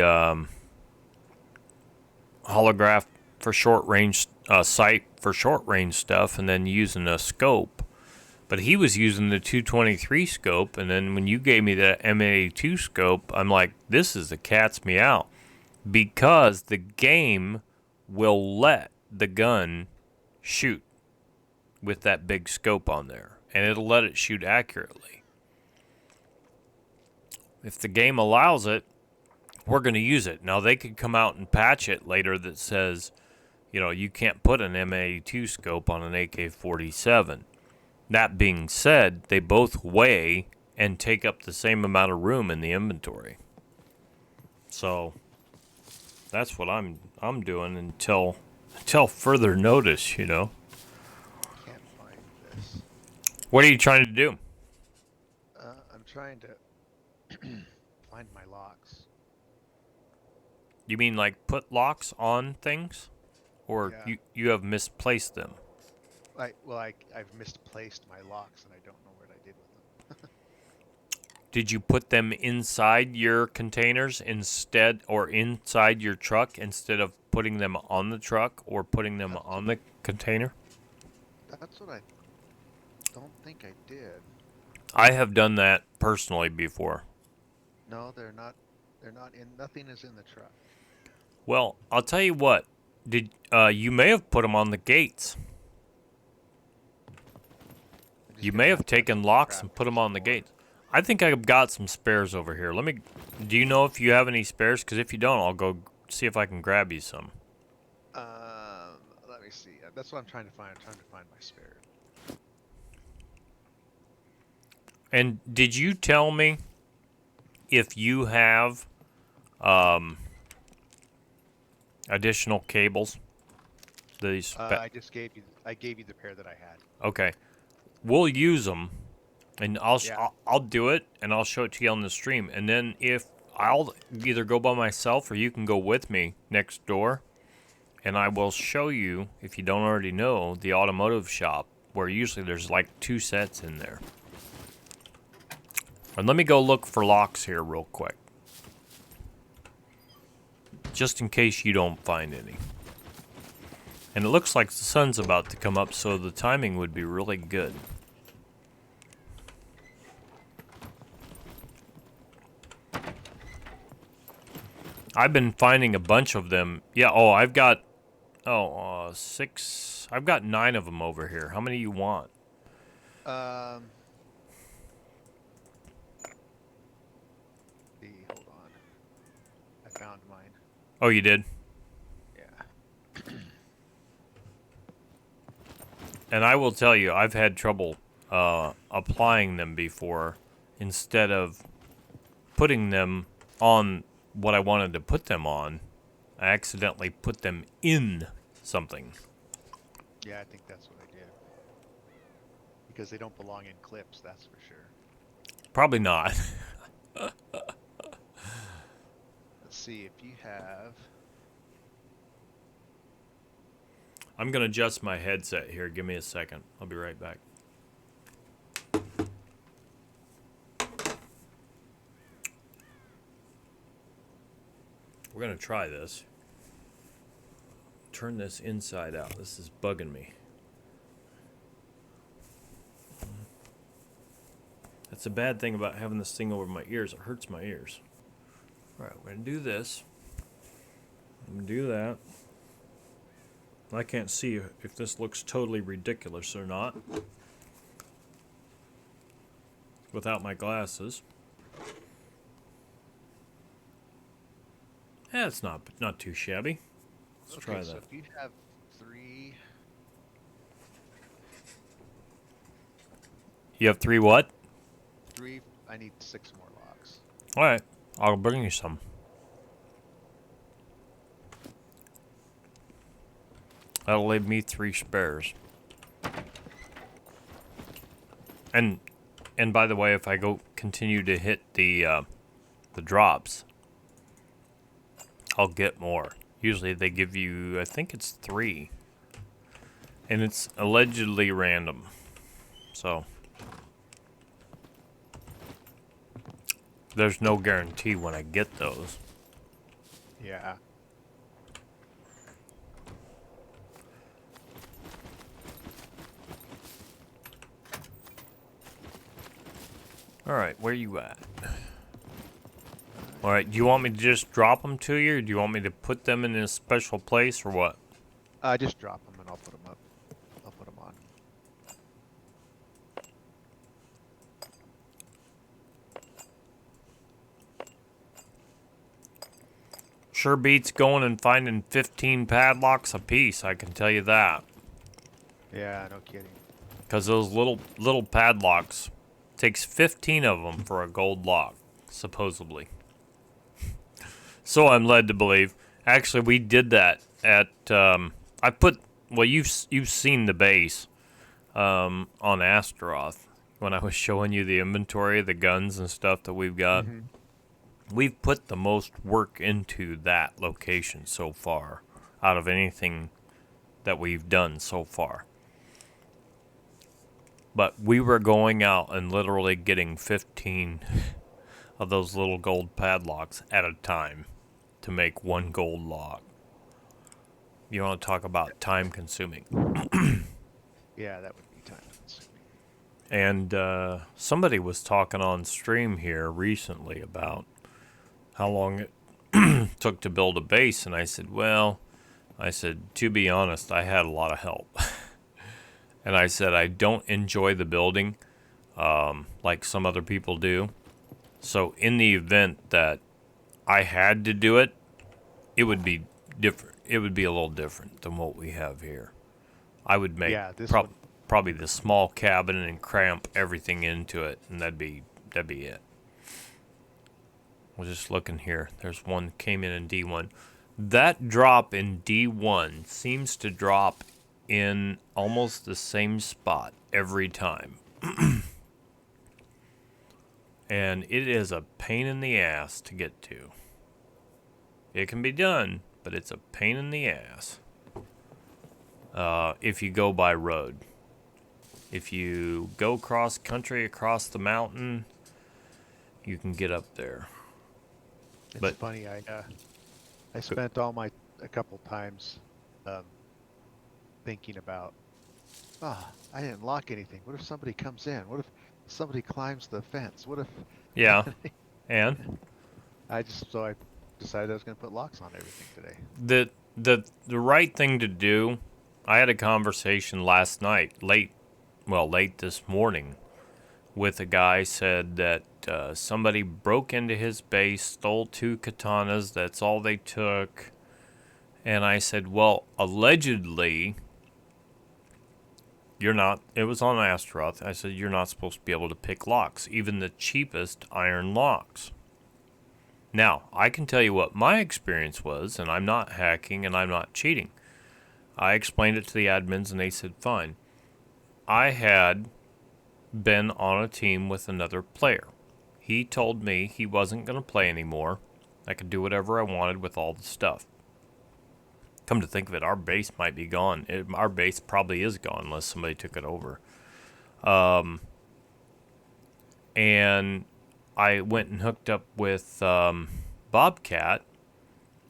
holograph for short range sight for short range stuff, and then using a scope. But he was using the 223 scope, and then when you gave me the M82 scope, I'm like, this is the cat's meow, because the game will let the gun shoot with that big scope on there, and it'll let it shoot accurately. If the game allows it, we're going to use it. Now, they could come out and patch it later that says You know, you can't put an M82 scope on an AK-47. That being said, they both weigh and take up the same amount of room in the inventory. So that's what I'm doing until further notice, you know. Can't find this. What are you trying to do? I'm trying to find my locks. You mean like put locks on things? Or Yeah. you have misplaced them? I've misplaced my locks and I don't know what I did with them. Did you put them inside your containers instead, or inside your truck instead of putting them on the truck or putting them on the container? That's what I don't think I did. I have done that personally before. No, they're not. They're not in. Nothing is in the truck. Well, I'll tell you what. Did you may have put them on the gates? I'm just You gonna may have have to have taken some locks and put them some on the more. gates. I think I've got some spares over here. Let me. Do you know if you have any spares? Because if you don't, I'll go see if I can grab you some. Let me see. That's what I'm trying to find. I'm trying to find my spares. And did you tell me if you have additional cables? These. I gave you the pair that I had. Okay, we'll use them, and Yeah. I'll do it, and I'll show it to you on the stream. And then if I'll either go by myself or you can go with me next door, and I will show you, if you don't already know, the automotive shop where usually there's like 2 sets in there. And let me go look for locks here real quick, just in case you don't find any. And it looks like the sun's about to come up, so the timing would be really good. I've been finding a bunch of them. Yeah, oh, I've got 6. I've got 9 of them over here. How many you want? Hold on. I found mine. Oh, you did? Yeah. And I will tell you, I've had trouble applying them before. Instead of putting them on what I wanted to put them on, I accidentally put them in something. Yeah, I think that's what I did. Because they don't belong in clips, that's for sure. Probably not. Let's see if you have. I'm going to adjust my headset here. Give me a second. I'll be right back. We're going to try this. Turn this inside out. This is bugging me. That's a bad thing about having this thing over my ears. It hurts my ears. All right, we're going to do this. I'm going to do that. I can't see if this looks totally ridiculous or not without my glasses. Yeah, it's not too shabby. Let's try that. So if you have 3. You have 3 what? 3. I need 6 more locks. All right, I'll bring you some. That'll leave me 3 spares. And by the way, if I go continue to hit the drops, I'll get more. Usually they give you, I think it's 3, and it's allegedly random. So there's no guarantee when I get those. Yeah. All right, where you at? All right, do you want me to just drop them to you, or do you want me to put them in a special place, or what? Just drop them and I'll put them up. I'll put them on. Sure beats going and finding 15 padlocks a piece, I can tell you that. Yeah, no kidding. Because those little padlocks, takes 15 of them for a gold lock, supposedly. So I'm led to believe. Actually, we did that at, I put, well, you've seen the base on Astaroth when I was showing you the inventory, the guns and stuff that we've got. Mm-hmm. We've put the most work into that location so far out of anything that we've done so far. But we were going out and literally getting 15 of those little gold padlocks at a time to make one gold lock. You want to talk about time consuming. Yeah, that would be time consuming. And somebody was talking on stream here recently about how long it took to build a base, and I said, well, to be honest, I had a lot of help. And I said, I don't enjoy the building like some other people do. So in the event that I had to do it, it would be different. It would be a little different than what we have here. I would make probably the small cabin and cramp everything into it, and that'd be it. We're just looking here. There's one came in D1. That drop in D1 seems to drop in almost the same spot every time. And it is a pain in the ass to get to. It can be done, but it's a pain in the ass if you go by road. If you go cross country across the mountain, you can get up there. It's funny. I spent a couple times thinking about, I didn't lock anything. What if somebody comes in? What if somebody climbs the fence? What if? Yeah, and I decided I was going to put locks on everything today. The right thing to do. I had a conversation last night, late this morning, with a guy said that somebody broke into his base, stole 2 katanas. That's all they took. And I said, well, allegedly, you're not. It was on Astaroth. I said, you're not supposed to be able to pick locks, even the cheapest iron locks. Now, I can tell you what my experience was, and I'm not hacking and I'm not cheating. I explained it to the admins and they said, fine. I had been on a team with another player. He told me he wasn't going to play anymore. I could do whatever I wanted with all the stuff. Come to think of it, our base might be gone. Our base probably is gone unless somebody took it over. And I went and hooked up with Bobcat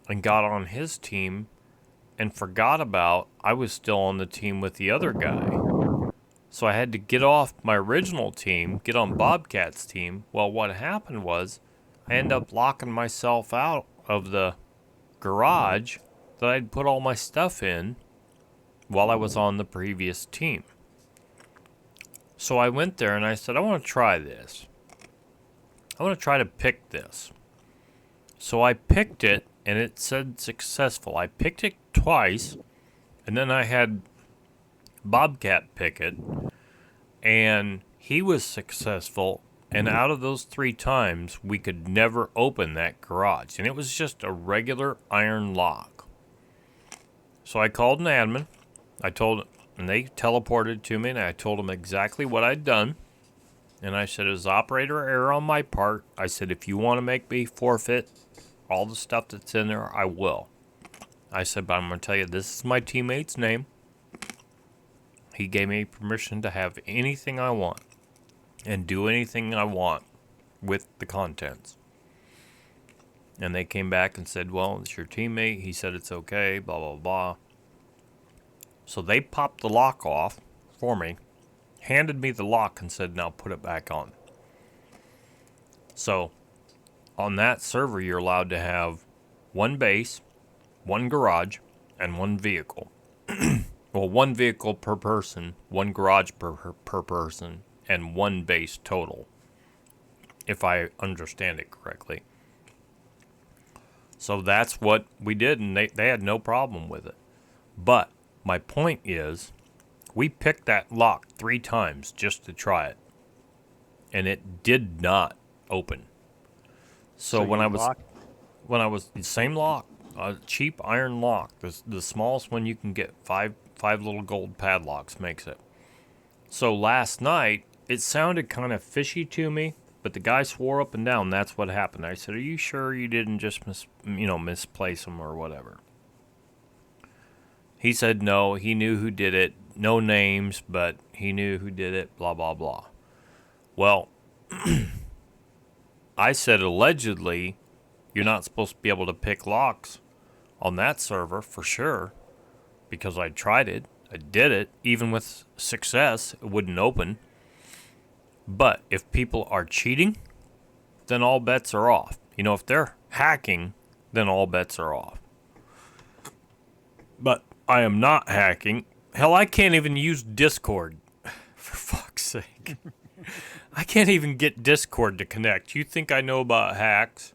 and got on his team and forgot about I was still on the team with the other guy. So I had to get off my original team, get on Bobcat's team. Well, what happened was I ended up locking myself out of the garage that I'd put all my stuff in while I was on the previous team. So I went there and I said, I want to try this. I want to try to pick this. So I picked it and it said successful. I picked it twice and then I had Bobcat pick it and he was successful. And out of those 3 times, we could never open that garage. And it was just a regular iron lock. So I called an admin. And they teleported to me, and I told them exactly what I'd done. And I said, it was operator error on my part. I said, if you want to make me forfeit all the stuff that's in there, I will. I said, but I'm going to tell you, this is my teammate's name. He gave me permission to have anything I want and do anything I want with the contents. And they came back and said, well, it's your teammate. He said it's okay, blah, blah, blah. So they popped the lock off for me, handed me the lock and said, now put it back on. So on that server, you're allowed to have 1 base, 1 garage, and 1 vehicle. Well, 1 vehicle per person, 1 garage per person, and 1 base total, if I understand it correctly. So that's what we did, and they had no problem with it. But my point is, we picked that lock 3 times just to try it, and it did not open. So when you I was lock. the same lock, a cheap iron lock, the smallest one you can get, five little gold padlocks makes it. So last night it sounded kind of fishy to me, but the guy swore up and down that's what happened. I said, "Are you sure you didn't just misplace them or whatever?" He said no, he knew who did it. No names, but he knew who did it, blah, blah, blah. Well, I said allegedly you're not supposed to be able to pick locks on that server for sure, because I tried it. I did it. Even with success, it wouldn't open. But if people are cheating, then all bets are off. If they're hacking, then all bets are off. But I am not hacking. Hell, I can't even use Discord. For fuck's sake. I can't even get Discord to connect. You think I know about hacks?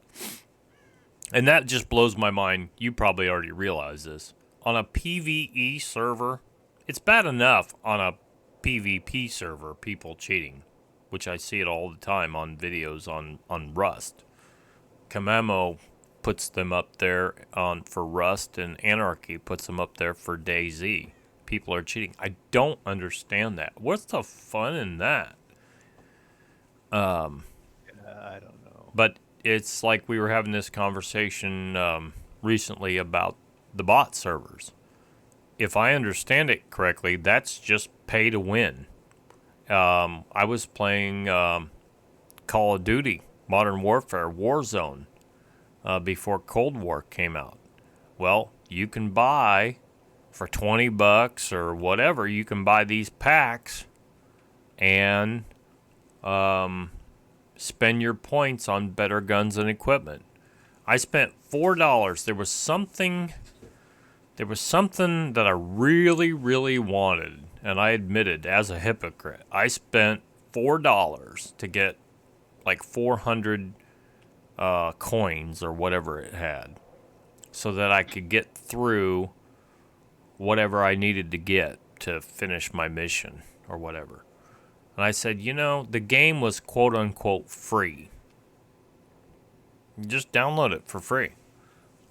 And that just blows my mind. You probably already realize this. On a PvE server, it's bad enough on a PvP server, people cheating, which I see it all the time on videos on Rust. Kamamo puts them up there for Rust, and Anarchy puts them up there for DayZ. People are cheating. I don't understand that. What's the fun in that? I don't know. But it's like we were having this conversation recently about the bot servers. If I understand it correctly, that's just pay to win. I was playing Call of Duty, Modern Warfare, Warzone, before Cold War came out. Well, you can buy for $20 or whatever. You can buy these packs and spend your points on better guns and equipment. I spent $4. There was something that I really, really wanted, and I admitted as a hypocrite. I spent $4 to get like 400 coins or whatever it had, so that I could get through whatever I needed to get to finish my mission or whatever. And I said, the game was quote unquote free. You just download it for free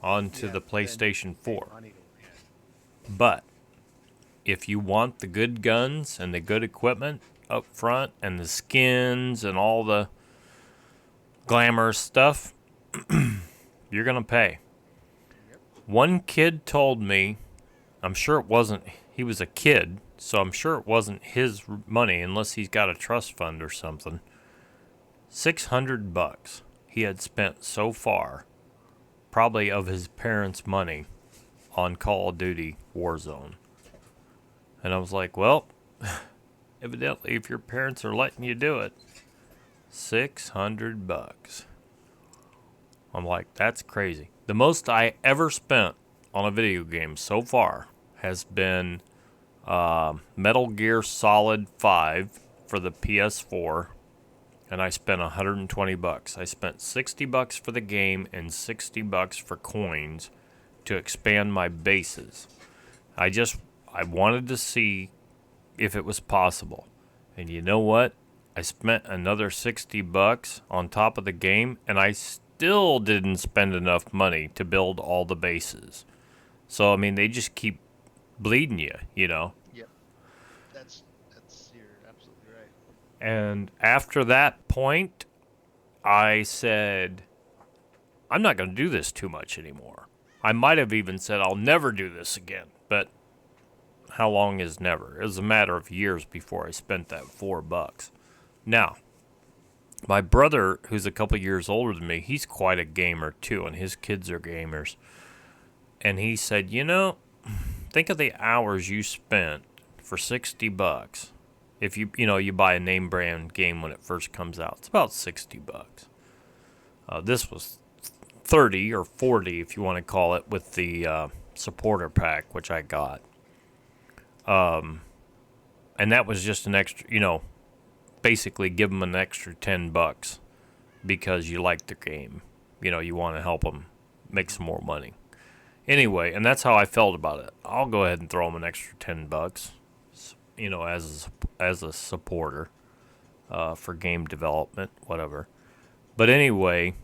onto the PlayStation 4. But if you want the good guns and the good equipment up front and the skins and all the glamorous stuff, you're going to pay. One kid told me, I'm sure it wasn't, he was a kid, so I'm sure it wasn't his money unless he's got a trust fund or something. $600 he had spent so far, probably of his parents' money, on Call of Duty Warzone. And I was like, well, evidently if your parents are letting you do it, $600. I'm like, that's crazy. The most I ever spent on a video game so far has been Metal Gear Solid 5 for the PS4, and I spent $120. I spent $60 for the game and $60 for coins to expand my bases. I wanted to see if it was possible. And you know what? I spent another $60 on top of the game, and I still didn't spend enough money to build all the bases. So, I mean, they just keep bleeding you, Yep. You're absolutely right. And after that point, I said, I'm not going to do this too much anymore. I might have even said, I'll never do this again. But how long is never? It was a matter of years before I spent that $4. Now, my brother, who's a couple years older than me, he's quite a gamer too, and his kids are gamers. And he said, think of the hours you spent for $60. If you buy a name brand game when it first comes out, it's about $60. This was 30 or 40, if you want to call it, with the supporter pack, which I got. And that was just an extra, basically give them an extra $10 because you like the game. You want to help them, make some more money. Anyway, and that's how I felt about it. I'll go ahead and throw him an extra $10, you know, as a supporter for game development, whatever. But anyway,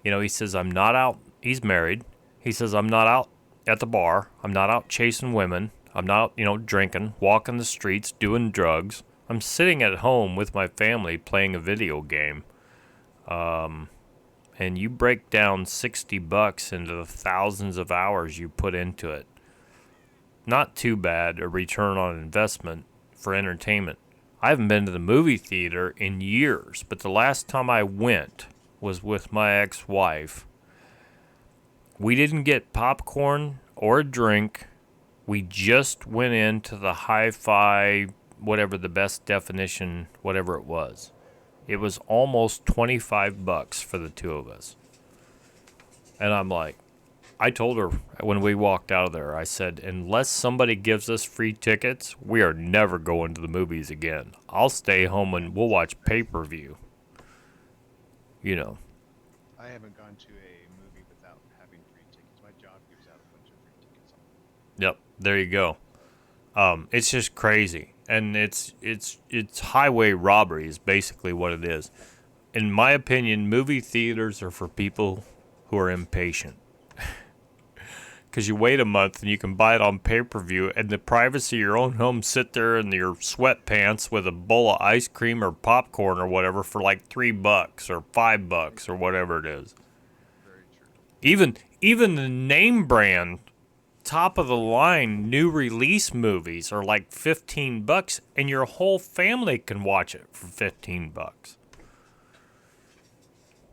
you know, he says I'm not out. He's married. He says I'm not out at the bar. I'm not out chasing women. I'm not out, you know, drinking, walking the streets, doing drugs. I'm sitting at home with my family playing a video game. And you break down $60 into the thousands of hours you put into it. Not too bad a return on investment for entertainment. I haven't been to the movie theater in years, but the last time I went was with my ex-wife. We didn't get popcorn or a drink. We just went into the hi-fi, whatever the best definition, whatever it was. It was almost $25 for the two of us. And I'm like, I told her when we walked out of there, I said, unless somebody gives us free tickets, we are never going to the movies again. I'll stay home and we'll watch pay-per-view. You know. I haven't gone to a movie without having free tickets. My job gives out a bunch of free tickets. Yep, there you go. It's just crazy. And it's highway robbery is basically what it is. In my opinion, movie theaters are for people who are impatient. Because you wait a month and you can buy it on pay-per-view, and the privacy of your own home, sit there in your sweatpants with a bowl of ice cream or popcorn or whatever for like $3 or $5 or whatever it is. Very true. Even the name brand top of the line new release movies are like $15, and your whole family can watch it for $15.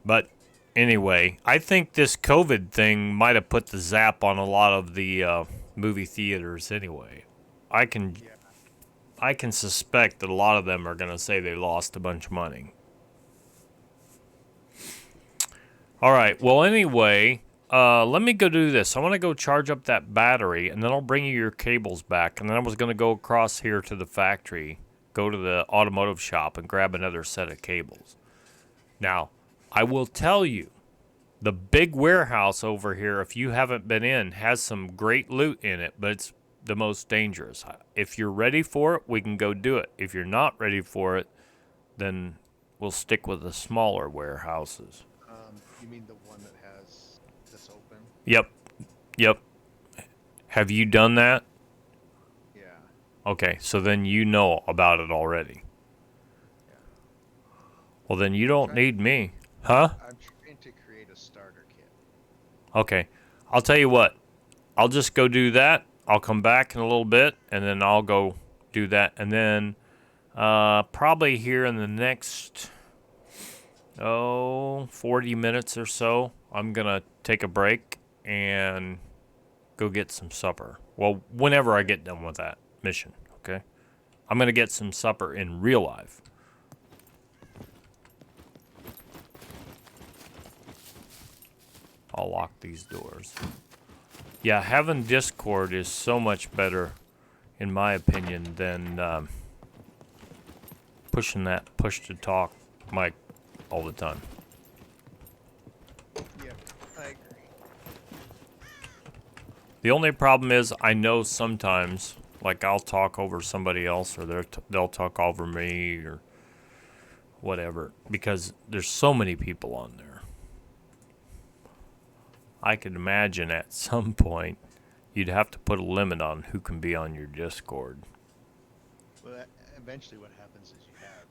But anyway, I think this COVID thing might have put the zap on a lot of the movie theaters anyway. I can suspect that a lot of them are going to say they lost a bunch of money. All right. Well, anyway, let me go do this. I want to go charge up that battery, and then I'll bring you your cables back. And then I was going to go across here to the factory, go to the automotive shop, and grab another set of cables. Now, I will tell you, the big warehouse over here, if you haven't been in, has some great loot in it, but it's the most dangerous. If you're ready for it, we can go do it. If you're not ready for it, then we'll stick with the smaller warehouses. You mean the one that has this open? Yep. Have you done that? Yeah. Okay, so then you know about it already. Yeah. Well, then you don't need me. Huh? I'm trying to create a starter kit. Okay. I'll tell you what. I'll just go do that. I'll come back in a little bit, and then I'll go do that. And then probably here in the next, 40 minutes or so, I'm going to take a break and go get some supper. Well, whenever I get done with that mission, okay? I'm going to get some supper in real life. I'll lock these doors. Yeah, having Discord is so much better, in my opinion, than pushing that push-to-talk mic all the time. Yeah, I agree. The only problem is I know sometimes, like I'll talk over somebody else, or they'll talk over me, or whatever, because there's so many people on there. I could imagine at some point you'd have to put a limit on who can be on your Discord. Well, eventually what happens is you have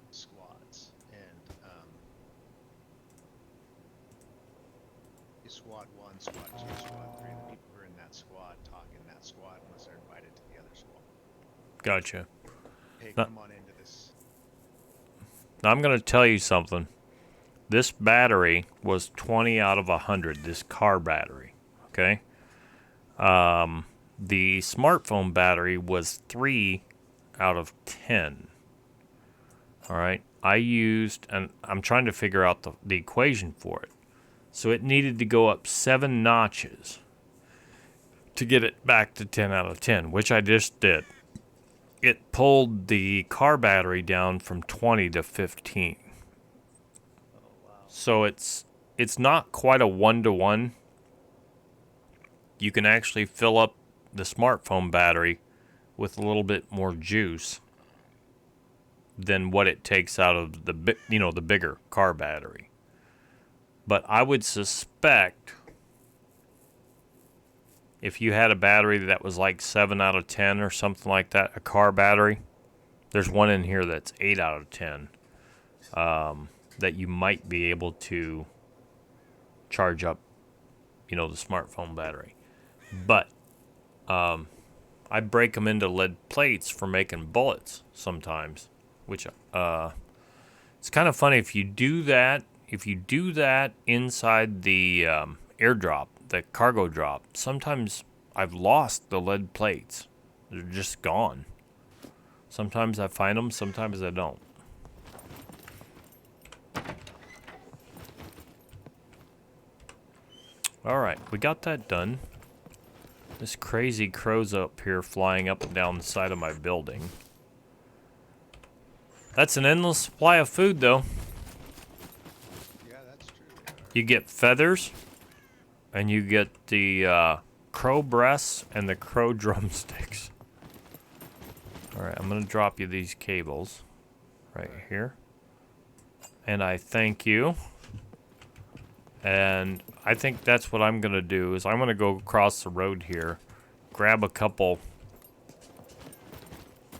squads, and you squad 1, squad 2, squad 3, and the people who are in that squad talk in that squad unless they're invited to the other squad. Gotcha. Hey, Now, come on into this. now I'm going to tell you something. This battery was 20 out of 100, this car battery, okay? The smartphone battery was 3 out of 10. All right, I used, and I'm trying to figure out the equation for it. So it needed to go up 7 notches to get it back to 10 out of 10, which I just did. It pulled the car battery down from 20 to 15. Oh, wow. So it's not quite a 1-to-1, you can actually fill up the smartphone battery with a little bit more juice than what it takes out of the the bigger car battery. But I would suspect if you had a battery that was like 7 out of 10 or something like that, a car battery, there's one in here that's 8 out of 10, that you might be able to charge up, the smartphone battery. But I break them into lead plates for making bullets sometimes, which it's kind of funny if you do that. If you do that inside the airdrop, the cargo drop, sometimes I've lost the lead plates. They're just gone. Sometimes I find them, sometimes I don't. All right, we got that done. This crazy crow's up here flying up and down the side of my building. That's an endless supply of food, though. Yeah, that's true. You get feathers, and you get the crow breasts and the crow drumsticks. All right, I'm going to drop you these cables right here. And I thank you. And I think that's what I'm going to do is I'm going to go across the road here, grab a couple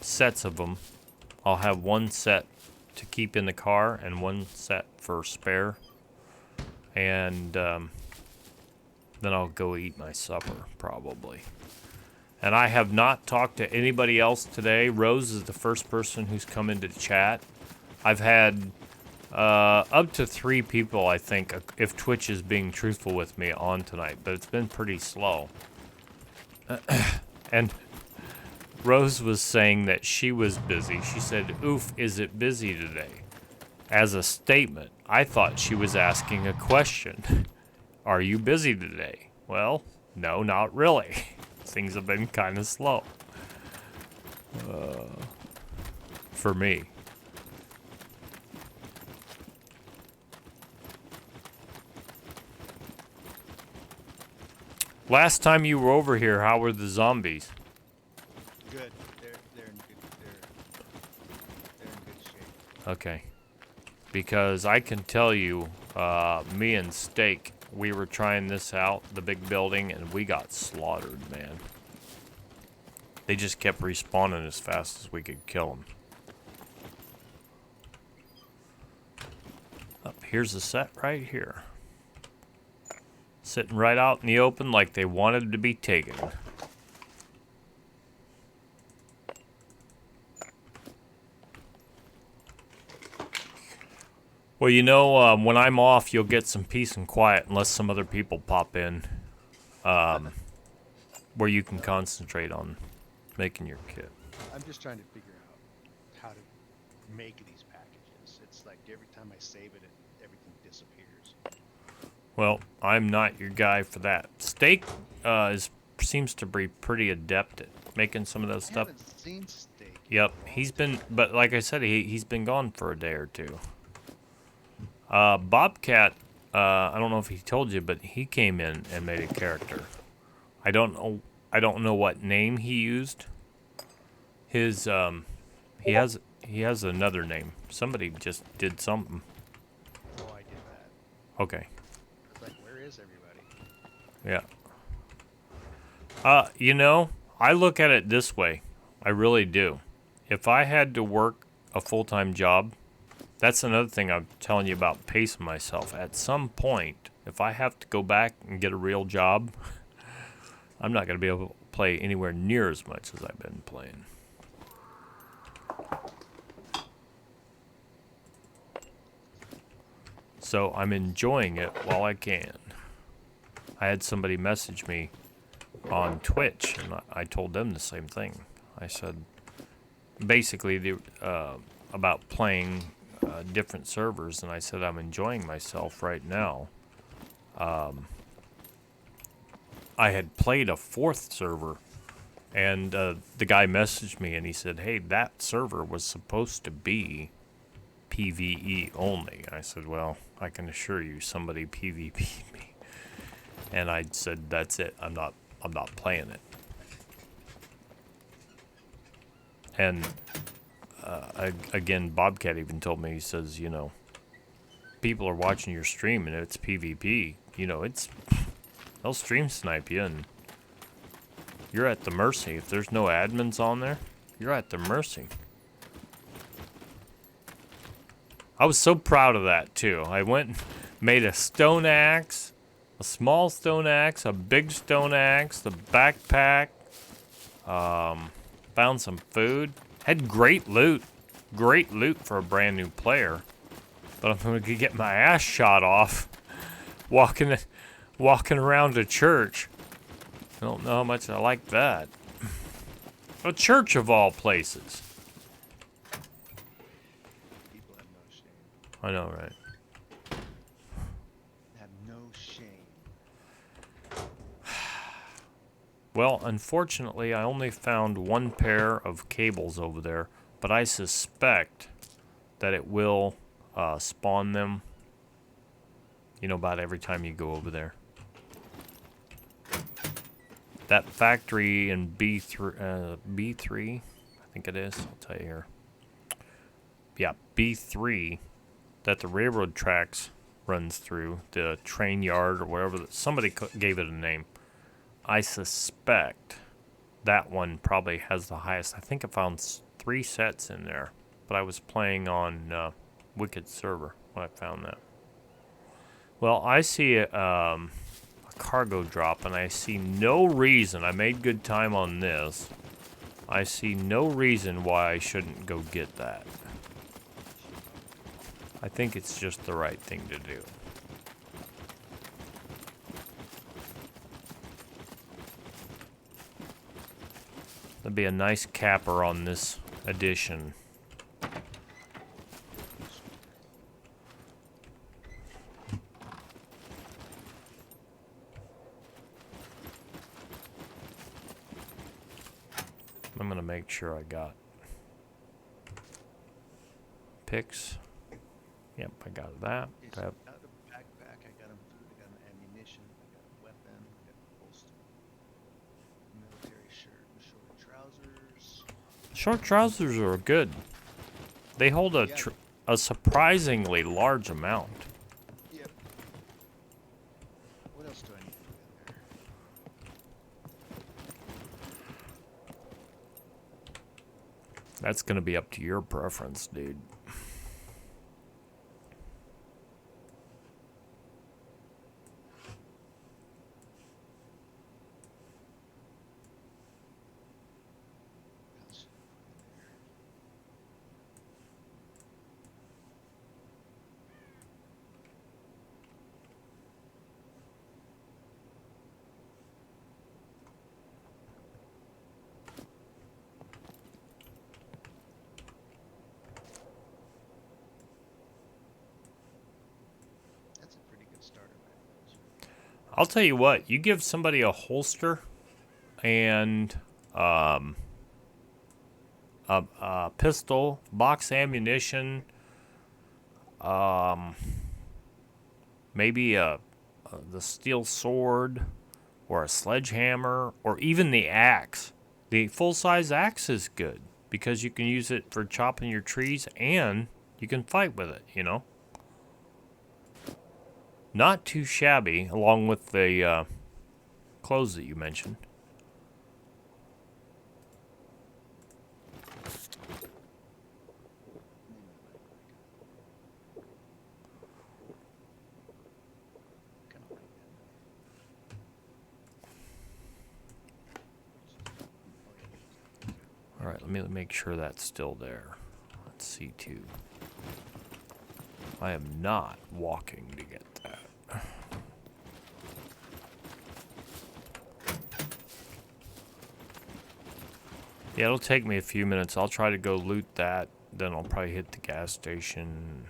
sets of them. I'll have one set to keep in the car and one set for spare. And then I'll go eat my supper, probably. And I have not talked to anybody else today. Rose is the first person who's come into the chat. I've had up to 3 people, I think, if Twitch is being truthful with me, on tonight. But it's been pretty slow. And Rose was saying that she was busy. She said, "Oof, is it busy today?" As a statement, I thought she was asking a question. Are you busy today? Well, no, not really. Things have been kind of slow. For me. Last time you were over here, how were the zombies? Good. They're in good shape. Okay. Because I can tell you, me and Steak, we were trying this out, the big building, and we got slaughtered, man. They just kept respawning as fast as we could kill them. Oh, here's the set right here. Sitting right out in the open like they wanted to be taken. Well, when I'm off, you'll get some peace and quiet unless some other people pop in, where you can concentrate on making your kit. I'm just trying to figure out how to make these packages. It's like every time I save it, everything disappears. Well, I'm not your guy for that. Steak seems to be pretty adept at making some of those stuff. I haven't seen Steak. Yep, he's been, but like I said, he's been gone for a day or two. Bobcat, I don't know if he told you, but he came in and made a character. I don't know what name he used. His he has another name. Somebody just did something. Oh, I did that. Okay. It's like, where is everybody? Yeah. I look at it this way. I really do. If I had to work a full-time job, that's another thing I'm telling you about pacing myself. At some point, if I have to go back and get a real job, I'm not going to be able to play anywhere near as much as I've been playing. So I'm enjoying it while I can. I had somebody message me on Twitch, and I told them the same thing. I said, basically, about playing different servers, and I said I'm enjoying myself right now. I had played a 4th server, and the guy messaged me, and he said, "Hey, that server was supposed to be PvE only." I said, "Well, I can assure you somebody PvP'd me." And I said, "That's it. I'm not I'm not playing it. And again, Bobcat even told me, he says, you know, people are watching your stream and it's PvP. You know, they'll stream snipe you and you're at the mercy. If there's no admins on there, you're at their mercy. I was so proud of that too. I went and made a stone axe, a small stone axe, a big stone axe, the backpack, found some food. Had great loot for a brand new player. But I'm gonna get my ass shot off walking around a church. I don't know how much I like that. A church of all places. People have no shame. I know, right? Have no shame. Well, unfortunately, I only found one pair of cables over there, but I suspect that it will spawn them, you know, about every time you go over there. That factory in B3, I think it is, I'll tell you here. Yeah, B3, that the railroad tracks runs through, the train yard or whatever, somebody gave it a name. I suspect that one probably has the highest. I think I found 3 sets in there, but I was playing on Wicked server when I found that. Well, I see a cargo drop, and I see no reason. I made good time on this. I see no reason why I shouldn't go get that. I think it's just the right thing to do. That'd be a nice capper on this edition. I'm gonna make sure I got picks. Yep, I got that. It's out of the backpack. I got him food. I got him ammunition. I got a weapon. I got a holster. Military shirt and short trousers. Short trousers are good. They hold a surprisingly large amount. Yep. What else do I need to put in there? That's gonna be up to your preference, dude. What else should I put in there? That's a pretty good starter rifle. I'll tell you what, you give somebody a holster and a pistol, box ammunition, maybe the steel sword or a sledgehammer or even the axe. The full-size axe is good because you can use it for chopping your trees and you can fight with it, you know? Not too shabby, along with the clothes that you mentioned. All right, let me make sure that's still there. Let's see, too. I am not walking to get that. Yeah, it'll take me a few minutes. I'll try to go loot that. Then I'll probably hit the gas station.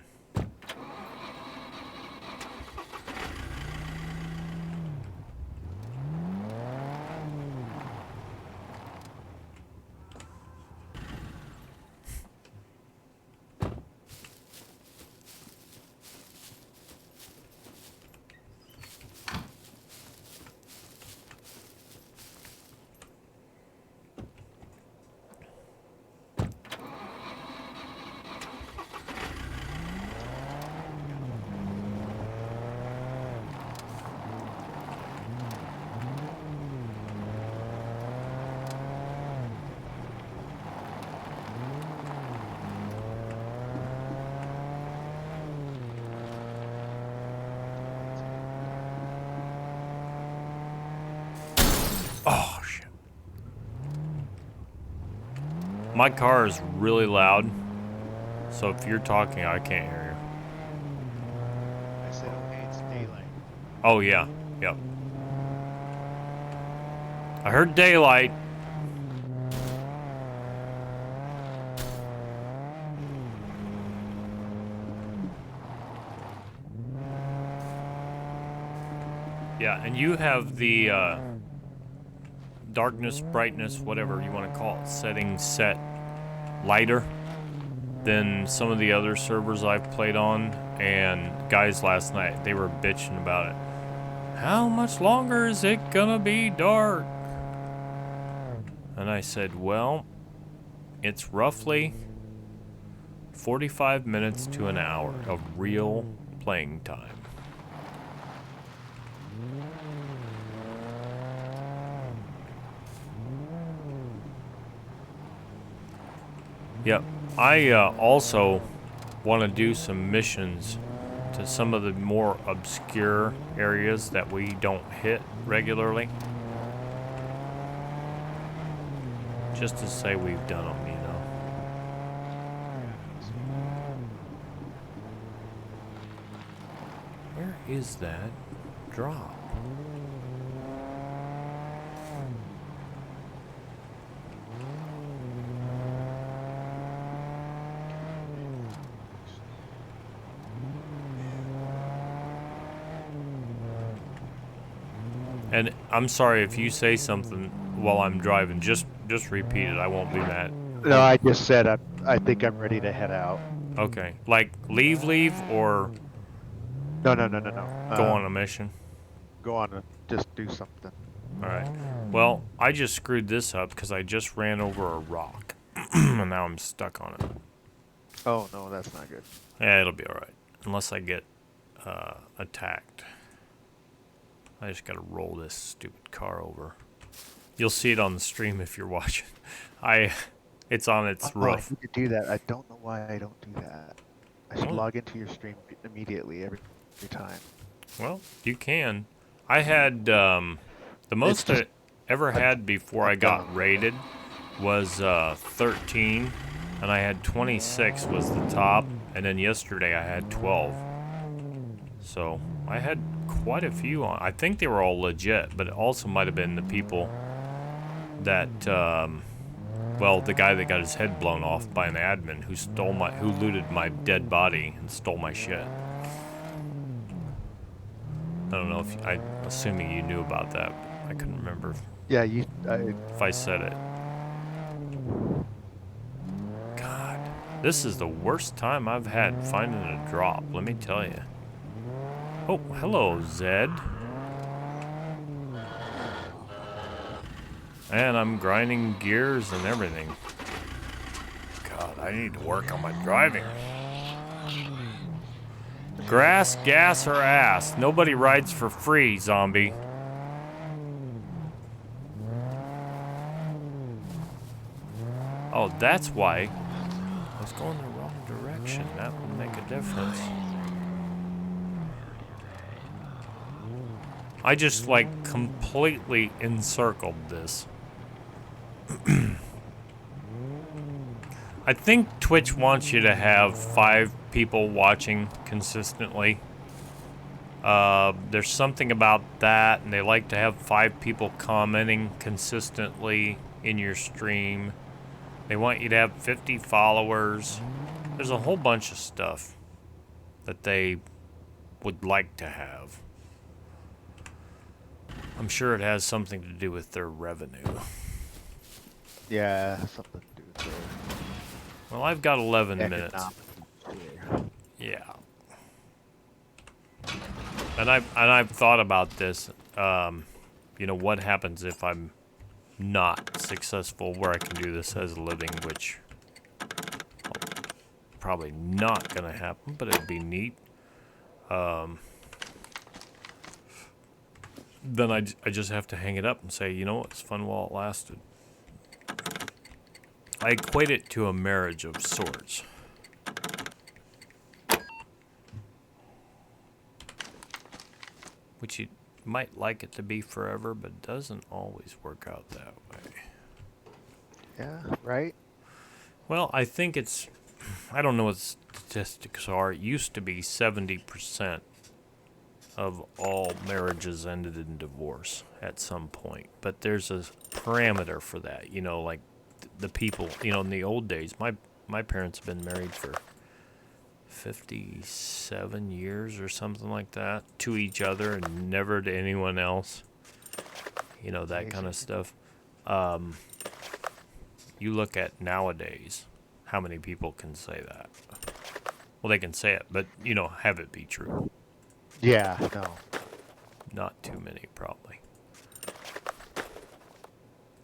My car is really loud, so if you're talking, I can't hear I said, okay, it's daylight. you. Oh, yeah. Yep. I heard daylight. Yeah, and you have the darkness, brightness, whatever you want to call it, setting set lighter than some of the other servers I've played on. And guys last night, they were bitching about it. How much longer is it gonna be dark? And I said, well, it's roughly 45 minutes to an hour of real playing time. Yep. I also want to do some missions to some of the more obscure areas that we don't hit regularly. Just to say we've done them, you know. Where is that drop? And I'm sorry if you say something while I'm driving. Just repeat it. I won't be mad. No, I just said I think I'm ready to head out. Okay. Like leave or No. go on a mission? Go on and just do something. All right. Well, I just screwed this up because I just ran over a rock. And now I'm stuck on it. Oh, no, that's not good. Yeah, it'll be all right. Unless I get attacked. I just gotta roll this stupid car over. You'll see it on the stream if you're watching. It's on its roof. I need to do that. I don't know why I don't do that. I should log into your stream immediately every time. Well, you can. I had the most I ever had before I got raided was 13, and I had 26 was the top, and then yesterday I had 12. So I had quite a few on. I think they were all legit, but it also might have been the people that, well, the guy that got his head blown off by an admin who looted my dead body and stole my shit. I don't know I'm assuming you knew about that. But I couldn't remember. Yeah, if I said it. God, this is the worst time I've had finding a drop, let me tell you. Oh, hello, Zed. And I'm grinding gears and everything. God, I need to work on my driving. Grass, gas, or ass. Nobody rides for free, zombie. Oh, that's why. I was going the wrong direction. That would make a difference. I just, like, completely encircled this. I think Twitch wants you to have 5 people watching consistently. There's something about that, and they like to have 5 people commenting consistently in your stream. They want you to have 50 followers. There's a whole bunch of stuff that they would like to have. I'm sure it has something to do with their revenue. Yeah, something to do with it. Well, I've got 11 minutes. Yeah. And I've thought about this. You know, what happens if I'm not successful where I can do this as a living, which probably not gonna happen, but it'd be neat. Then I just have to hang it up and say, you know, it's fun while it lasted. I equate it to a marriage of sorts. Which you might like it to be forever, but doesn't always work out that way. Yeah, right? Well, I think it's, I don't know what statistics are. It used to be 70% of all marriages ended in divorce at some point. But there's a parameter for that. You know, like the people, you know, in the old days, my parents have been married for 57 years or something like that to each other and never to anyone else. You know, that kind Amazing. of stuff. You look at nowadays, how many people can say that? Well, they can say it, but, you know, have it be true. Yeah, no. Not too many, probably.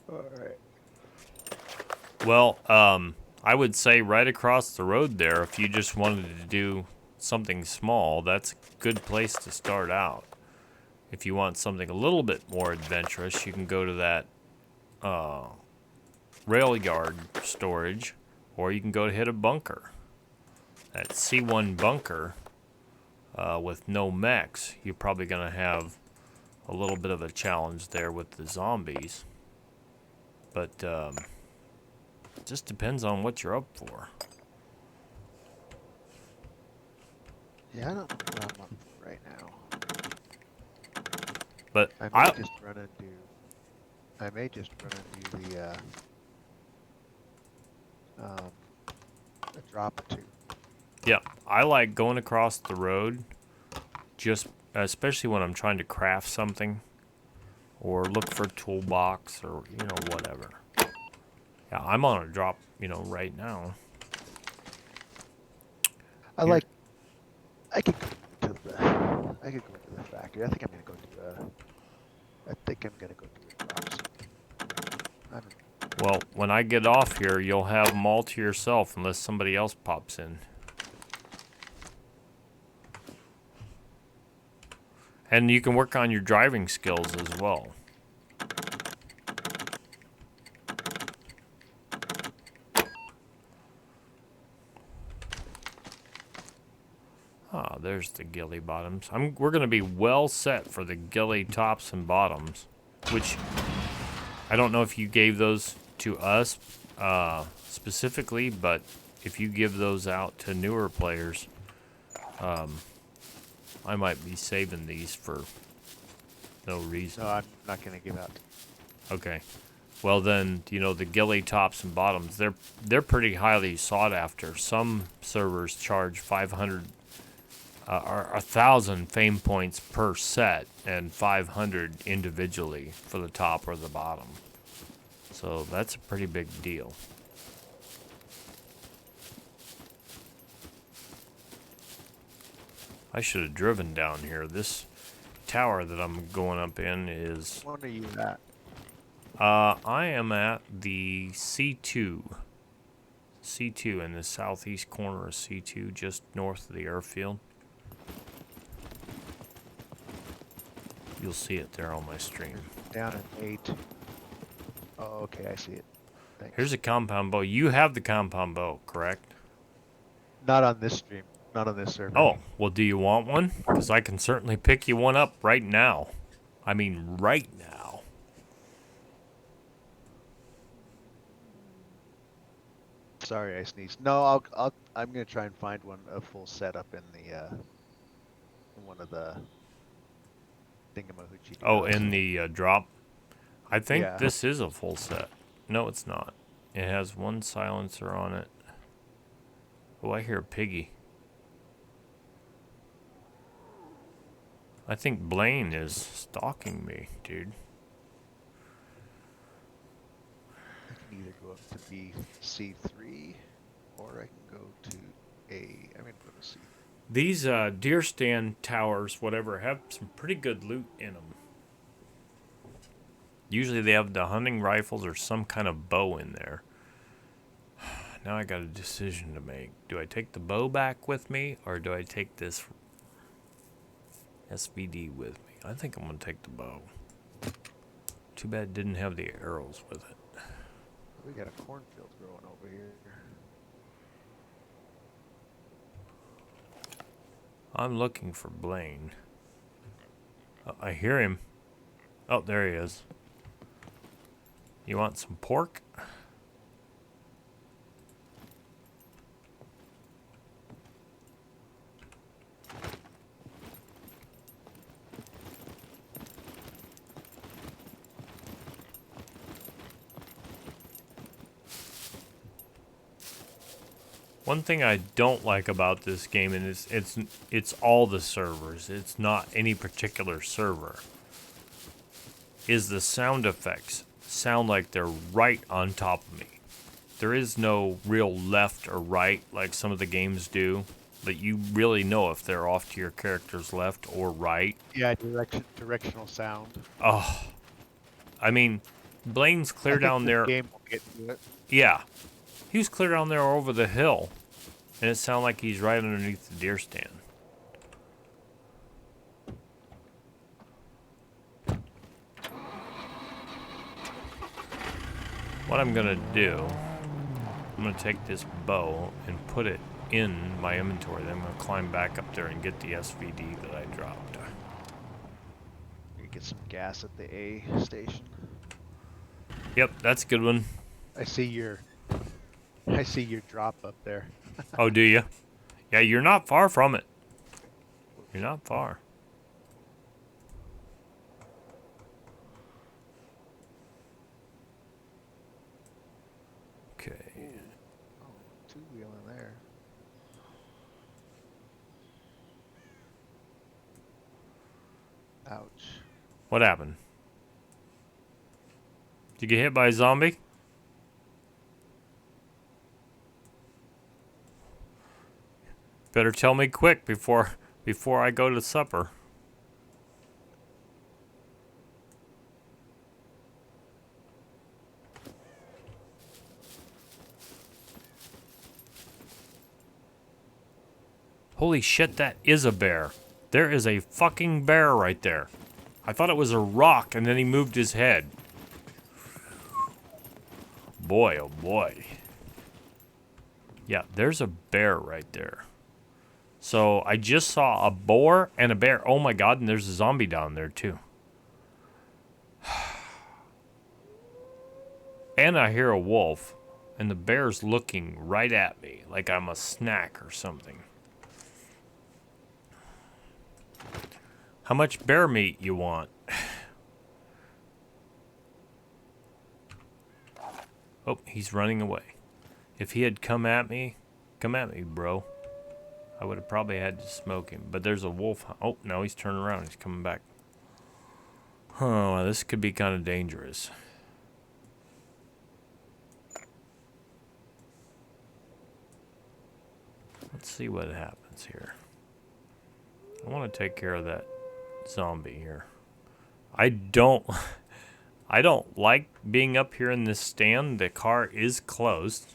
All right. Well, I would say right across the road there, if you just wanted to do something small, that's a good place to start out. If you want something a little bit more adventurous, you can go to that rail yard storage, or you can go to hit a bunker. That C1 bunker with no mechs, you're probably going to have a little bit of a challenge there with the zombies. But it just depends on what you're up for. Yeah, I don't know what I'm up for right now. But I may I just run and do. I may just run and do um, a drop or two. yeah, I like going across the road, just especially when I'm trying to craft something or look for a toolbox or you know whatever. Yeah, I'm on a drop, you know, right now. I Here, like. I could go to the. I could go to the factory. I think I'm gonna go do a. I think I'm gonna go do a drop soon. I don't know. well, when I get off here, you'll have them all to yourself unless somebody else pops in. And you can work on your driving skills as well. Ah, there's the ghillie bottoms. We're going to be well set for the ghillie tops and bottoms, which I don't know if you gave those to us specifically, but if you give those out to newer players, I might be saving these for no reason. No, I'm not gonna give out. Okay. Well then, you know, the ghillie tops and bottoms, they're pretty highly sought after. Some servers charge 500 or 1,000 fame points per set and 500 individually for the top or the bottom. So that's a pretty big deal. I should have driven down here. This tower that I'm going up in is What are you at? I am at the C2. C2 in the southeast corner of C2, just north of the airfield. You'll see it there on my stream. Down at 8. Oh, okay, I see it. Thanks. Here's a compound bow. You have the compound bow, correct? Not on this stream. Not on this server. Oh, well, do you want one? Because I can certainly pick you one up right now. I mean, right now. Sorry, I sneezed. No, I'm gonna try and find a full setup in one of the thingamahoochie. Oh, in the drop? I think Yeah. this is a full set. No, it's not. It has one silencer on it. Oh, I hear a piggy. I think Blaine is stalking me, dude. I can either go up to C3 or I can go to A. I'm gonna go to C. These deer stand towers, whatever, have some pretty good loot in them. Usually they have the hunting rifles or some kind of bow in there. Now I got a decision to make. Do I take the bow back with me or do I take this SVD with me? I think I'm going to take the bow. Too bad it didn't have the arrows with it. We got a cornfield growing over here. I'm looking for Blaine. Oh, I hear him. Oh, there he is. You want some pork? One thing I don't like about this game, and it's all the servers, it's not any particular server, is the sound effects sound like they're right on top of me. There is no real left or right like some of the games do, but you really know if they're off to your character's left or right. Yeah, directional sound. Oh, I mean, Blaine's clear I think down this there. game will get to it. Yeah, he was clear down there over the hill, and it sounded like he's right underneath the deer stand. What I'm gonna do, I'm gonna take this bow and put it in my inventory. Then I'm gonna climb back up there and get the SVD that I dropped. You get some gas at the A station. Yep, that's a good one. I see your drop up there. Oh, do you? Yeah, you're not far from it. You're not far. Okay. Oh, two-wheel in there. Ouch. What happened? Did you get hit by a zombie? Better tell me quick before I go to supper. Holy shit, that is a bear. There is a fucking bear right there. I thought it was a rock and then he moved his head. Boy, oh boy. Yeah, there's a bear right there. So I just saw a boar and a bear. Oh my god, and there's a zombie down there too. And I hear a wolf, and the bear's looking right at me like I'm a snack or something. How much bear meat you want? Oh, he's running away. If he had come at me, bro. I would have probably had to smoke him. But there's a wolf. Oh, no, he's turning around. He's coming back. Oh, this could be kind of dangerous. Let's see what happens here. I want to take care of that zombie here. I don't like being up here in this stand. The car is closed.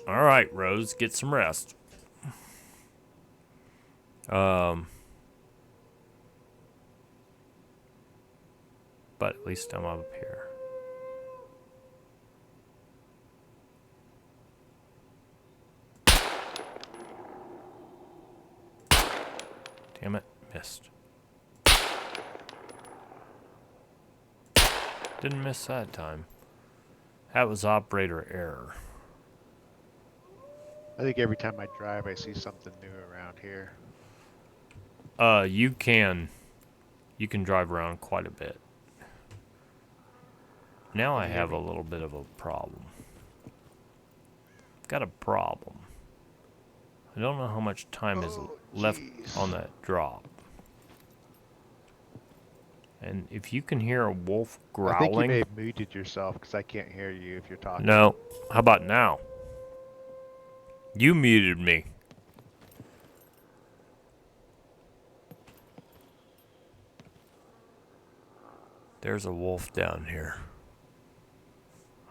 All right, Rose, get some rest. But at least I'm up here. Damn it, missed. Didn't miss that time. That was operator error. I think every time I drive, I see something new around here. You can drive around quite a bit. Now I have a little bit of a problem. I've got a problem. I don't know how much time is left on that drop. And if you can hear a wolf growling... I think you may have muted yourself because I can't hear you if you're talking. No. How about now? You muted me. There's a wolf down here.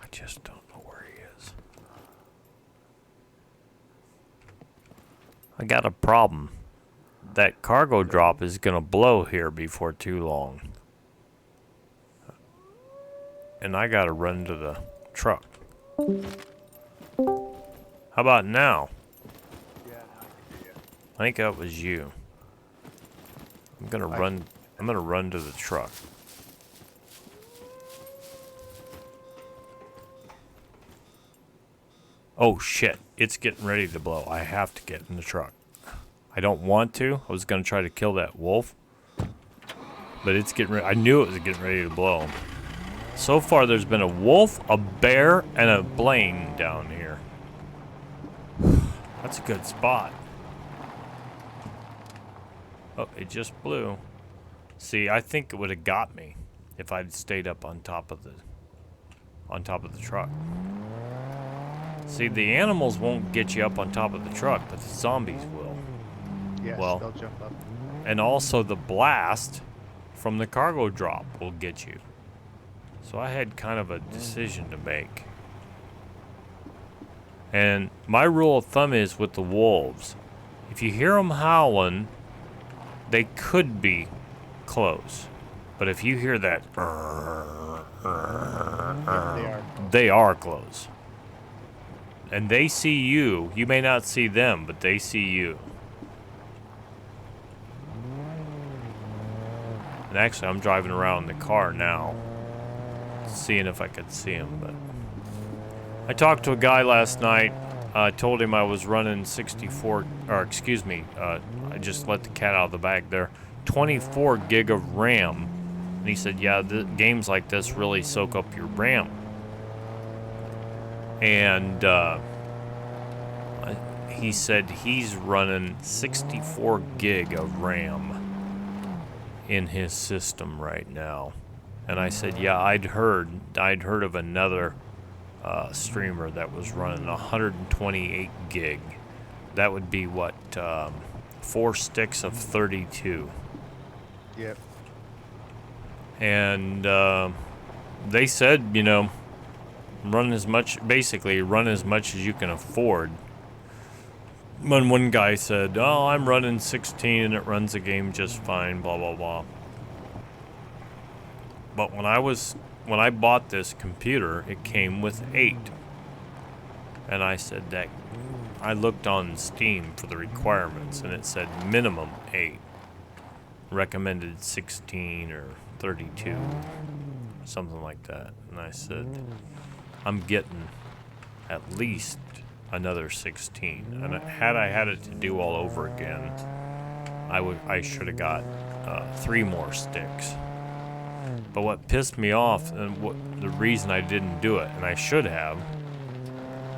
I just don't know where he is. I got a problem. That cargo drop is gonna blow here before too long. And I gotta run to the truck. How about now? Yeah, now I can hear you. I think that was you. I'm gonna run to the truck. Oh shit, it's getting ready to blow. I have to get in the truck. I don't want to. I was gonna try to kill that wolf. But it's getting ready. I knew it was getting ready to blow. So far there's been a wolf, a bear, and a Blaine down here. That's a good spot. Oh, it just blew. See, I think it would have got me if I'd stayed up on top of the truck. See, the animals won't get you up on top of the truck, but the zombies will. Yes, Well, they'll jump up. and also the blast from the cargo drop will get you. So I had kind of a decision to make. And my rule of thumb is with the wolves, if you hear them howling, they could be close. But if you hear that, they are close. And they see you. You may not see them, but they see you. And actually, I'm driving around in the car now, seeing if I could see him. But I talked to a guy last night. I told him I was running 64, or excuse me, I just let the cat out of the bag there. 24 gig of RAM. And he said, yeah, games like this really soak up your RAM. And he said he's running 64 gig of RAM in his system right now. And I said, yeah, I'd heard of another streamer that was running 128 gig. That would be what, 4 sticks of 32. Yep. And they said, you know, run as much as you can afford. When one guy said, oh, I'm running 16 and it runs the game just fine, blah, blah, blah. But when I bought this computer, it came with 8. And I said that, I looked on Steam for the requirements and it said minimum 8. Recommended 16 or 32, something like that. And I said, I'm getting at least another 16. And had I had it to do all over again, I should have got 3 more sticks. But what pissed me off, and the reason I didn't do it, and I should have,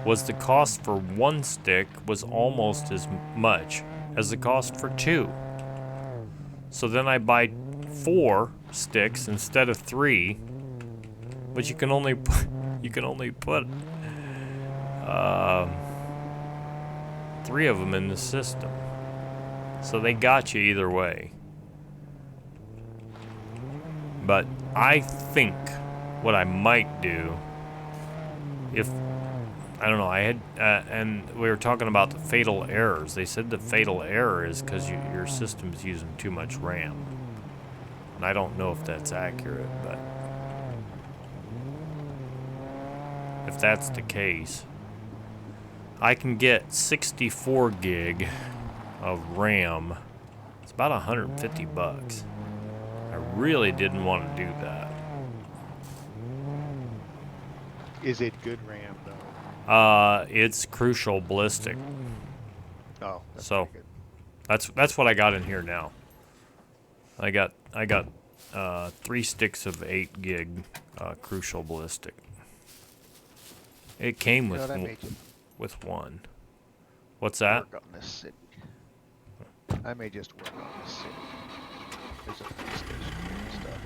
was the cost for 1 stick was almost as much as the cost for 2. So then I buy 4 sticks instead of 3, but you can only put 3 of them in the system. So they got you either way. But I think what I might do, if, I don't know, I had, and we were talking about the fatal errors. They said the fatal error is because your system's using too much RAM. And I don't know if that's accurate, but if that's the case, I can get 64 gig of RAM. It's about $150. I really didn't want to do that. Is it good RAM though? It's Crucial Ballistic. Oh, So pretty that's what I got in here now. I got 3 sticks of 8 gig Crucial Ballistic. It came good. with 1. What's that? Work on this city. I may just work on this city. There's a police station and stuff.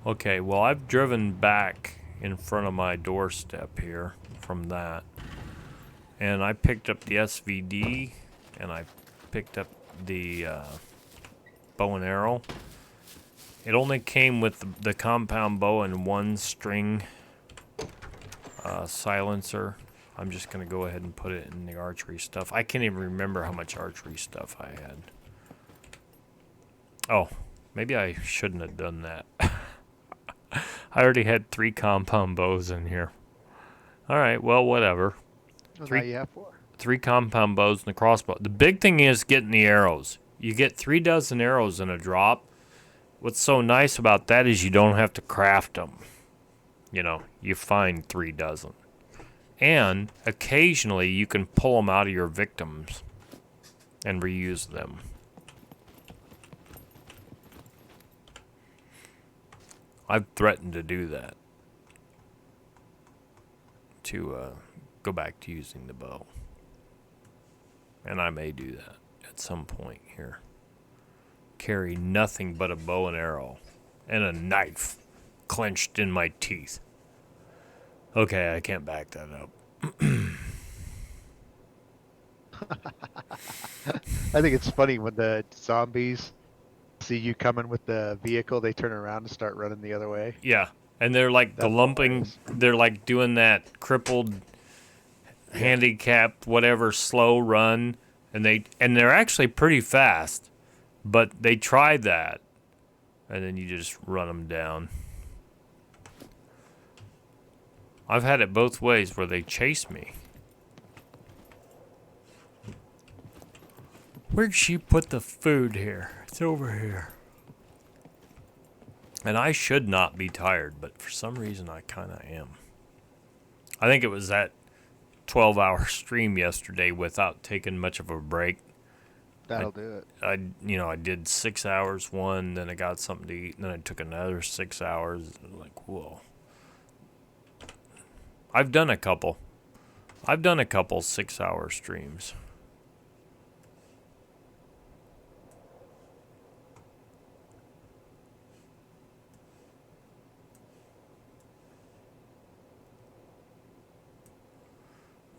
Okay, well, I've driven back in front of my doorstep here from that. And I picked up the SVD, and I picked up the bow and arrow. It only came with the compound bow and 1 string silencer. I'm just going to go ahead and put it in the archery stuff. I can't even remember how much archery stuff I had. Oh, maybe I shouldn't have done that. I already had 3 compound bows in here. Alright, well, whatever. Well, now you have 4. 3 compound bows and a crossbow. The big thing is getting the arrows. You get 3 dozen arrows in a drop. What's so nice about that is you don't have to craft them. You know, you find 3 dozen. And occasionally you can pull them out of your victims and reuse them. I've threatened to do that. To go back to using the bow. And I may do that at some point here. Carry nothing but a bow and arrow and a knife clenched in my teeth. Okay, I can't back that up. I think it's funny when the zombies see you coming with the vehicle, they turn around and start running the other way. Yeah, and they're like That's glumping. hilarious. They're like doing that crippled, handicapped, whatever, slow run, and they're actually pretty fast, but they try that, and then you just run them down. I've had it both ways where they chase me. Where'd she put the food here? It's over here. And I should not be tired, but for some reason I kind of am. I think it was that 12-hour stream yesterday without taking much of a break. That'll do it. I did 6 hours one, then I got something to eat, and then I took another 6 hours. Like, whoa. I've done a couple 6-hour streams.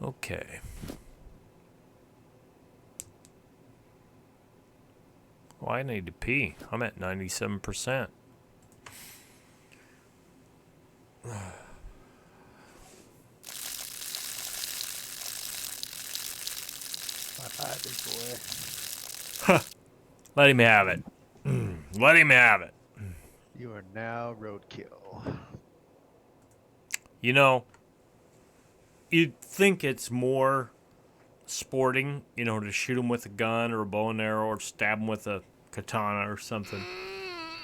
Okay. Well, I need to pee. I'm at 97%. Bye, big boy. Let him have it. Let him have it. You are now roadkill. You know, you'd think it's more sporting, to shoot him with a gun or a bow and arrow or stab him with a katana or something.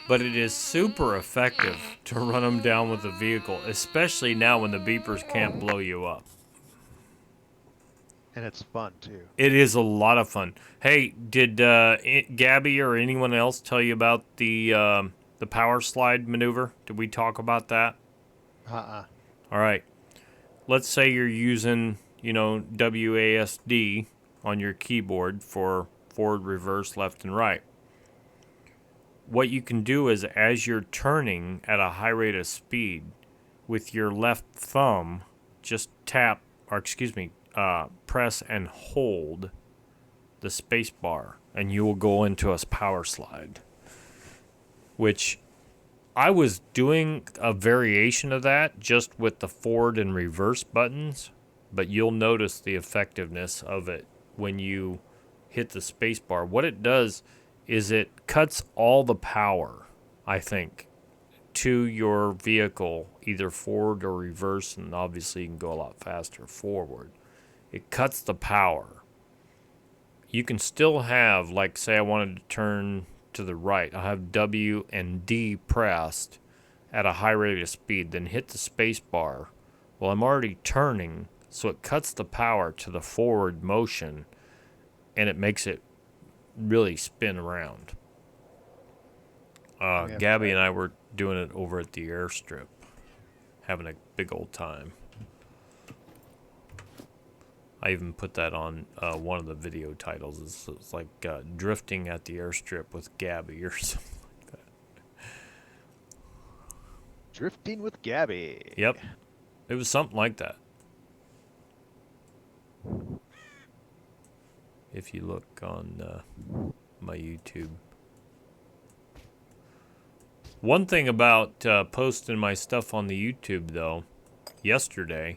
But it is super effective to run them down with a vehicle, especially now when the beepers can't blow you up. And it's fun, too. It is a lot of fun. Hey, did Gabby or anyone else tell you about the power slide maneuver? Did we talk about that? Uh-uh. All right. Let's say you're using, WASD on your keyboard for forward, reverse, left, and right. What you can do is, as you're turning at a high rate of speed, with your left thumb, just press and hold the space bar, and you will go into a power slide. Which I was doing a variation of that just with the forward and reverse buttons, but you'll notice the effectiveness of it when you hit the space bar. What it does is it cuts all the power, I think, to your vehicle, either forward or reverse, and obviously you can go a lot faster forward. It cuts the power. You can still have, like, say I wanted to turn to the right. I'll have W and D pressed at a high rate of speed, then hit the space bar. Well, I'm already turning, so it cuts the power to the forward motion, and it makes it really spin around. Gabby and I were doing it over at the airstrip, having a big old time. I even put that on one of the video titles. It's like drifting at the airstrip with Gabby or something like that. Drifting with Gabby. Yep. It was something like that. If you look on my YouTube. One thing about posting my stuff on the YouTube, though, yesterday's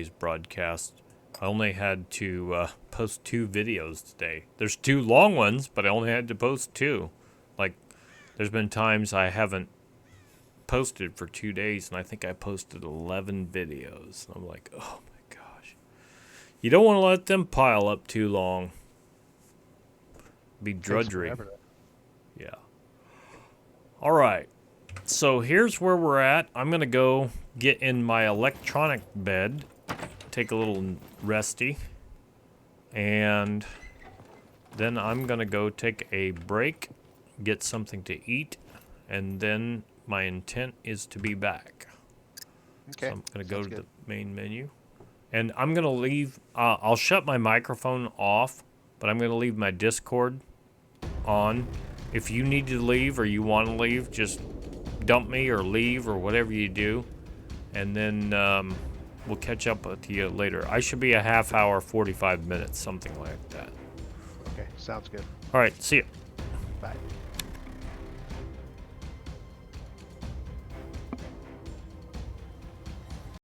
broadcast, I only had to post 2 videos today. There's 2 long ones, but I only had to post 2. Like, there's been times I haven't posted for 2 days, and I think I posted 11 videos. I'm like, oh my gosh. You don't want to let them pile up too long. Be drudgery. Yeah. All right. So here's where we're at. I'm going to go get in my electronic bed, take a little resty, and then I'm going to go take a break, get something to eat, and then my intent is to be back. Okay. So I'm going to go to the main menu. And I'm going to leave, I'll shut my microphone off, but I'm going to leave my Discord on. If you need to leave or you want to leave, just dump me or leave or whatever you do. And then we'll catch up with you later. I should be a half hour, 45 minutes, something like that. Okay, sounds good. All right, see you.